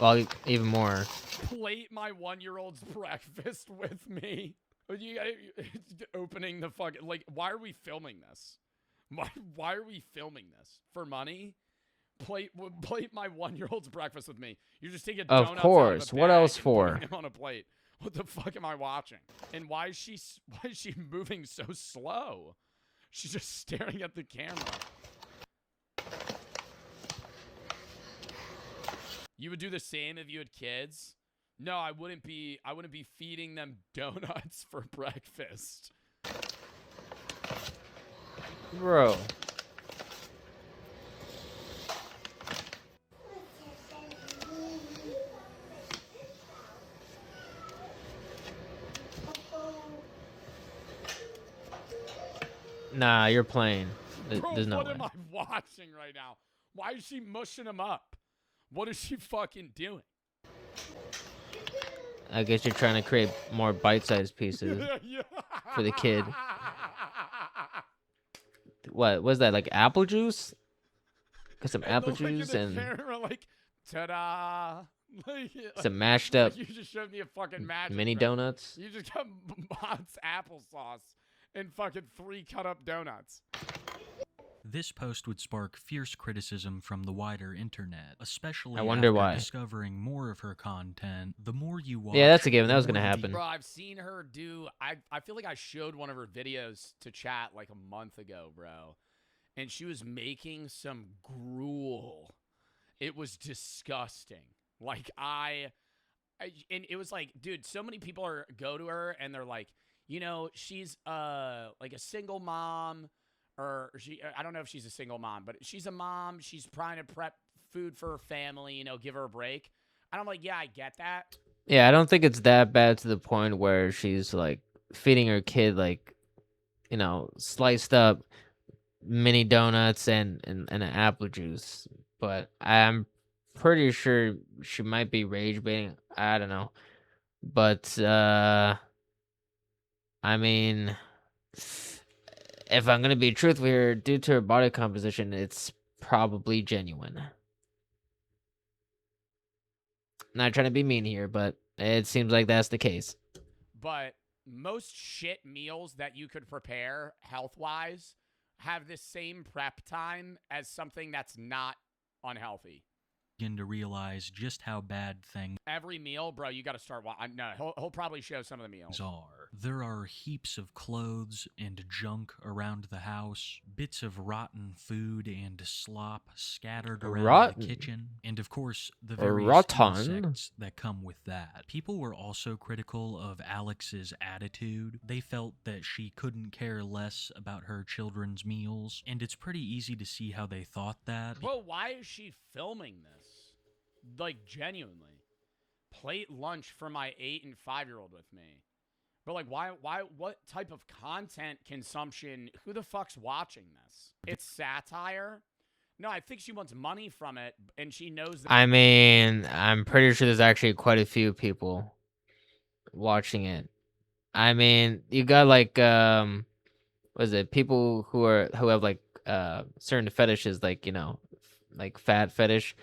Well, even more. Plate my 1-year-old's breakfast with me. You opening the fucking why are we filming this? Why are we filming this for money? Plate my 1-year-old's breakfast with me. You're just taking donuts Of course. out of a What bag else and for? putting them on a plate. What the fuck am I watching? And why is she moving so slow? She's just staring at the camera. You would do the same if you had kids? No, I wouldn't be feeding them donuts for breakfast. Bro. Nah, you're playing. There's no what way. am I watching right now? Why is she mushing them up? What is she fucking doing? I guess you're trying to create more bite-sized pieces for the kid. What was that, like apple juice? Got some apple juice and camera, like, ta-da! some mashed up you just showed me a fucking magic mini trick. donuts. You just got Mott's applesauce and fucking 3 cut-up donuts. This post would spark fierce criticism from the wider internet, especially I wonder after why. discovering more of her content. The more you watch, Yeah, that's a given. That the was gonna more happen. Bro, I've seen her do. I feel like I showed one of her videos to chat like a month ago, bro, and she was making some gruel. It was disgusting. Like and it was like, dude, so many people go to her and they're like, she's like a single mom. Or I don't know if she's a single mom, but she's a mom. She's trying to prep food for her family, give her a break. And I'm like, yeah, I get that. Yeah, I don't think it's that bad to the point where she's like feeding her kid like, sliced up mini donuts and an apple juice. But I'm pretty sure she might be rage baiting. I don't know. But I mean, if I'm gonna be truthful here, due to her body composition, it's probably genuine. Not trying to be mean here, but it seems like that's the case. But most shit meals that you could prepare health-wise have the same prep time as something that's not unhealthy. begin to realize just how bad things Every meal, bro, you got to start. No, he'll probably show some of the meals. are. There are heaps of clothes and junk around the house, bits of rotten food and slop scattered around the kitchen, and of course, the various insects that come with that. People were also critical of Alex's attitude. They felt that she couldn't care less about her children's meals, and it's pretty easy to see how they thought that. Bro, why is she filming this? Like, genuinely. Plate lunch for my 8 and 5-year-old with me. But like, why, what type of content consumption, who the fuck's watching this? It's satire? No, I think she wants money from it, and she knows that. I mean, I'm pretty sure there's actually quite a few people watching it. I mean, you got like, what is it? People who have like, certain fetishes, like, you know, like fat fetish,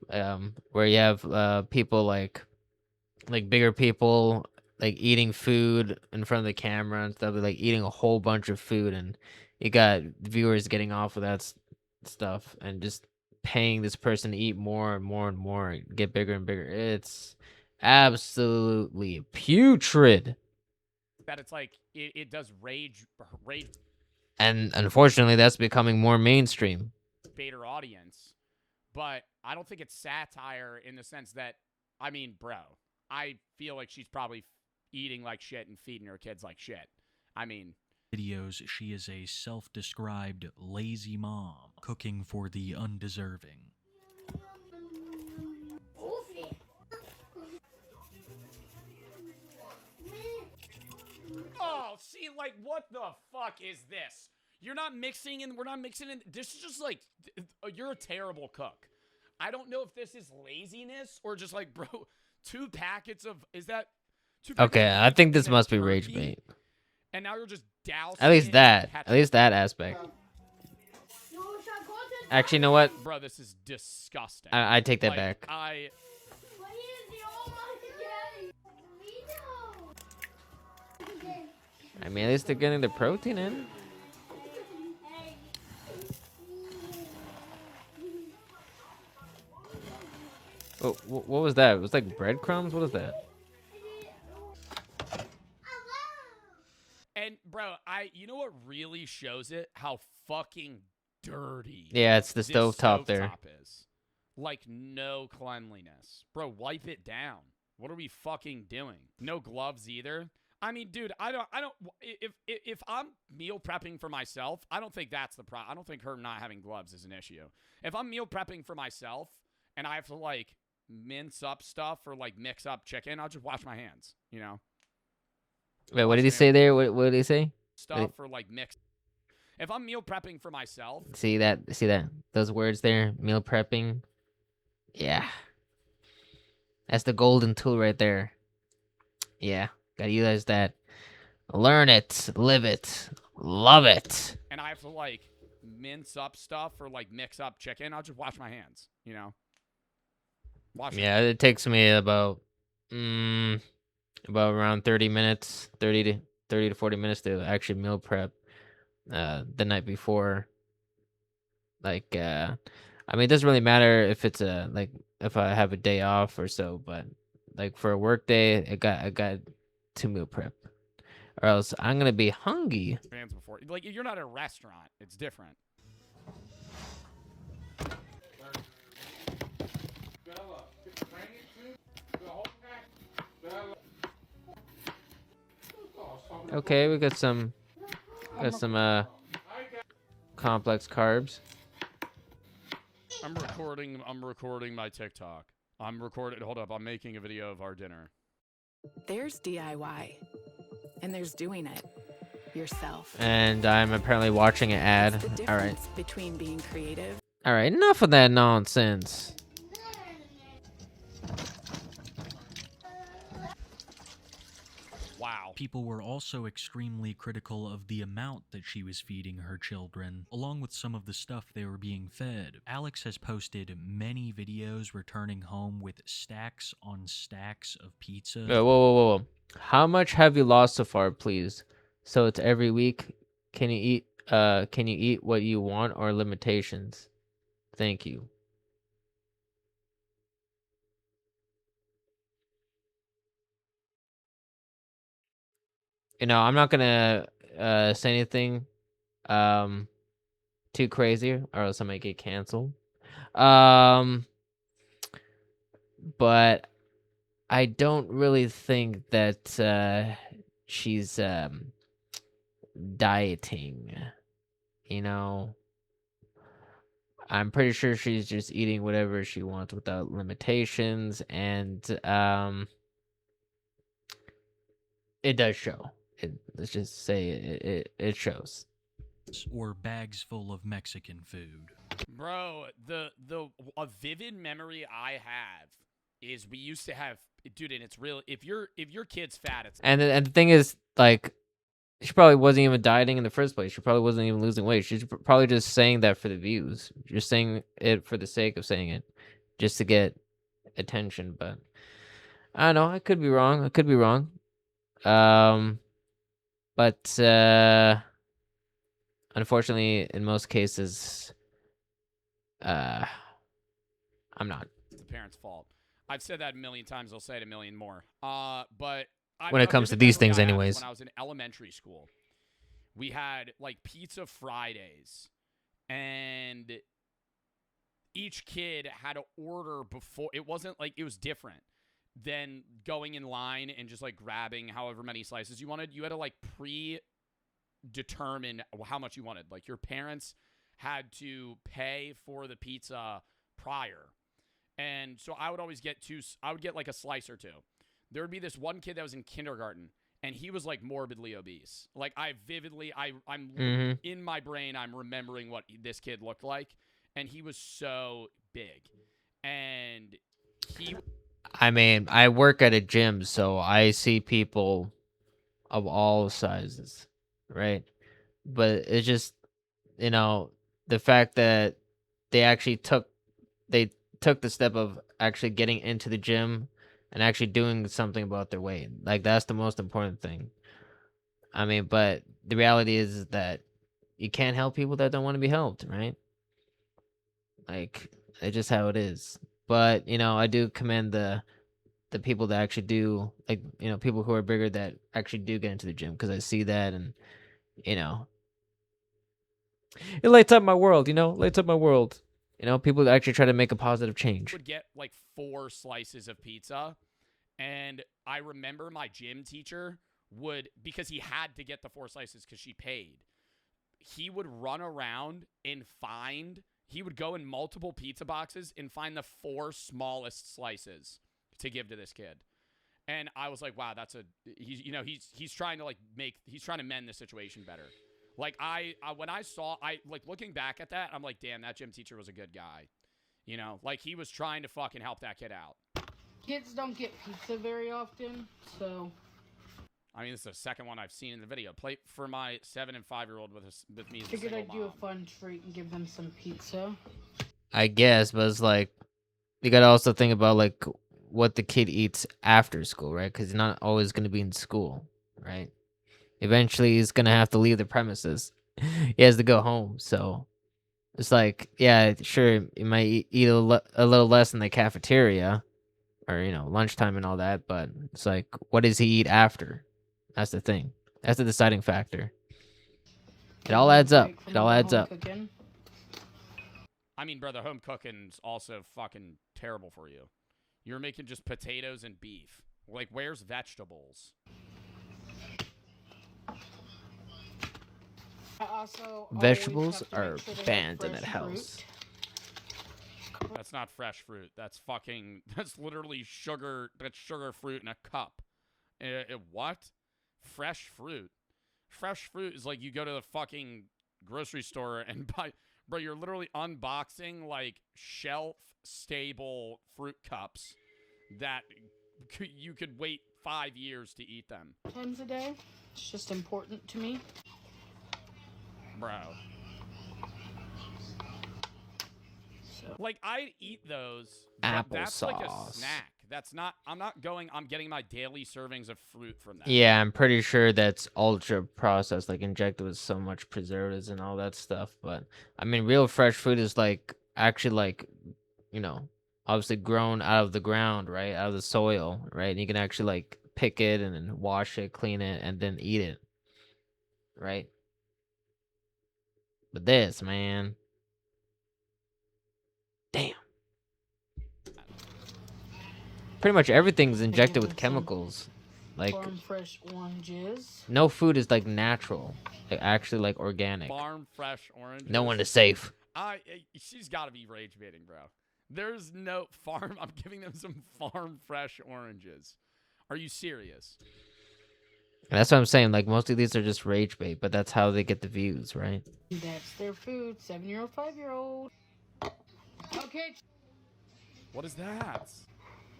where you have, people like bigger people, like eating food in front of the camera and stuff, like eating a whole bunch of food, and you got viewers getting off of that stuff and just paying this person to eat more and more and more, get bigger and bigger. It's absolutely putrid. That it's like, it does rage. And unfortunately, that's becoming more mainstream. Baiter audience. But I don't think it's satire in the sense that, I mean, bro, I feel like she's probably eating like shit and feeding her kids like shit. I mean, videos, she is a self-described lazy mom, cooking for the undeserving. oh, see, like, what the fuck is this? You're not mixing in, we're not mixing in. This is just like, you're a terrible cook. I don't know if this is laziness or just like, bro, 2 packets of, is that? Okay, I think this must be rage bait. And now you're just dousing At least it that. in At least that aspect. Actually, you know what? Bro, this is disgusting. I take that Like, back. I mean, at least they're getting the protein in. Oh, what was that? It was like breadcrumbs? What is that? And bro, you know what really shows it? How fucking dirty. Yeah, it's the this stovetop there. Is. Like, no cleanliness. Bro, wipe it down. What are we fucking doing? No gloves either. I mean, dude, I don't if I'm meal prepping for myself, I don't think that's the problem. I don't think her not having gloves is an issue. If I'm meal prepping for myself and I have to like mince up stuff or like mix up chicken, I'll just wash my hands, you know? Wait, what did he say there? What did he say? Stuff or like mix. If I'm meal prepping for myself. See that? Those words there, meal prepping. Yeah. That's the golden tool right there. Yeah. Gotta utilize that. Learn it, live it, love it. And I have to like mince up stuff or like mix up chicken, I'll just wash my hands, you know? Yeah, it takes me about around 30 minutes, 30 to 40 minutes to actually meal prep the night before. Like I mean, it doesn't really matter if it's like if I have a day off or so, but like for a work day, I got to meal prep, or else I'm gonna be hungry. Before, like, you're not at a restaurant; it's different. Okay, we got some complex carbs. I'm recording my TikTok. Hold up, I'm making a video of our dinner. There's DIY, and there's doing it yourself. And I'm apparently watching an ad. All right. Between being creative. All right, enough of that nonsense. Wow. People were also extremely critical of the amount that she was feeding her children, along with some of the stuff they were being fed. Alex has posted many videos returning home with stacks on stacks of pizza. Whoa. How much have you lost so far, please? So it's every week. Can you eat what you want or limitations? Thank you. you know, I'm not gonna say anything too crazy, or else I might get canceled. But I don't really think that she's dieting. You know, I'm pretty sure she's just eating whatever she wants without limitations, and it does show. Let's just say it shows. Or bags full of Mexican food. Bro, a vivid memory I have is we used to have, dude, and it's real. If your kid's fat, it's And the thing is, like, she probably wasn't even dieting in the first place. She probably wasn't even losing weight. She's probably just saying that for the views. Just saying it for the sake of saying it, just to get attention. But I don't know. I could be wrong. I could be wrong. But unfortunately, in most cases, I'm not. the parents' fault. I've said that a million times. I'll say it a million more. But When it comes to these things, anyways. When I was in elementary school, we had like pizza Fridays, and each kid had to order before. It wasn't like, it was different than going in line and just like grabbing however many slices you wanted. You had to like predetermine how much you wanted. Like your parents had to pay for the pizza prior. And so I would always get I would get like a slice or two. There would be this one kid that was in kindergarten, and he was like morbidly obese. Like I'm in my brain, I'm remembering what this kid looked like, and he was so big. And I mean, I work at a gym, so I see people of all sizes, right? But it's just, you know, the fact that they took the step of actually getting into the gym and actually doing something about their weight. Like, that's the most important thing. I mean, but the reality is that you can't help people that don't want to be helped, right? Like, it's just how it is. But, you know, I do commend the people that actually do, like, you know, people who are bigger that actually do get into the gym, because I see that, and, you know, it lights up my world, you know? Lights up my world. You know, people that actually try to make a positive change. would get like 4 slices of pizza, and I remember my gym teacher would, because he had to get the 4 slices because she paid, he would run around and he would go in multiple pizza boxes and find the 4 smallest slices to give to this kid. And I was like, wow, he's trying to he's trying to mend the situation better. Like when I saw, looking back at that, I'm like, damn, that gym teacher was a good guy. You know, like he was trying to fucking help that kid out. Kids don't get pizza very often, so. I mean, this is the second one I've seen in the video. Play for my 7 and 5-year-old with me as a Figured single I'd do mom. a fun treat and give them some pizza. I guess, but it's like, you gotta also think about like what the kid eats after school, right? Because he's not always gonna be in school, right? Eventually, he's gonna have to leave the premises. He has to go home, so it's like, yeah, sure, you might eat a little less in the cafeteria, or, you know, lunchtime and all that, but it's like, what does he eat after? That's the thing. That's the deciding factor. It all adds up. It all adds up. I mean, brother, home cooking's also fucking terrible for you. You're making just potatoes and beef. Like, where's vegetables? Vegetables are banned in that house. That's not fresh fruit. That's literally sugar. That's sugar fruit in a cup. What? Fresh fruit? Fresh fruit is like you go to the fucking grocery store and buy. Bro, you're literally unboxing like shelf-stable fruit cups that you could wait 5 years to eat them. Times a day. It's just important to me. Bro. Like, I'd eat those. That's like a snack. I'm getting my daily servings of fruit from that. Yeah, I'm pretty sure that's ultra processed, like injected with so much preservatives and all that stuff. But I mean, real fresh fruit is like actually like, you know, obviously grown out of the ground, right? Out of the soil, right? And you can actually like pick it and then wash it, clean it, and then eat it, right? But this, man, damn. Pretty much everything's injected with chemicals. Like, farm fresh oranges. no food is like natural, like, actually like organic. Farm fresh oranges. No one is safe. She's got to be rage baiting, bro. There's no farm. I'm giving them some farm fresh oranges. Are you serious? And that's what I'm saying. Like, most of these are just rage bait, but that's how they get the views, right? That's their food. 7-year-old, 5-year-old. Okay. What is that?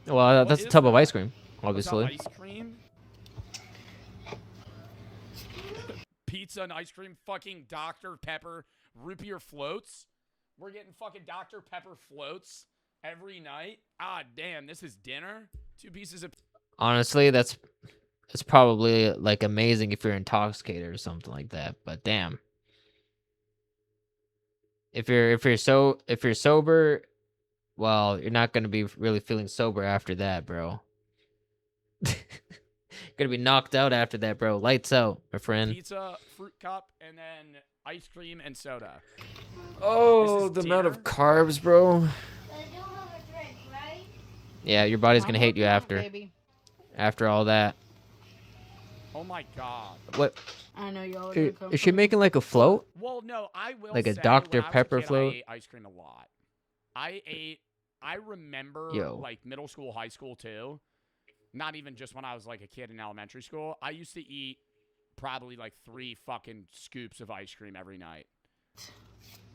Well, that's a tub of ice cream, obviously. Ice cream? Pizza and ice cream, fucking Dr. Pepper root beer floats. We're getting fucking Dr. Pepper floats every night. Ah, damn, this is dinner? 2 pieces of... Honestly, that's probably like amazing if you're intoxicated or something like that. But damn, if you're sober, well, you're not gonna be really feeling sober after that, bro. Gonna be knocked out after that, bro. Lights out, my friend. Pizza, fruit cup, and then ice cream and soda. Oh, the amount of carbs, bro. Yeah, your body's gonna hate you after all that. Oh my god. What? I know y'all are Is she making like a float? Well, no, I will like a say, Dr. when I was a Pepper kid, float? I ate ice cream a lot. I remember like middle school, high school too. Not even just when I was like a kid in elementary school. I used to eat probably like 3 fucking scoops of ice cream every night.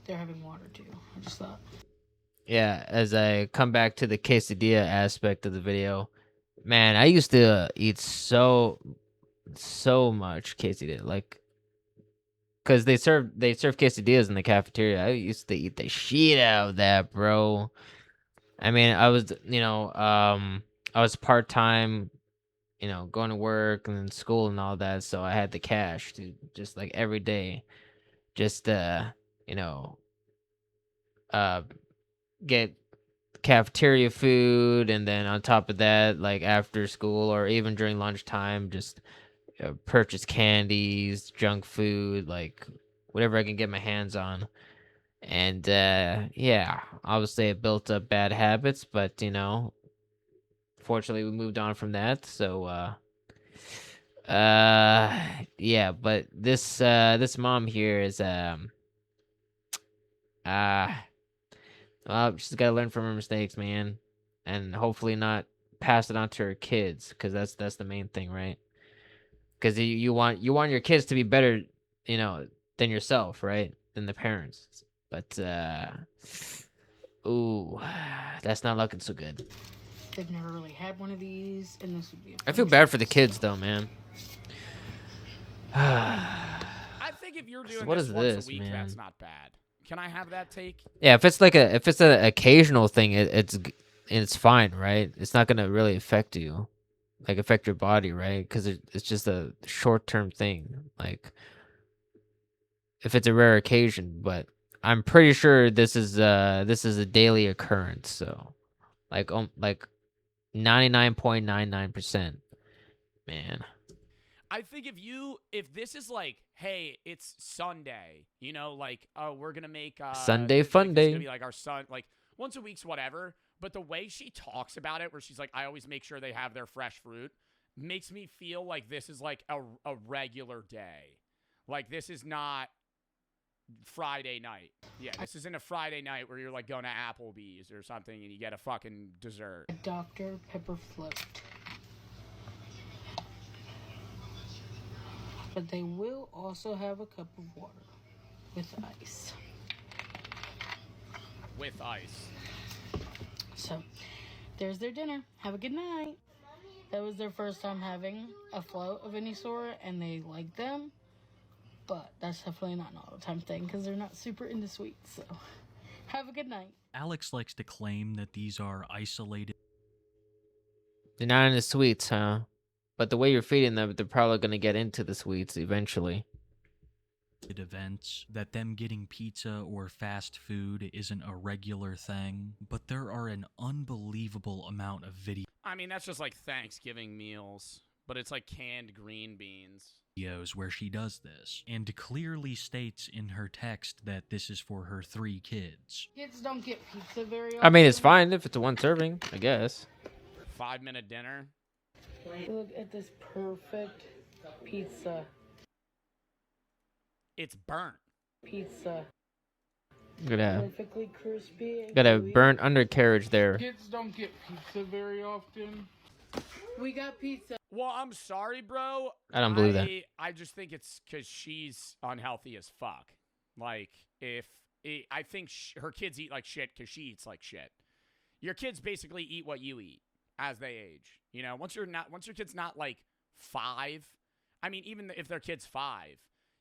They're having water too. I just thought. Yeah, as I come back to the quesadilla aspect of the video, man, I used to eat so much quesadilla, like, cause they serve quesadillas in the cafeteria. I used to eat the shit out of that, bro. I mean, I was, I was part-time, going to work and then school and all that, so I had the cash to just like every day, just get cafeteria food, and then on top of that, like after school or even during lunchtime, just purchase candies, junk food, like whatever I can get my hands on. And yeah, obviously it built up bad habits, but fortunately we moved on from that. So yeah, but this mom here is well, she's gotta learn from her mistakes, man, and hopefully not pass it on to her kids, because that's the main thing, right? Because you want your kids to be better, than yourself, right? Than the parents. But ooh, that's not looking so good. They've never really had one of these, and this would be. I feel bad for the kids, though, man. I think if you're doing What this is once this, a week, man? that's not bad. Can I have that take? Yeah, if it's an occasional thing, it's fine, right? It's not gonna really affect you, like affect your body, right? Because it's just a short-term thing. Like, if it's a rare occasion, but I'm pretty sure this is a daily occurrence. So, like 99.99%, man. I think if this is like, hey, it's Sunday, like, oh, we're gonna make Sunday fun like, day. It's gonna be like our son, like once a week's whatever. But the way she talks about it, where she's like, I always make sure they have their fresh fruit, makes me feel like this is like a regular day. Like, this is not Friday night. Yeah, this isn't a Friday night where you're like going to Applebee's or something and you get a fucking dessert. A Dr. Pepper float. But they will also have a cup of water with ice. With ice. So, there's their dinner. Have a good night. That was their first time having a float of any sort, and they liked them. But that's definitely not an all-the-time thing, because they're not super into sweets. So, have a good night. Alex likes to claim that these are isolated. They're not into sweets, huh? But the way you're feeding them, they're probably gonna get into the sweets eventually. Events that them getting pizza or fast food isn't a regular thing, but there are an unbelievable amount of videos. I mean, that's just like Thanksgiving meals. but it's like canned green beans. Videos where she does this, and clearly states in her text that this is for her 3 kids. Kids don't get pizza very often. I mean, it's fine if it's a 1 serving, I guess. 5-minute dinner. Look at this perfect pizza. It's burnt. Pizza. Got a, Perfectly crispy. And got a gooey. burnt undercarriage there. Kids don't get pizza very often. We got pizza. Well, I'm sorry, bro. I don't believe that. I just think it's because she's unhealthy as fuck. Like, I think her kids eat like shit because she eats like shit. Your kids basically eat what you eat as they age. You know, once your kid's not like 5, I mean, even if their kid's 5,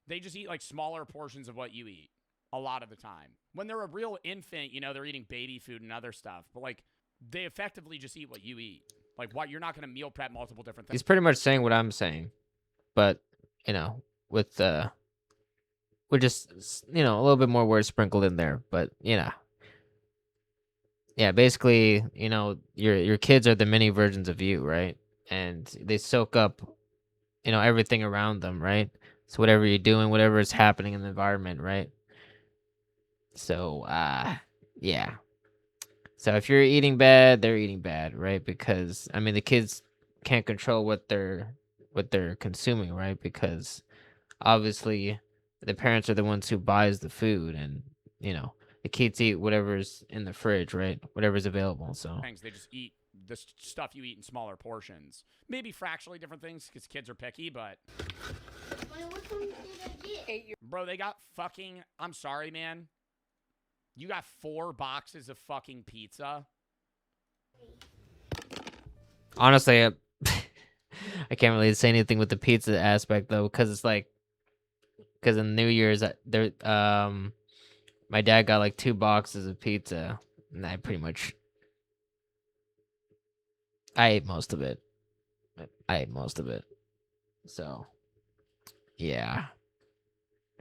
they just eat like smaller portions of what you eat a lot of the time. When they're a real infant, you know, they're eating baby food and other stuff, but like they effectively just eat what you eat. Like, what, you're not going to meal prep multiple different things. He's pretty much saying what I'm saying, but you know, with just, you know, a little bit more words sprinkled in there, but you know, yeah, basically, you know, your kids are the mini versions of you, right? And they soak up, you know, everything around them, right? So whatever you're doing, whatever is happening in the environment, right? So, yeah. So if you're eating bad, they're eating bad, right? Because I mean, the kids can't control what they're consuming, right? Because obviously the parents are the ones who buys the food, and you know, the kids eat whatever's in the fridge, right? Whatever's available. So They just eat the stuff you eat in smaller portions. Maybe fractionally different things because kids are picky, but bro, they got fucking, I'm sorry, man. You got 4 boxes of fucking pizza. honestly, I can't really say anything with the pizza aspect though, because it's like, because in New Year's there, my dad got like 2 boxes of pizza, and I ate most of it. So, yeah.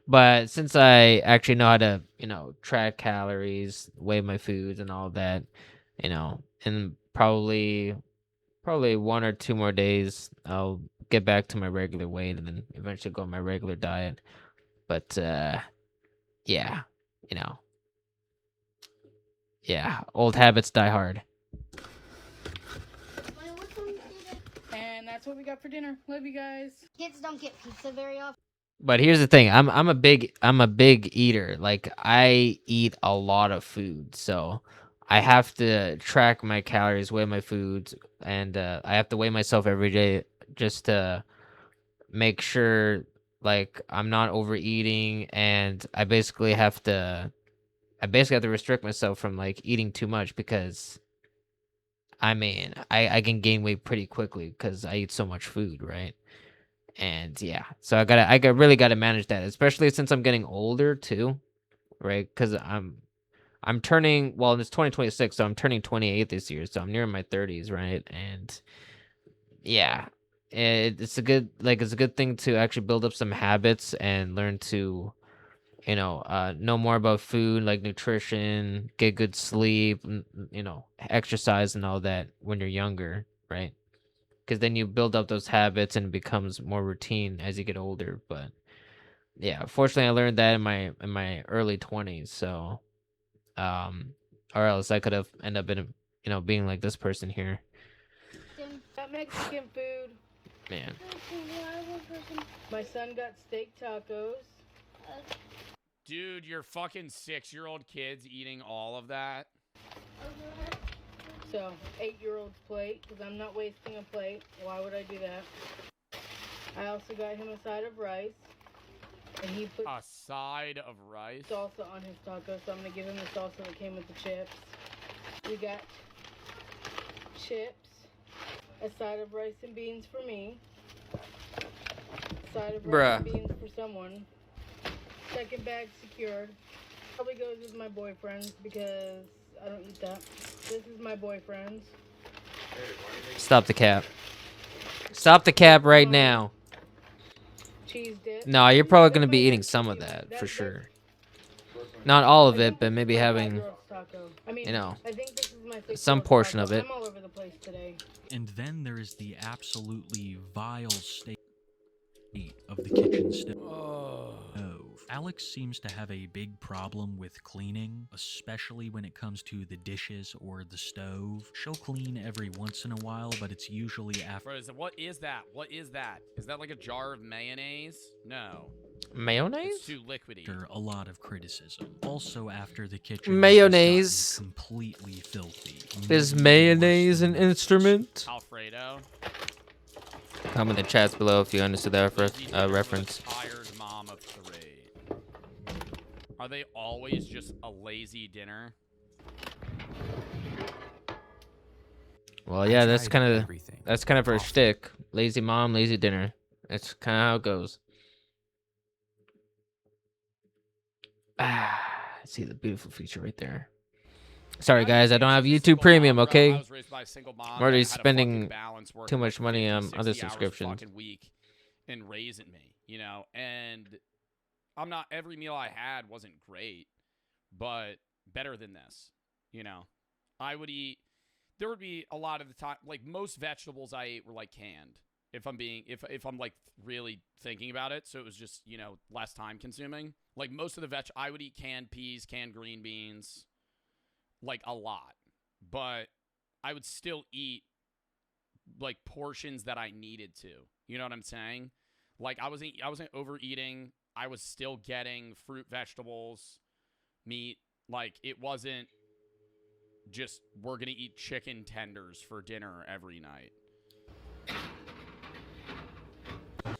But since I actually know how to, you know, track calories, weigh my foods and all that, you know, in probably 1 or 2 more days, I'll get back to my regular weight and then eventually go on my regular diet. But, yeah, you know. Yeah, old habits die hard. And that's what we got for dinner. Love you guys. Kids don't get pizza very often. But here's the thing, I'm a big eater. Like, I eat a lot of food, so I have to track my calories, weigh my foods, and I have to weigh myself every day just to make sure like I'm not overeating, and I basically have to restrict myself from like eating too much, because I mean, I can gain weight pretty quickly because I eat so much food, right? And yeah, so I really gotta manage that, especially since I'm getting older too, right? Because I'm turning, well, it's 2026, so I'm turning 28 this year, so I'm near my 30s, right? And yeah, it's a good thing to actually build up some habits and learn to, you know more about food, like nutrition, get good sleep, you know, exercise and all that when you're younger, right? Because then you build up those habits and it becomes more routine as you get older. But yeah, fortunately I learned that in my early 20s, so or else I could have ended up in, you know, being like this person here. Got Mexican food. Man. My son got steak tacos. Dude, your fucking 6-year-old kid's eating all of that? So, 8-year-old's plate, because I'm not wasting a plate. Why would I do that? I also got him a side of rice. And he put a side of rice? Salsa on his taco, so I'm going to give him the salsa that came with the chips. We got chips, a side of rice and beans for me, a side of rice and beans for someone. Second bag secured. Probably goes with my boyfriend's because I don't eat that. This is my boyfriend's. Stop the cap. Stop the cap right now. Cheese dip. No, you're probably going to be eating some of that, for sure. Not all of it, but maybe having, you know, some portion of it. I'm all over the place today. And then there is the absolutely vile state of the kitchen stove. Alex seems to have a big problem with cleaning, especially when it comes to the dishes or the stove. She'll clean every once in a while, but it's usually after. Bro, what is that? What is that? Is that like a jar of mayonnaise? No. Mayonnaise? It's too liquidy. A lot of criticism. Also after the kitchen mayonnaise completely filthy. Is mayonnaise an instrument? Alfredo. Comment in the chats below if you understood that reference. Tired mom of 3. Are they always just a lazy dinner? Well, yeah, that's kind of her shtick. Lazy mom, lazy dinner. That's kind of how it goes. See the beautiful feature right there. Sorry, guys, I don't have YouTube Premium. Okay, I'm already spending too much money on other subscriptions. Week and raising me, you know, and I'm not. Every meal I had wasn't great, but better than this, you know. I would eat. There would be a lot of the time, like most vegetables I ate were like canned. If I'm like really thinking about it, so it was just, you know, less time consuming. Like most of the I would eat canned peas, canned green beans, like a lot, but I would still eat like portions that I needed to. You know what I'm saying? Like I wasn't overeating. I was still getting fruit, vegetables, meat. Like it wasn't just we're gonna eat chicken tenders for dinner every night.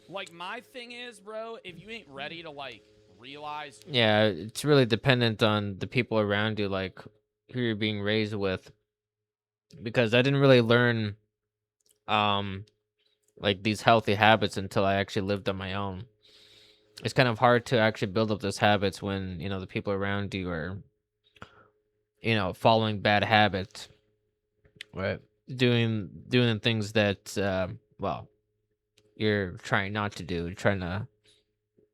Like my thing is, bro, if you ain't ready to like realize. Yeah, it's really dependent on the people around you, like who you're being raised with. Because I didn't really learn, like these healthy habits until I actually lived on my own. It's kind of hard to actually build up those habits when, you know, the people around you are, you know, following bad habits, right? Doing things that, well, you're trying not to do. You're trying to,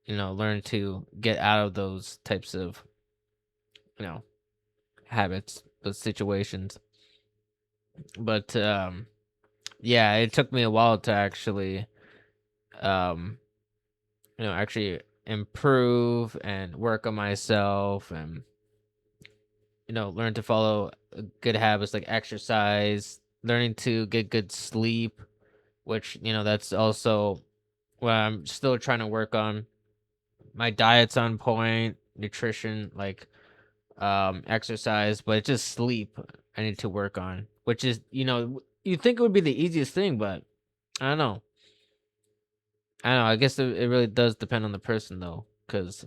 you know, learn to get out of those types of, you know, habits, those situations. But yeah, it took me a while to actually you know, actually improve and work on myself and, you know, learn to follow good habits like exercise, learning to get good sleep, which, you know, that's also what I'm still trying to work on. My diet's on point, nutrition, like exercise, but it's just sleep I need to work on, which is, you know, you think it would be the easiest thing, but I don't know. I guess it really does depend on the person though, because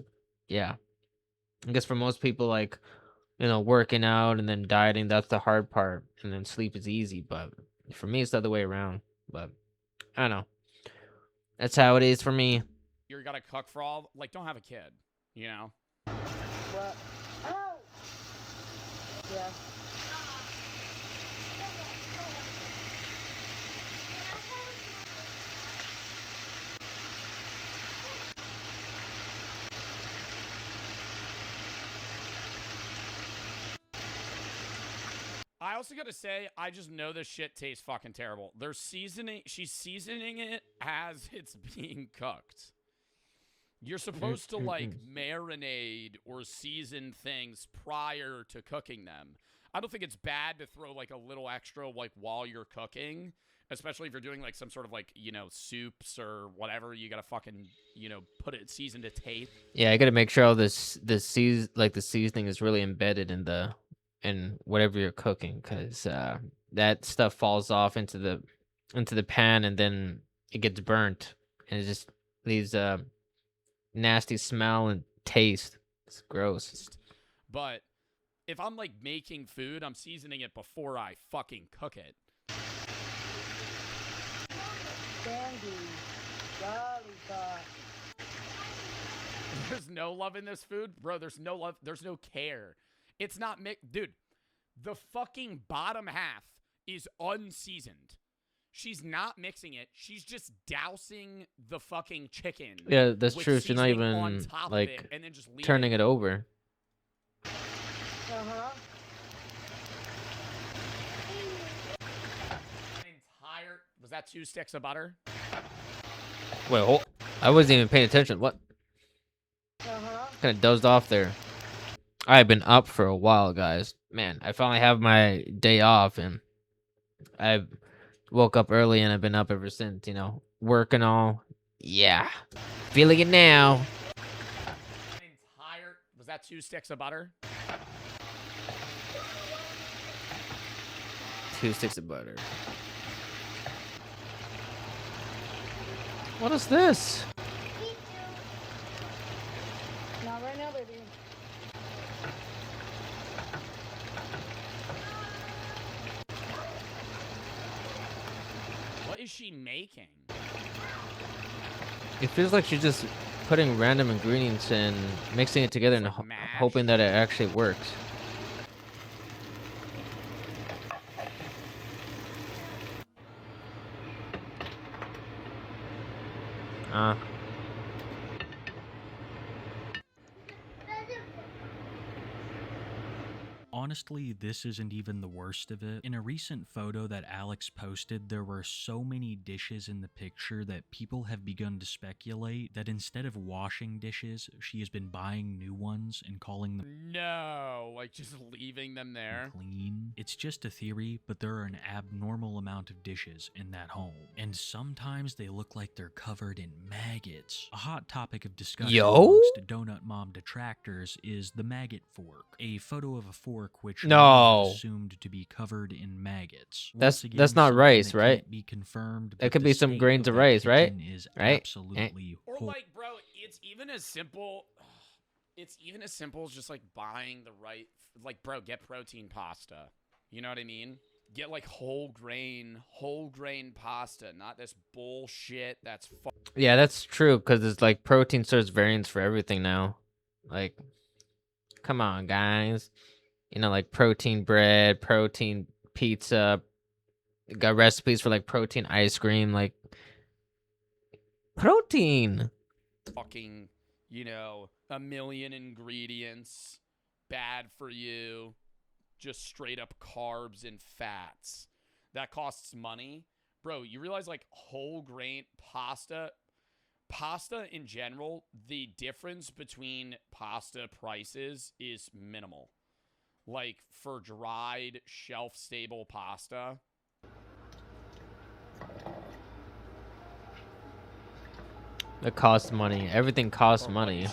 yeah, I guess for most people, like, you know, working out and then dieting, that's the hard part, and then sleep is easy. But for me, it's the other way around. But I don't know. That's how it is for me. You're gonna cook for all, like, don't have a kid, you know? What? Oh! Yeah. I also gotta say, I just know this shit tastes fucking terrible. She's seasoning it as it's being cooked. You're supposed to, like, marinate or season things prior to cooking them. I don't think it's bad to throw, like, a little extra, like, while you're cooking. Especially if you're doing, like, some sort of, like, you know, soups or whatever. You gotta fucking, you know, put it seasoned to taste. Yeah, I gotta make sure all the seasoning is really embedded in whatever you're cooking, because that stuff falls off into the pan and then it gets burnt and it just leaves nasty smell and taste. It's gross. But if I'm, like, making food, I'm seasoning it before I fucking cook it. There's no love in this food? Bro, there's no love. There's no care. It's not dude, the fucking bottom half is unseasoned. She's not mixing it. She's just dousing the fucking chicken. Yeah, that's true. She's not even, like, and then just turning it over. Uh-huh. that 2 sticks of butter? Wait, I wasn't even paying attention. What? Kind of dozed off there. I've been up for a while, guys. Man, I finally have my day off, and I woke up early, and I've been up ever since. You know, working all. Yeah, feeling it now. Was that 2 sticks of butter? 2 sticks of butter. What is this? Not right now, baby. What is she making? It feels like she's just putting random ingredients and mixing it together and hoping that it actually works. Honestly, this isn't even the worst of it. In a recent photo that Alex posted, there were so many dishes in the picture that people have begun to speculate that instead of washing dishes, she has been buying new ones and calling them No, like just leaving them there. clean. It's just a theory, but there are an abnormal amount of dishes in that home. And sometimes they look like they're covered in maggots. A hot topic of discussion amongst Donut Mom detractors is the maggot fork. A photo of a fork which many have assumed to be covered in maggots. That's not rice, right? Can't be confirmed. It could be some grains of rice, right? Is right? Absolutely. Or like, bro, it's even as simple. It's even as simple as just like buying the right. Like, bro, get protein pasta. You know what I mean? Get like whole grain pasta, not this bullshit. That's Yeah, that's true because it's like protein source variants for everything now. Like, come on, guys. You know, like protein bread, protein pizza. Got recipes for like protein ice cream, like protein. fucking, you know, a million ingredients, bad for you, just straight up carbs and fats. That costs money. Bro, you realize like whole grain pasta in general, the difference between pasta prices is minimal. Like for dried, shelf-stable pasta. It costs money. Everything costs money.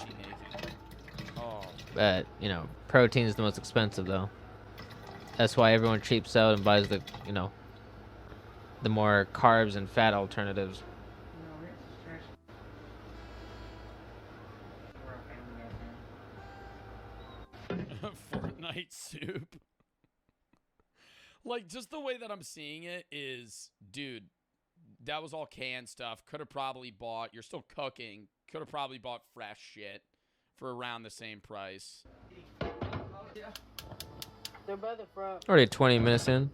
But, you know, protein is the most expensive though. That's why everyone cheaps out and buys the, you know, the more carbs and fat alternatives. Fortnite soup. Like, just the way that I'm seeing it is, dude, that was all canned stuff. Could have probably bought, you're still cooking, could have probably bought fresh shit for around the same price. They're by the front. Already 20 minutes in.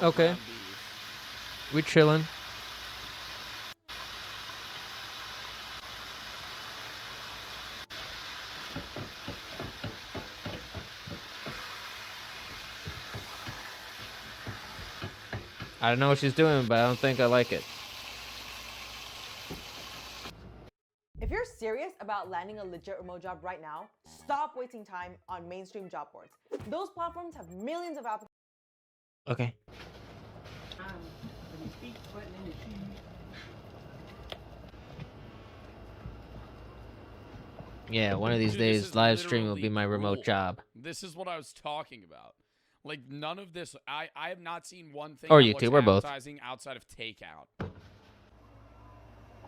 Okay. We chilling. I don't know what she's doing, but I don't think I like it. If you're serious about landing a legit remote job right now, stop wasting time on mainstream job boards. Those platforms have millions of applicants. Okay. Yeah, one of these days, live stream will be my remote job. This is what I was talking about. Like, none of this, I have not seen one thing Or that YouTube, looks we're both. appetizing outside of takeout.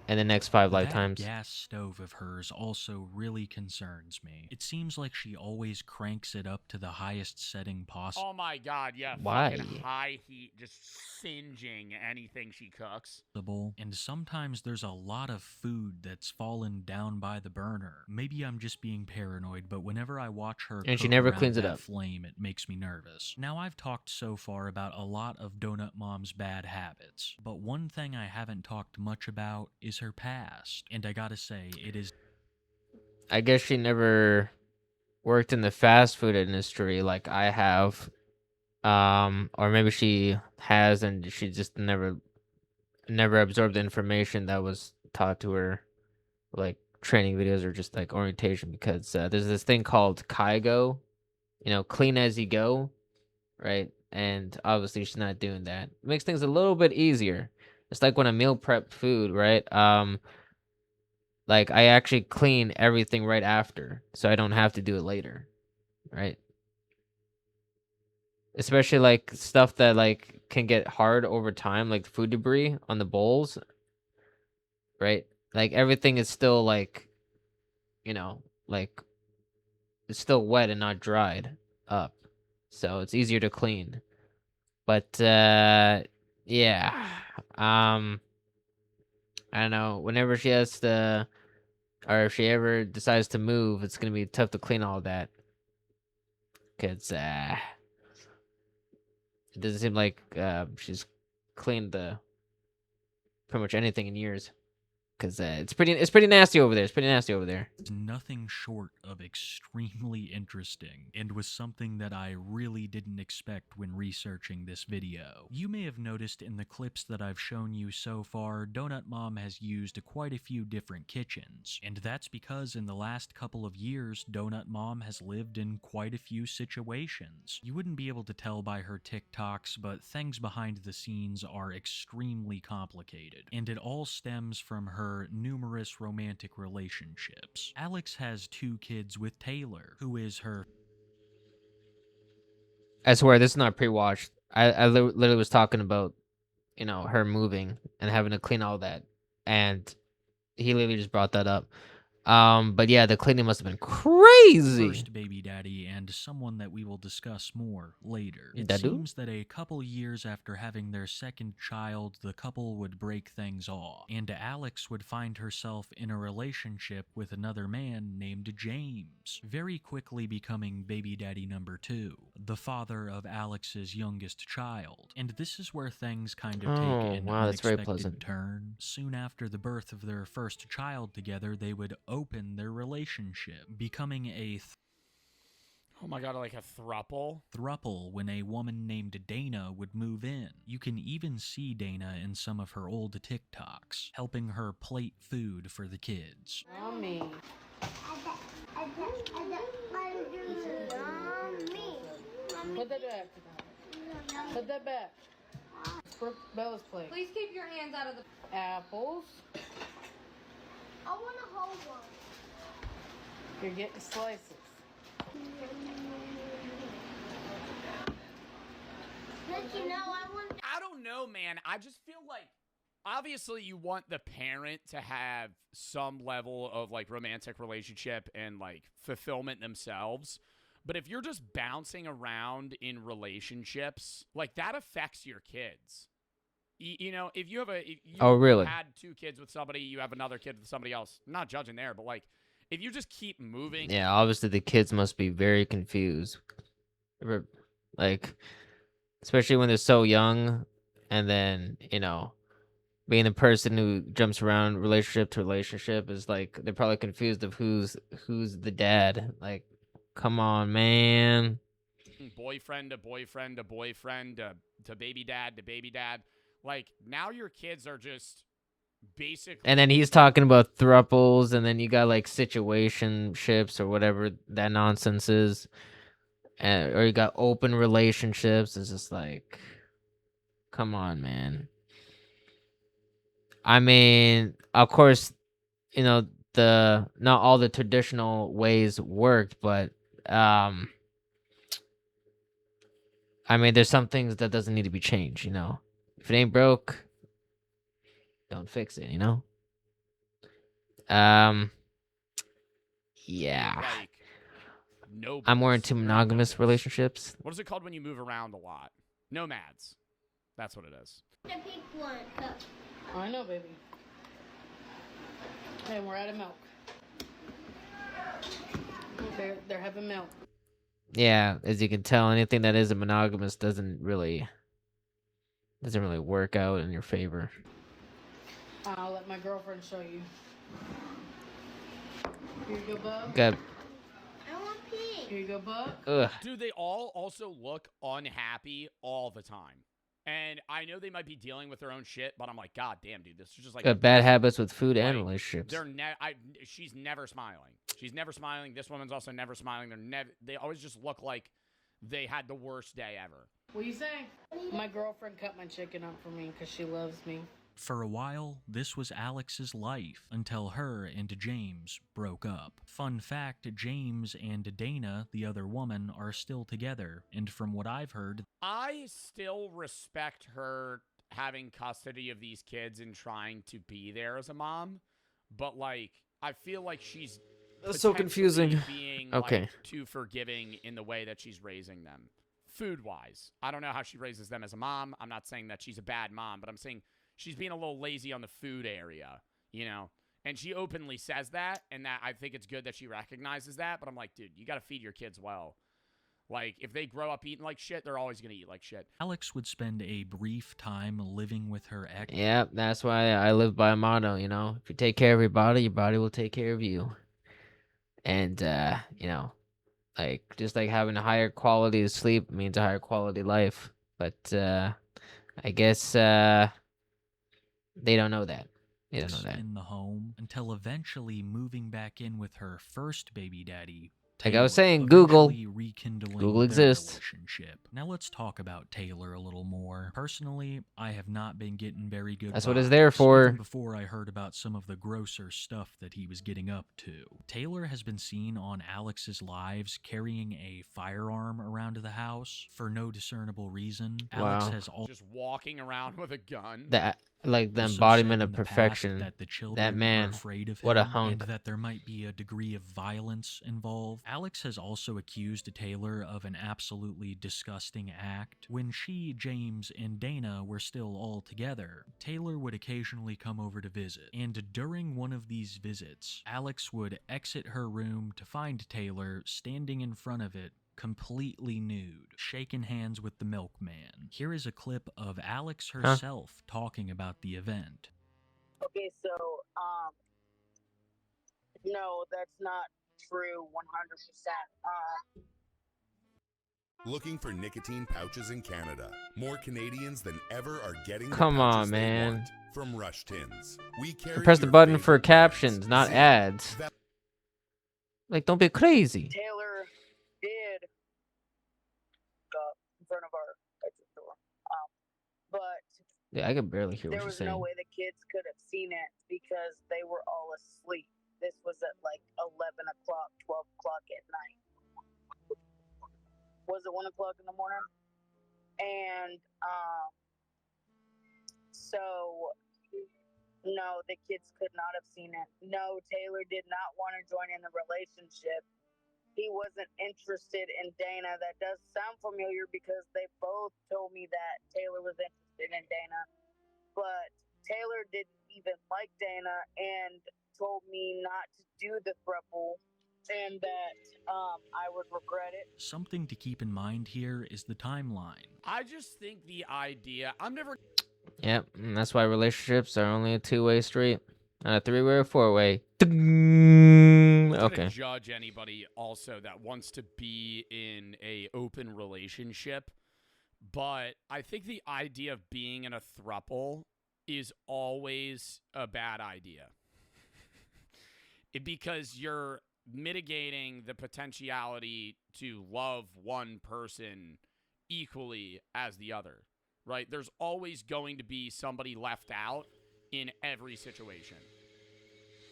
And the next 5 That lifetimes. gas stove of hers also really concerns me. It seems like she always cranks it up to the highest setting possible. Oh my god, yeah. Why? Fucking high heat, just singeing anything she cooks. And sometimes there's a lot of food that's fallen down by the burner. Maybe I'm just being paranoid, but whenever I watch her And she cook never around cleans it that up. flame, it makes me nervous. Now, I've talked so far about a lot of Donut Mom's bad habits, but one thing I haven't talked much about is her past. And I gotta say, it is... I guess she never worked in the fast food industry like I have. Or maybe she has and she just never absorbed the information that was taught to her, like training videos or just like orientation. Because there's this thing called Kaigo, clean as you go, right? And obviously she's not doing that. It makes things a little bit easier. It's like when I meal prep food, right? Like I actually clean everything right after, so I don't have to do it later, right? Especially like stuff that like can get hard over time, like food debris on the bowls, right? Like everything is still like, like it's still wet and not dried up, so it's easier to clean. But yeah, I don't know. Whenever she has to, or if she ever decides to move, it's gonna be tough to clean all that. Cause it doesn't seem like she's cleaned pretty much anything in years. Cause it's pretty nasty over there. It's pretty nasty over there. Nothing short of extremely interesting, and was something that I really didn't expect when researching this video. You may have noticed in the clips that I've shown you so far, Donut Mom has used quite a few different kitchens, and that's because in the last couple of years, Donut Mom has lived in quite a few situations. You wouldn't be able to tell by her TikToks, but things behind the scenes are extremely complicated, and it all stems from her numerous romantic relationships. Alex has 2 kids with Taylor, who is her... I swear, this is not pre-watched. I literally was talking about, her moving and having to clean all that. And he literally just brought that up. But yeah, the cleaning must have been crazy. First baby daddy, and someone that we will discuss more later. It Dadu? seems that a couple years after having their second child, the couple would break things off, and Alex would find herself in a relationship with another man named James, very quickly becoming baby daddy number 2, the father of Alex's youngest child. And this is where things kind of take an that's very unexpected pleasant. turn. Soon after the birth of their first child together, they would open their relationship, becoming a Oh my god, like a thruple when a woman named Dana would move in. You can even see Dana in some of her old TikToks, helping her plate food for the kids. Mommy. Put that back. Put that back. For Bella's plate. Please keep your hands out of the Apples. I want a whole one. You're getting slices. I don't know, man. I just feel like obviously you want the parent to have some level of like romantic relationship and like fulfillment themselves. But if you're just bouncing around in relationships, like that affects your kids. If you have really? had 2 kids with somebody, you have another kid with somebody else. I'm not judging there, but like if you just keep moving. Yeah, obviously the kids must be very confused. Like, especially when they're so young, and then, being the person who jumps around relationship to relationship is like, they're probably confused of who's the dad. Like, come on, man. Boyfriend to boyfriend to boyfriend to baby dad to baby dad. Like, now your kids are just basically... And then he's talking about thruples, and then you got like situationships or whatever that nonsense is. Or you got open relationships. It's just like, come on, man. I mean, of course, not all the traditional ways worked, but I mean, there's some things that doesn't need to be changed. If it ain't broke, don't fix it. Yeah. Like, no. I'm more into monogamous relationships. What is it called when you move around a lot? Nomads. That's what it is. The pink one. I know, baby. Hey, we're out of milk. They're having milk. Yeah, as you can tell, anything that isn't monogamous doesn't really work out in your favor. I'll let my girlfriend show you. Here you go, bub. Good. I want Here you go, Buck. Ugh. Dude, they all also look unhappy all the time. And I know they might be dealing with their own shit, but I'm like, God damn, dude, this is just like Got bad depressing. habits with food and Like, relationships. she's never smiling. She's never smiling. This woman's also never smiling. They always just look like they had the worst day ever. What you saying? My girlfriend cut my chicken up for me because she loves me. For a while, this was Alex's life until her and James broke up. Fun fact, James and Dana, the other woman, are still together, and from what I've heard, I still respect her having custody of these kids and trying to be there as a mom, but like I feel like she's That's so confusing. Being Okay. like, too forgiving in the way that she's raising them. Food-wise, I don't know how she raises them as a mom. I'm not saying that she's a bad mom, but I'm saying she's being a little lazy on the food area, you know? And she openly says that, and that I think it's good that she recognizes that, but I'm like, dude, you got to feed your kids well. Like, if they grow up eating like shit, they're always going to eat like shit. Alex would spend a brief time living with her ex. Yeah, that's why I live by a motto, you know? If you take care of your body will take care of you. And, you know, like, just like having a higher quality of sleep means a higher quality life. But, I guess, they don't know that. They don't know that. In the home until eventually moving back in with her first baby daddy. Like I was Taylor, saying, Google. rekindling Google their exists. relationship. Now let's talk about Taylor a little more. Personally, I have not been getting very good That's what it's vibes, there for. even before I heard about some of the grosser stuff that he was getting up to. Taylor has been seen on Alex's lives carrying a firearm around the house for no discernible reason. Alex Wow. has Just walking around with a gun. That, like, the also embodiment said of in the past perfection. that the children That man. are afraid of What a him hunk. and that there might be a degree of violence involved. Alex has also accused Taylor of an absolutely disgusting act. When she, James, and Dana were still all together, Taylor would occasionally come over to visit, and during one of these visits, Alex would exit her room to find Taylor standing in front of it, completely nude, shaking hands with the milkman. Here is a clip of Alex herself talking about the event. Okay, so, no, that's not true 100%. Looking for nicotine pouches in Canada. More Canadians than ever are getting the Come on, pouches they man. want from Rush Tins. We carry Press the your button for favorite captions, brands, not Zip, ads. Like, don't be crazy. Taylor did go in front of our exit door. But Yeah, I can barely hear what there you're was saying. no way the kids could have seen it because they were all asleep. This was at like 11 o'clock, 12 o'clock at night. Was it 1 o'clock in the morning? And so no, the kids could not have seen it. No, Taylor did not want to join in the relationship. He wasn't interested in Dana. That does sound familiar because they both told me that Taylor was interested in Dana. But Taylor didn't even like Dana and told me not to do the throuple and that I would regret it. Something to keep in mind here is the timeline. I just think the idea, I'm never Yep, and that's why relationships are only a two-way street. Not a three-way or four-way. Okay. judge anybody also that wants to be in a open relationship, but I think the idea of being in a throuple is always a bad idea. Because you're mitigating the potentiality to love one person equally as the other, right? There's always going to be somebody left out in every situation.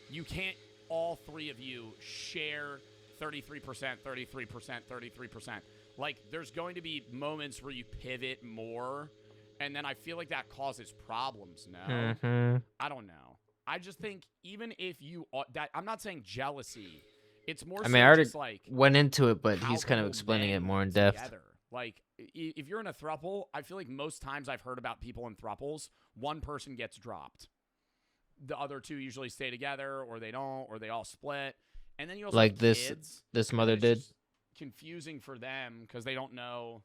You can't all three of you share 33%, 33%, 33%. Like, there's going to be moments where you pivot more, and then I feel like that causes problems now. Mhm. I don't know. I just think even if you that I'm not saying jealousy. It's more I so mean, I already just like went into it, but how he's kind of people explaining it mend more in depth. together. Like, if you're in a throuple, I feel like most times I've heard about people in throuples, one person gets dropped. The other two usually stay together, or they don't, or they all split. And then you also Like have this kids, this and mother it's did. just confusing for them because they don't know,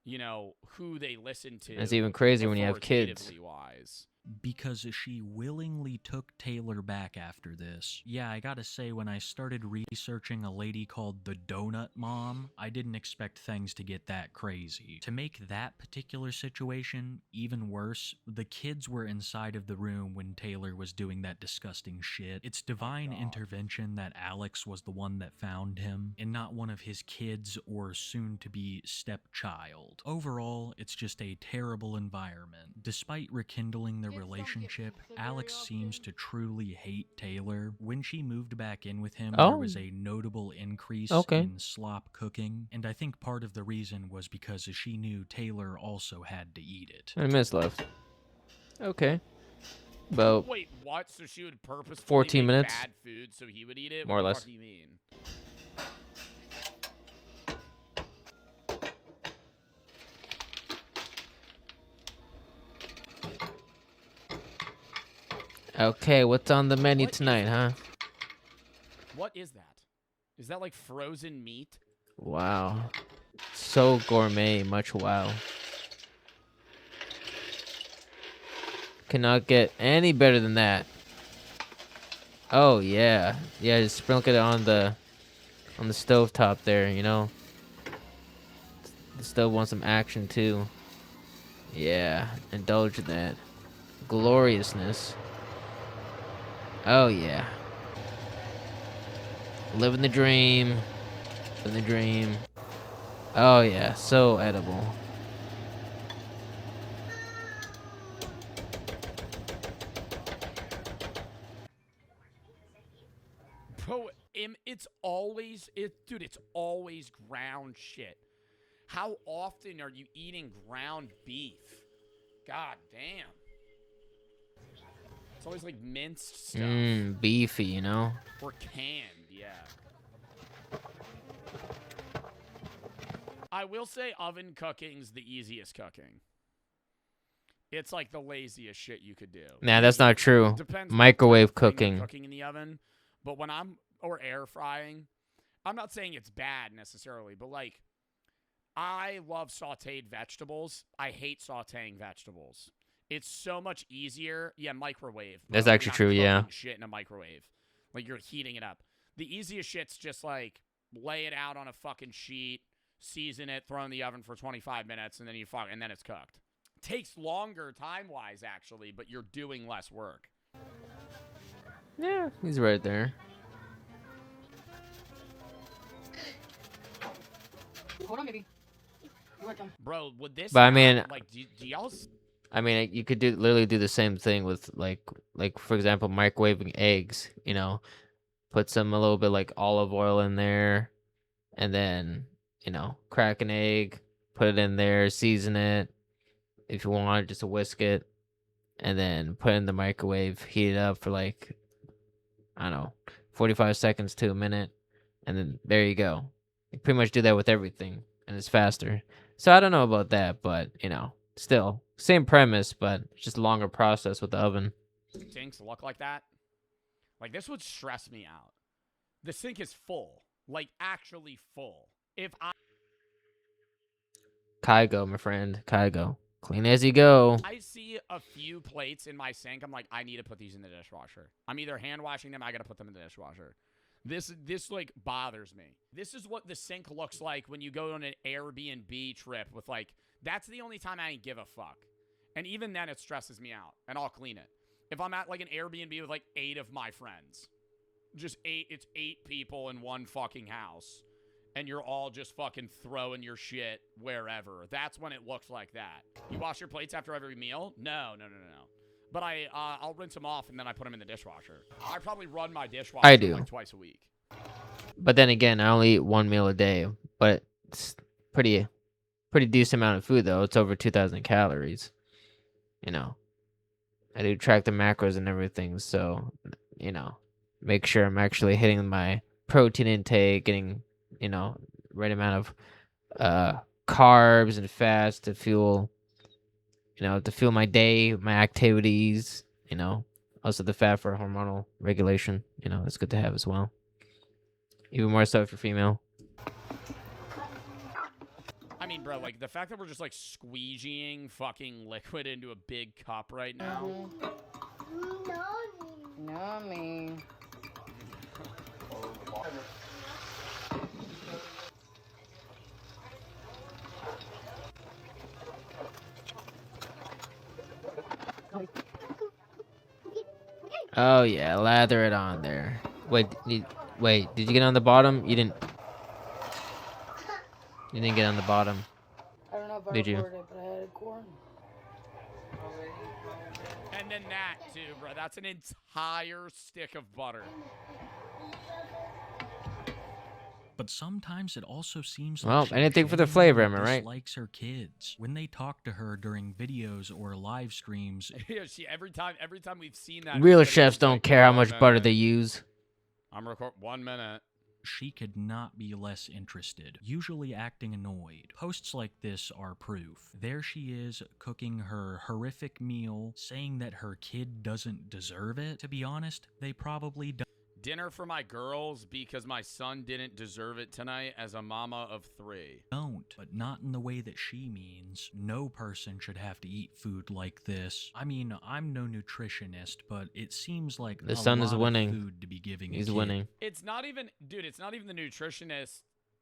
you know, who they listen to. It's even crazier when you have kids. authoritatively wise. because she willingly took Taylor back after this. Yeah, I gotta say, when I started researching a lady called the Donut Mom, I didn't expect things to get that crazy. To make that particular situation even worse, the kids were inside of the room when Taylor was doing that disgusting shit. It's divine intervention that Alex was the one that found him, and not one of his kids or soon-to-be stepchild. Overall, it's just a terrible environment. Despite rekindling the relationship, Alex seems to truly hate Taylor. When she moved back in with him, there was a notable increase in slop cooking, and I think part of the reason was because she knew Taylor also had to eat it. 20 minutes left. Okay. About Wait, what? So she would purposefully 14 make minutes? bad food so he would eat it? More or What the less. fuck do you mean? Okay, what's on the menu tonight, huh? What is that? Is that like frozen meat? Wow. So gourmet, much wow. Cannot get any better than that. Oh yeah. Yeah, just sprinkle it on the stovetop there, you know. The stove wants some action too. Yeah, indulge in that gloriousness. Oh yeah. Living the dream. Living the dream. Oh yeah, so edible. Bro, it's always dude, it's always ground shit. How often are you eating ground beef? God damn. It's always like minced stuff. Beefy, you know? Or canned, yeah. I will say oven cooking's the easiest cooking. It's like the laziest shit you could do. Nah, that's not true. Depends Microwave on the thing you're cooking. cooking in the oven. But when or air frying, I'm not saying it's bad necessarily, but like, I love sauteed vegetables. I hate sauteing vegetables. It's so much easier. Yeah, microwave. That's bro. actually You're not true, yeah. cooking shit in a microwave. Like, you're heating it up. The easiest shit's just like, lay it out on a fucking sheet, season it, throw it in the oven for 25 minutes, and then and then it's cooked. Takes longer time-wise, actually, but you're doing less work. Yeah, he's right there. Hold on, baby. You're welcome. Bro, would this But I mean, like, do y'all... I mean, you could literally do the same thing with like for example, microwaving eggs. You know, put a little bit like olive oil in there, and then crack an egg, put it in there, season it. If you want, just whisk it, and then put it in the microwave, heat it up for like, I don't know, 45 seconds to a minute, and then there you go. You pretty much do that with everything, and it's faster. So I don't know about that, but still same premise, but just a longer process with the oven. Sinks look like that. Like, this would stress me out. The sink is full, like actually full. If Kygo, my friend, Kygo. Clean as you go. I see a few plates in my sink, I'm like, I need to put these in the dishwasher. I'm either hand washing them, I gotta put them in the dishwasher. This like bothers me. This is what the sink looks like when you go on an Airbnb trip with like, that's the only time I give a fuck. And even then it stresses me out, and I'll clean it. If I'm at like an Airbnb with like 8 of my friends, it's 8 people in one fucking house, and you're all just fucking throwing your shit wherever. That's when it looks like that. You wash your plates after every meal? No. But I'll rinse them off, and then I put them in the dishwasher. I probably run my dishwasher I do. like twice a week. But then again, I only eat one meal a day, but it's pretty decent amount of food though. It's over 2,000 calories. I do track the macros and everything, so make sure I'm actually hitting my protein intake, getting right amount of carbs and fats to fuel my day, my activities. Also the fat for hormonal regulation. It's good to have as well. Even more so if you're female. mean, bro, like the fact that we're just like squeegeeing fucking liquid into a big cup right now. Yummy. Oh yeah, lather it on there. Wait, did you get on the bottom? You didn't. You didn't get on the bottom. I don't know if I Did you? recorded it, but I added corn. And then that too, bro. That's an entire stick of butter. But sometimes it also seems Well, like she anything for the flavor, am I genuinely right? dislikes her kids. When they talk to her during videos or live streams, Yeah, every time we've seen that. Real chefs don't care how much butter they use. I'm recording 1 minute. She could not be less interested, usually acting annoyed. Posts like this are proof. There she is, cooking her horrific meal, saying that her kid doesn't deserve it. To be honest, they probably don't. Dinner for my girls because my son didn't deserve it tonight as a mama of 3. But not in the way that she means. No person should have to eat food like this. I mean, I'm no nutritionist, but it seems like The son is lot winning. of food to be giving He's a kid. winning. It's not even, dude, it's not even the nutritionist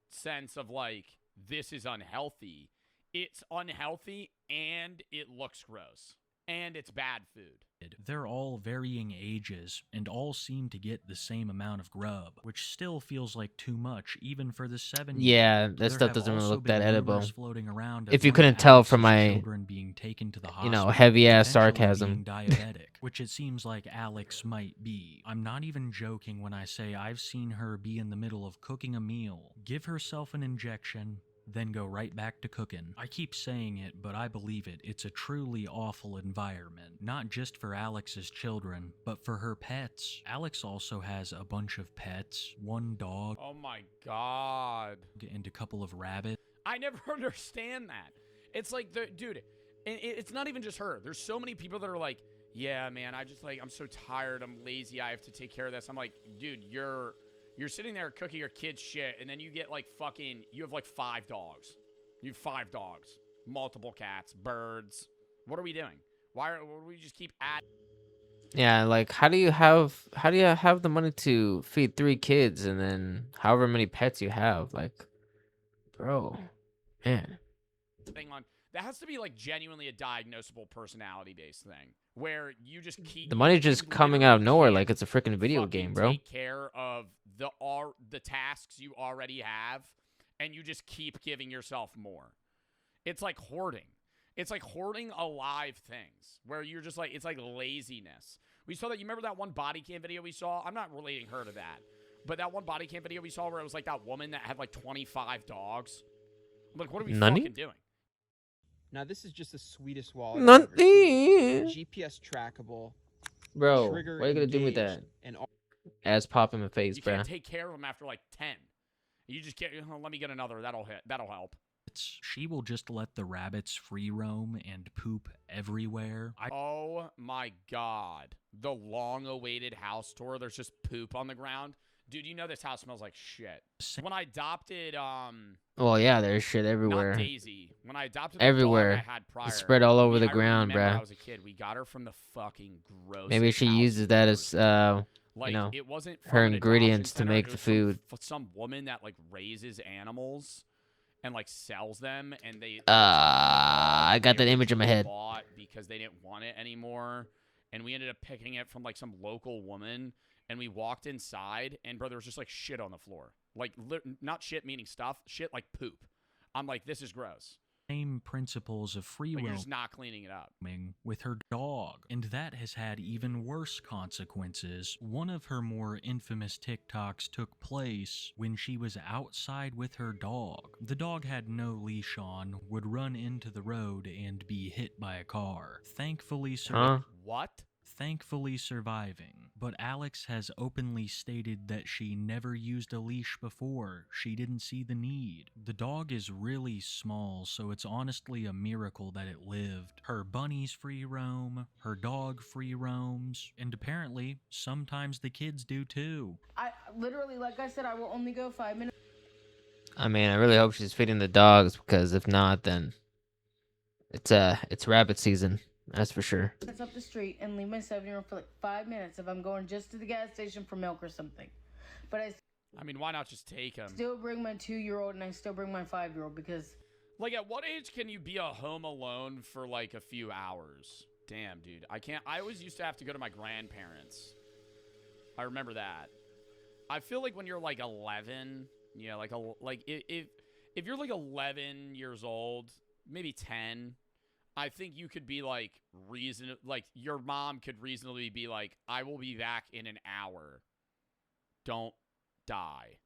sense of like, this is unhealthy. It's unhealthy and it looks gross. And it's bad food. They're all varying ages, and all seem to get the same amount of grub, which still feels like too much, even for the 7-year-old. Yeah, that There stuff have doesn't really also look been that edible. rumors floating around of If you one of couldn't tell from Alex's my, children being taken to the you know, hospital, heavy-ass potentially sarcasm. being diabetic, which it seems like Alex might be. I'm not even joking when I say I've seen her be in the middle of cooking a meal, give herself an injection, then go right back to cooking. I keep saying it, but I believe it. It's a truly awful environment. Not just for Alex's children, but for her pets. Alex also has a bunch of pets. 1 dog. Oh my God. And a couple of rabbits. I never understand that. It's like, dude, it's not even just her. There's so many people that are like, yeah, man, I'm so tired. I'm lazy. I have to take care of this. I'm like, dude, you're sitting there cooking your kid's shit, and then you get like you have like 5 dogs. You have 5 dogs, multiple cats, birds. What are we doing? Why do we just keep adding? Yeah, like how do you have the money to feed 3 kids and then however many pets you have? Like, bro, man. That has to be like genuinely a diagnosable personality-based thing where you just keep The money's just coming out of nowhere like it's a freaking video game, bro. Take care of the tasks you already have, and you just keep giving yourself more. It's like hoarding. It's like hoarding alive things where you're just like, it's like laziness. We saw that. You remember that one body cam video we saw? I'm not relating her to that, but that one body cam video we saw where it was like that woman that had like 25 dogs. I'm like, what are we fucking doing? Now this is just the sweetest wallet. Nothing. GPS trackable. Bro, what are you gonna do with that? Ass pop in my face, You bro. can't take care of them after like 10. You just can't. Let me get another. That'll help. She will just let the rabbits free roam and poop everywhere. Oh my God. The long-awaited house tour. There's just poop on the ground. Dude, you know this house smells like shit. When I adopted, Well, yeah, there's shit everywhere. Not Daisy. When I adopted the everywhere. dog I had prior, It's spread all over the I ground, remember bruh. I was a kid. We got her from the fucking gross. Maybe she uses that as, like, you know, it wasn't from her an ingredients to adoption make center. the It was food. some woman that like raises animals and like sells them, and they. I got that image in my head. Bought because they didn't want it anymore, and we ended up picking it from like some local woman. And we walked inside, and bro, there was just like shit on the floor. Like, not shit meaning stuff, shit like poop. I'm like, this is gross. Same principles of free Like, you're roaming just not cleaning it up. with her dog, and that has had even worse consequences. One of her more infamous TikToks took place when she was outside with her dog. The dog had no leash on, would run into the road and be hit by a car. Thankfully, What? Thankfully surviving, but Alex has openly stated that she never used a leash before. She didn't see the need. The dog is really small, so it's honestly a miracle that it lived. Her bunnies free roam, her dog free roams, and apparently, sometimes the kids do too. I literally, like I said, I will only go 5 minutes. I mean, I really hope she's feeding the dogs, because if not, then it's rabbit season. That's for sure. It's up the street and leave my 7-year-old for like 5 minutes if I'm going just to the gas station for milk or something. But I mean, why not just take him? still bring my 2-year-old and I still bring my 5-year-old because... Like, at what age can you be a home alone for, like, a few hours? Damn, dude. I can't... I always used to have to go to my grandparents. I remember that. I feel like when you're, like, 11... Yeah, like, if you're, like, 11 years old, maybe 10... I think you could be, like, your mom could reasonably be like, I will be back in an hour. Don't die.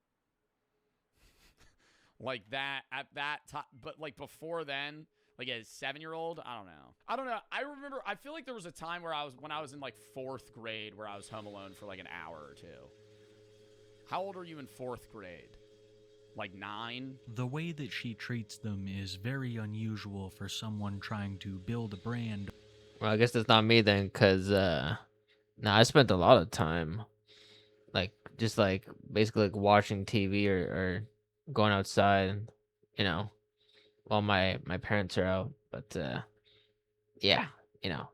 Like that, at that time. But, like, before then, like, a 7-year-old, I don't know. I remember, I feel like there was a time where when I was in, like, 4th grade where I was home alone for, like, an hour or two. How old are you in 4th grade? Like 9? The way that she treats them is very unusual for someone trying to build a brand. Well, I guess that's not me then, because I spent a lot of time, like, just like basically like watching TV or going outside, you know, while my parents are out. But yeah, you know,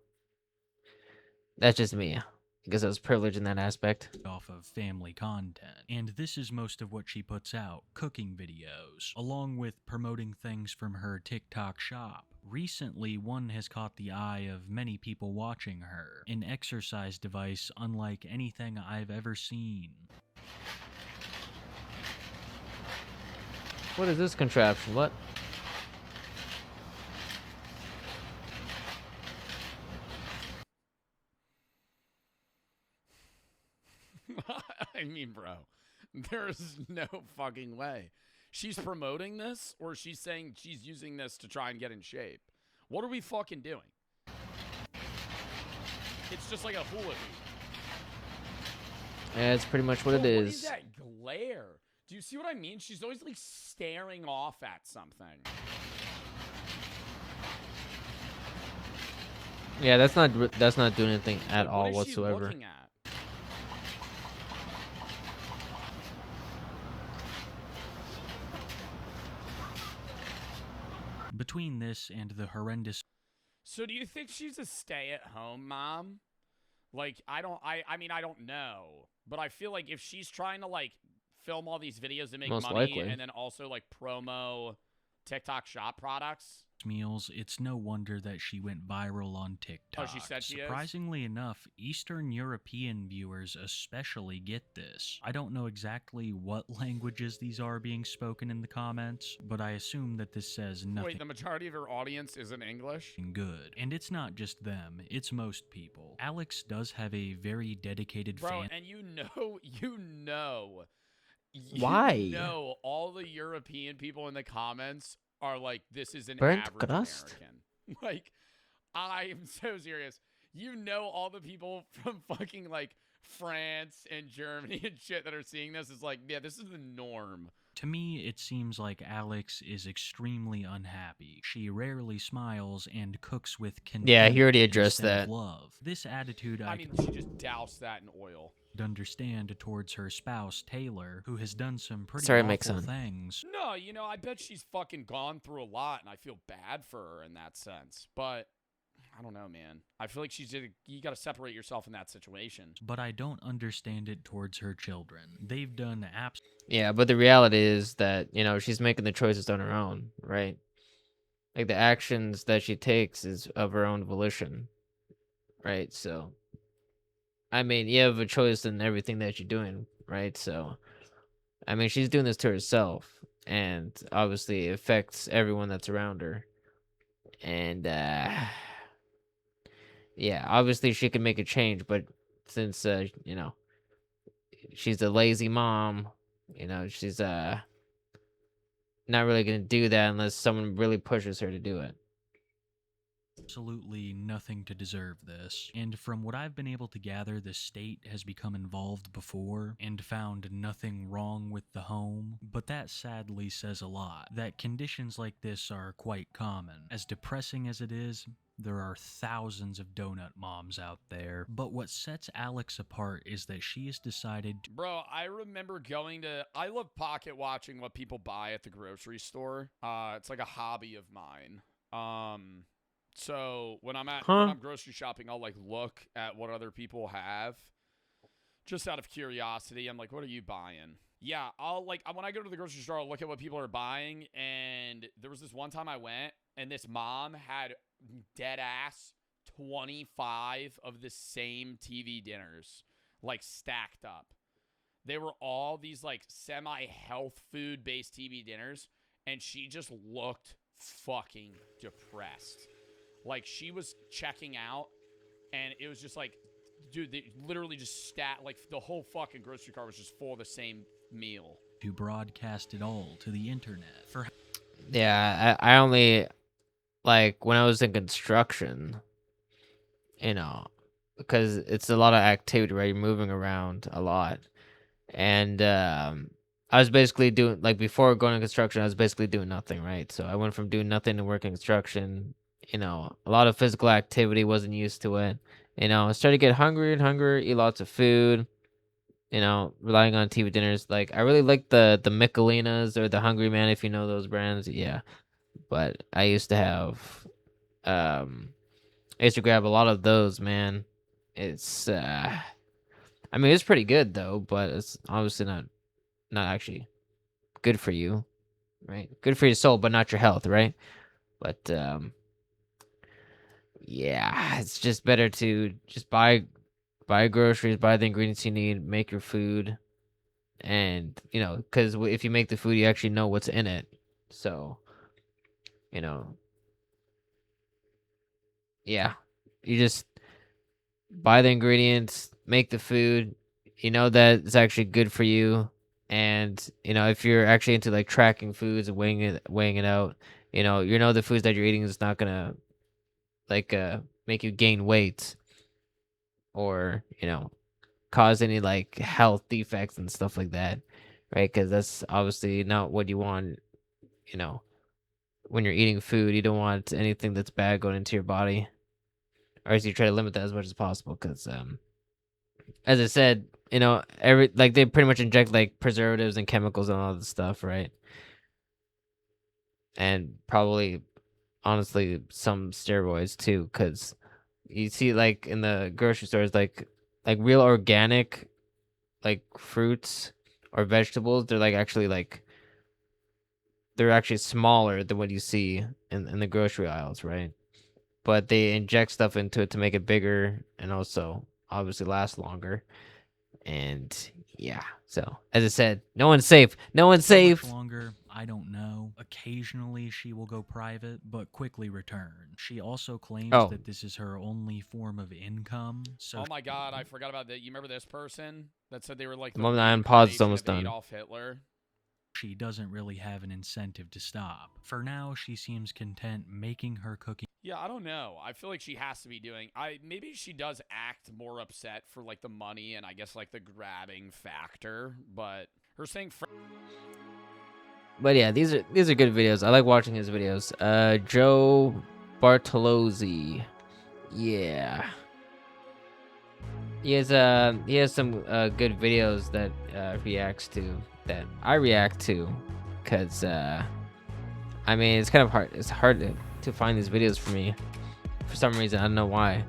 that's just me. Because I was privileged in that aspect. Off of family content. And this is most of what she puts out, cooking videos, along with promoting things from her TikTok shop. Recently, one has caught the eye of many people watching her, an exercise device unlike anything I've ever seen. What is this contraption? What? I mean, bro, there's no fucking way. She's promoting this, or she's saying she's using this to try and get in shape. What are we fucking doing? It's just like a hula hoop. Yeah, it's pretty much what it is. What is that glare? Do you see what I mean? She's always like staring off at something. Yeah, that's not doing anything at all whatsoever. What is she looking at? Between this and the horrendous... So do you think she's a stay-at-home mom? Like, I mean, I don't know. But I feel like if she's trying to, like, film all these videos and make Most money likely. and then also, like, promo TikTok shop products... meals, it's no wonder that she went viral on TikTok. Oh, she said she is? Surprisingly enough, Eastern European viewers especially get this. I don't know exactly what languages these are being spoken in the comments, but I assume that this says nothing. Wait, the majority of her audience is in English? Good. And it's not just them, it's most people. Alex does have a very dedicated Bro, fan. and you know, Why? All the European people in the comments are like, this is an Burnt average crust? American. Like, I am so serious. You know, all the people from fucking like France and Germany and shit that are seeing this is like, yeah, this is the norm. To me, it seems like Alex is extremely unhappy. She rarely smiles and cooks with contempt. Yeah, he already addressed instead of that. love. This attitude I mean, she just doused that in oil. Understand towards her spouse Taylor, who has done some pretty Sorry, awful make some. things. No, you know, I bet she's fucking gone through a lot, and I feel bad for her in that sense. But I don't know, man. I feel like you got to separate yourself in that situation. But I don't understand it towards her children. They've done Yeah, but the reality is that, you know, she's making the choices on her own, right? Like, the actions that she takes is of her own volition, right? So, I mean, you have a choice in everything that you're doing, right? So, I mean, she's doing this to herself, and obviously it affects everyone that's around her. And, yeah, obviously she can make a change, but since, you know, she's a lazy mom, you know, she's, not really gonna do that unless someone really pushes her to do it. Absolutely nothing to deserve this. And from what I've been able to gather, the state has become involved before and found nothing wrong with the home, but that sadly says a lot, that conditions like this are quite common. As depressing as it is, there are thousands of donut moms out there, but what sets Alex apart is that she has decided to— Bro, I remember I love pocket watching what people buy at the grocery store. It's like a hobby of mine. So when I'm grocery shopping, I'll like look at what other people have. Just out of curiosity, I'm like, what are you buying? Yeah, when I go to the grocery store, I'll look at what people are buying, and there was this one time I went, and this mom had dead ass 25 of the same TV dinners, like stacked up. They were all these like semi-health food based TV dinners, and she just looked fucking depressed. Like she was checking out, and it was just like, dude, they literally just like the whole fucking grocery cart was just full of the same meal. To broadcast it all to the internet. Yeah, I only, like, when I was in construction, you know, because it's a lot of activity, right? You're moving around a lot. And I was basically doing, like, before going to construction, I was basically doing nothing, right? So I went from doing nothing to working construction. You know, a lot of physical activity, wasn't used to it. You know, I started to get hungrier and hungrier, eat lots of food, you know, relying on TV dinners. Like, I really like the Michelinas or the Hungry Man, if you know those brands. Yeah. But I used to have, I used to grab a lot of those, man. It's, I mean, it's pretty good, though, but it's obviously not actually good for you, right? Good for your soul, but not your health, right? But, yeah, it's just better to just buy groceries, buy the ingredients you need, make your food, and, you know, because if you make the food, you actually know what's in it. So, you know, yeah, you just buy the ingredients, make the food, you know that it's actually good for you. And, you know, if you're actually into like tracking foods and weighing it out, you know the foods that you're eating is not gonna like make you gain weight or, you know, cause any like health defects and stuff like that, right? Because that's obviously not what you want. You know, when you're eating food, you don't want anything that's bad going into your body, or else you try to limit that as much as possible. Because as I said, you know, they pretty much inject like preservatives and chemicals and all this stuff, right? And probably, honestly, some steroids too, because you see like in the grocery stores, like real organic, like fruits or vegetables, they're actually smaller than what you see in the grocery aisles, right? But they inject stuff into it to make it bigger and also obviously last longer. And yeah, so as I said, no one's safe. No one's safe. How much longer? I don't know. Occasionally she will go private, but quickly return. She also claims that this is her only form of income. So oh my god, I forgot about that. You remember this person that said they were like the moment I unpause, it's almost done. Adolf Hitler? She doesn't really have an incentive to stop. For now, she seems content making her cooking. Yeah, I don't know. I feel like she has to be doing. Maybe she does act more upset for like the money and I guess like the grabbing factor, but her saying. But yeah, these are good videos. I like watching his videos. Joe Bartolozzi, yeah. He has some good videos that reacts to that I react to, cause I mean it's kind of hard. It's hard to find these videos for me for some reason. I don't know why,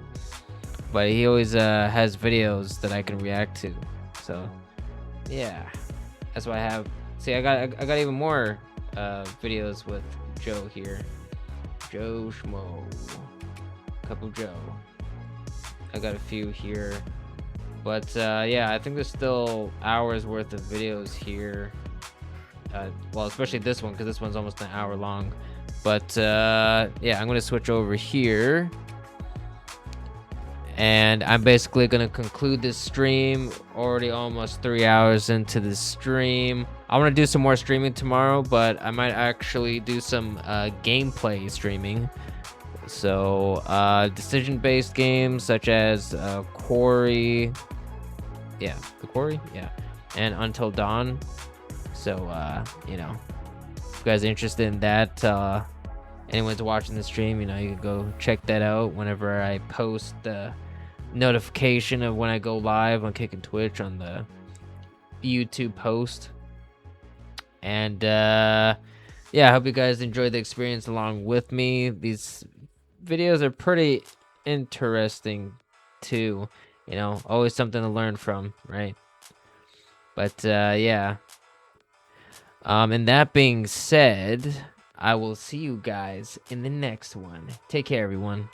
but he always has videos that I can react to. So yeah, that's why I have. See, I got even more videos with Joe here. Joe Schmo, Couple Joe. I got a few here. But yeah, I think there's still hours worth of videos here. Well, especially this one, because this one's almost an hour long. But yeah, I'm going to switch over here. And I'm basically going to conclude this stream. Already almost 3 hours into this stream. I want to do some more streaming tomorrow, but I might actually do some gameplay streaming. So decision-based games such as Quarry, the Quarry, and Until Dawn. So you know, if you guys are interested in that, anyone's watching the stream, you know, you can go check that out whenever I post the notification of when I go live on Kick and Twitch on the YouTube post. And I hope you guys enjoyed the experience along with me. These videos are pretty interesting too, you know, always something to learn from, right? But and that being said, I will see you guys in the next one. Take care, everyone.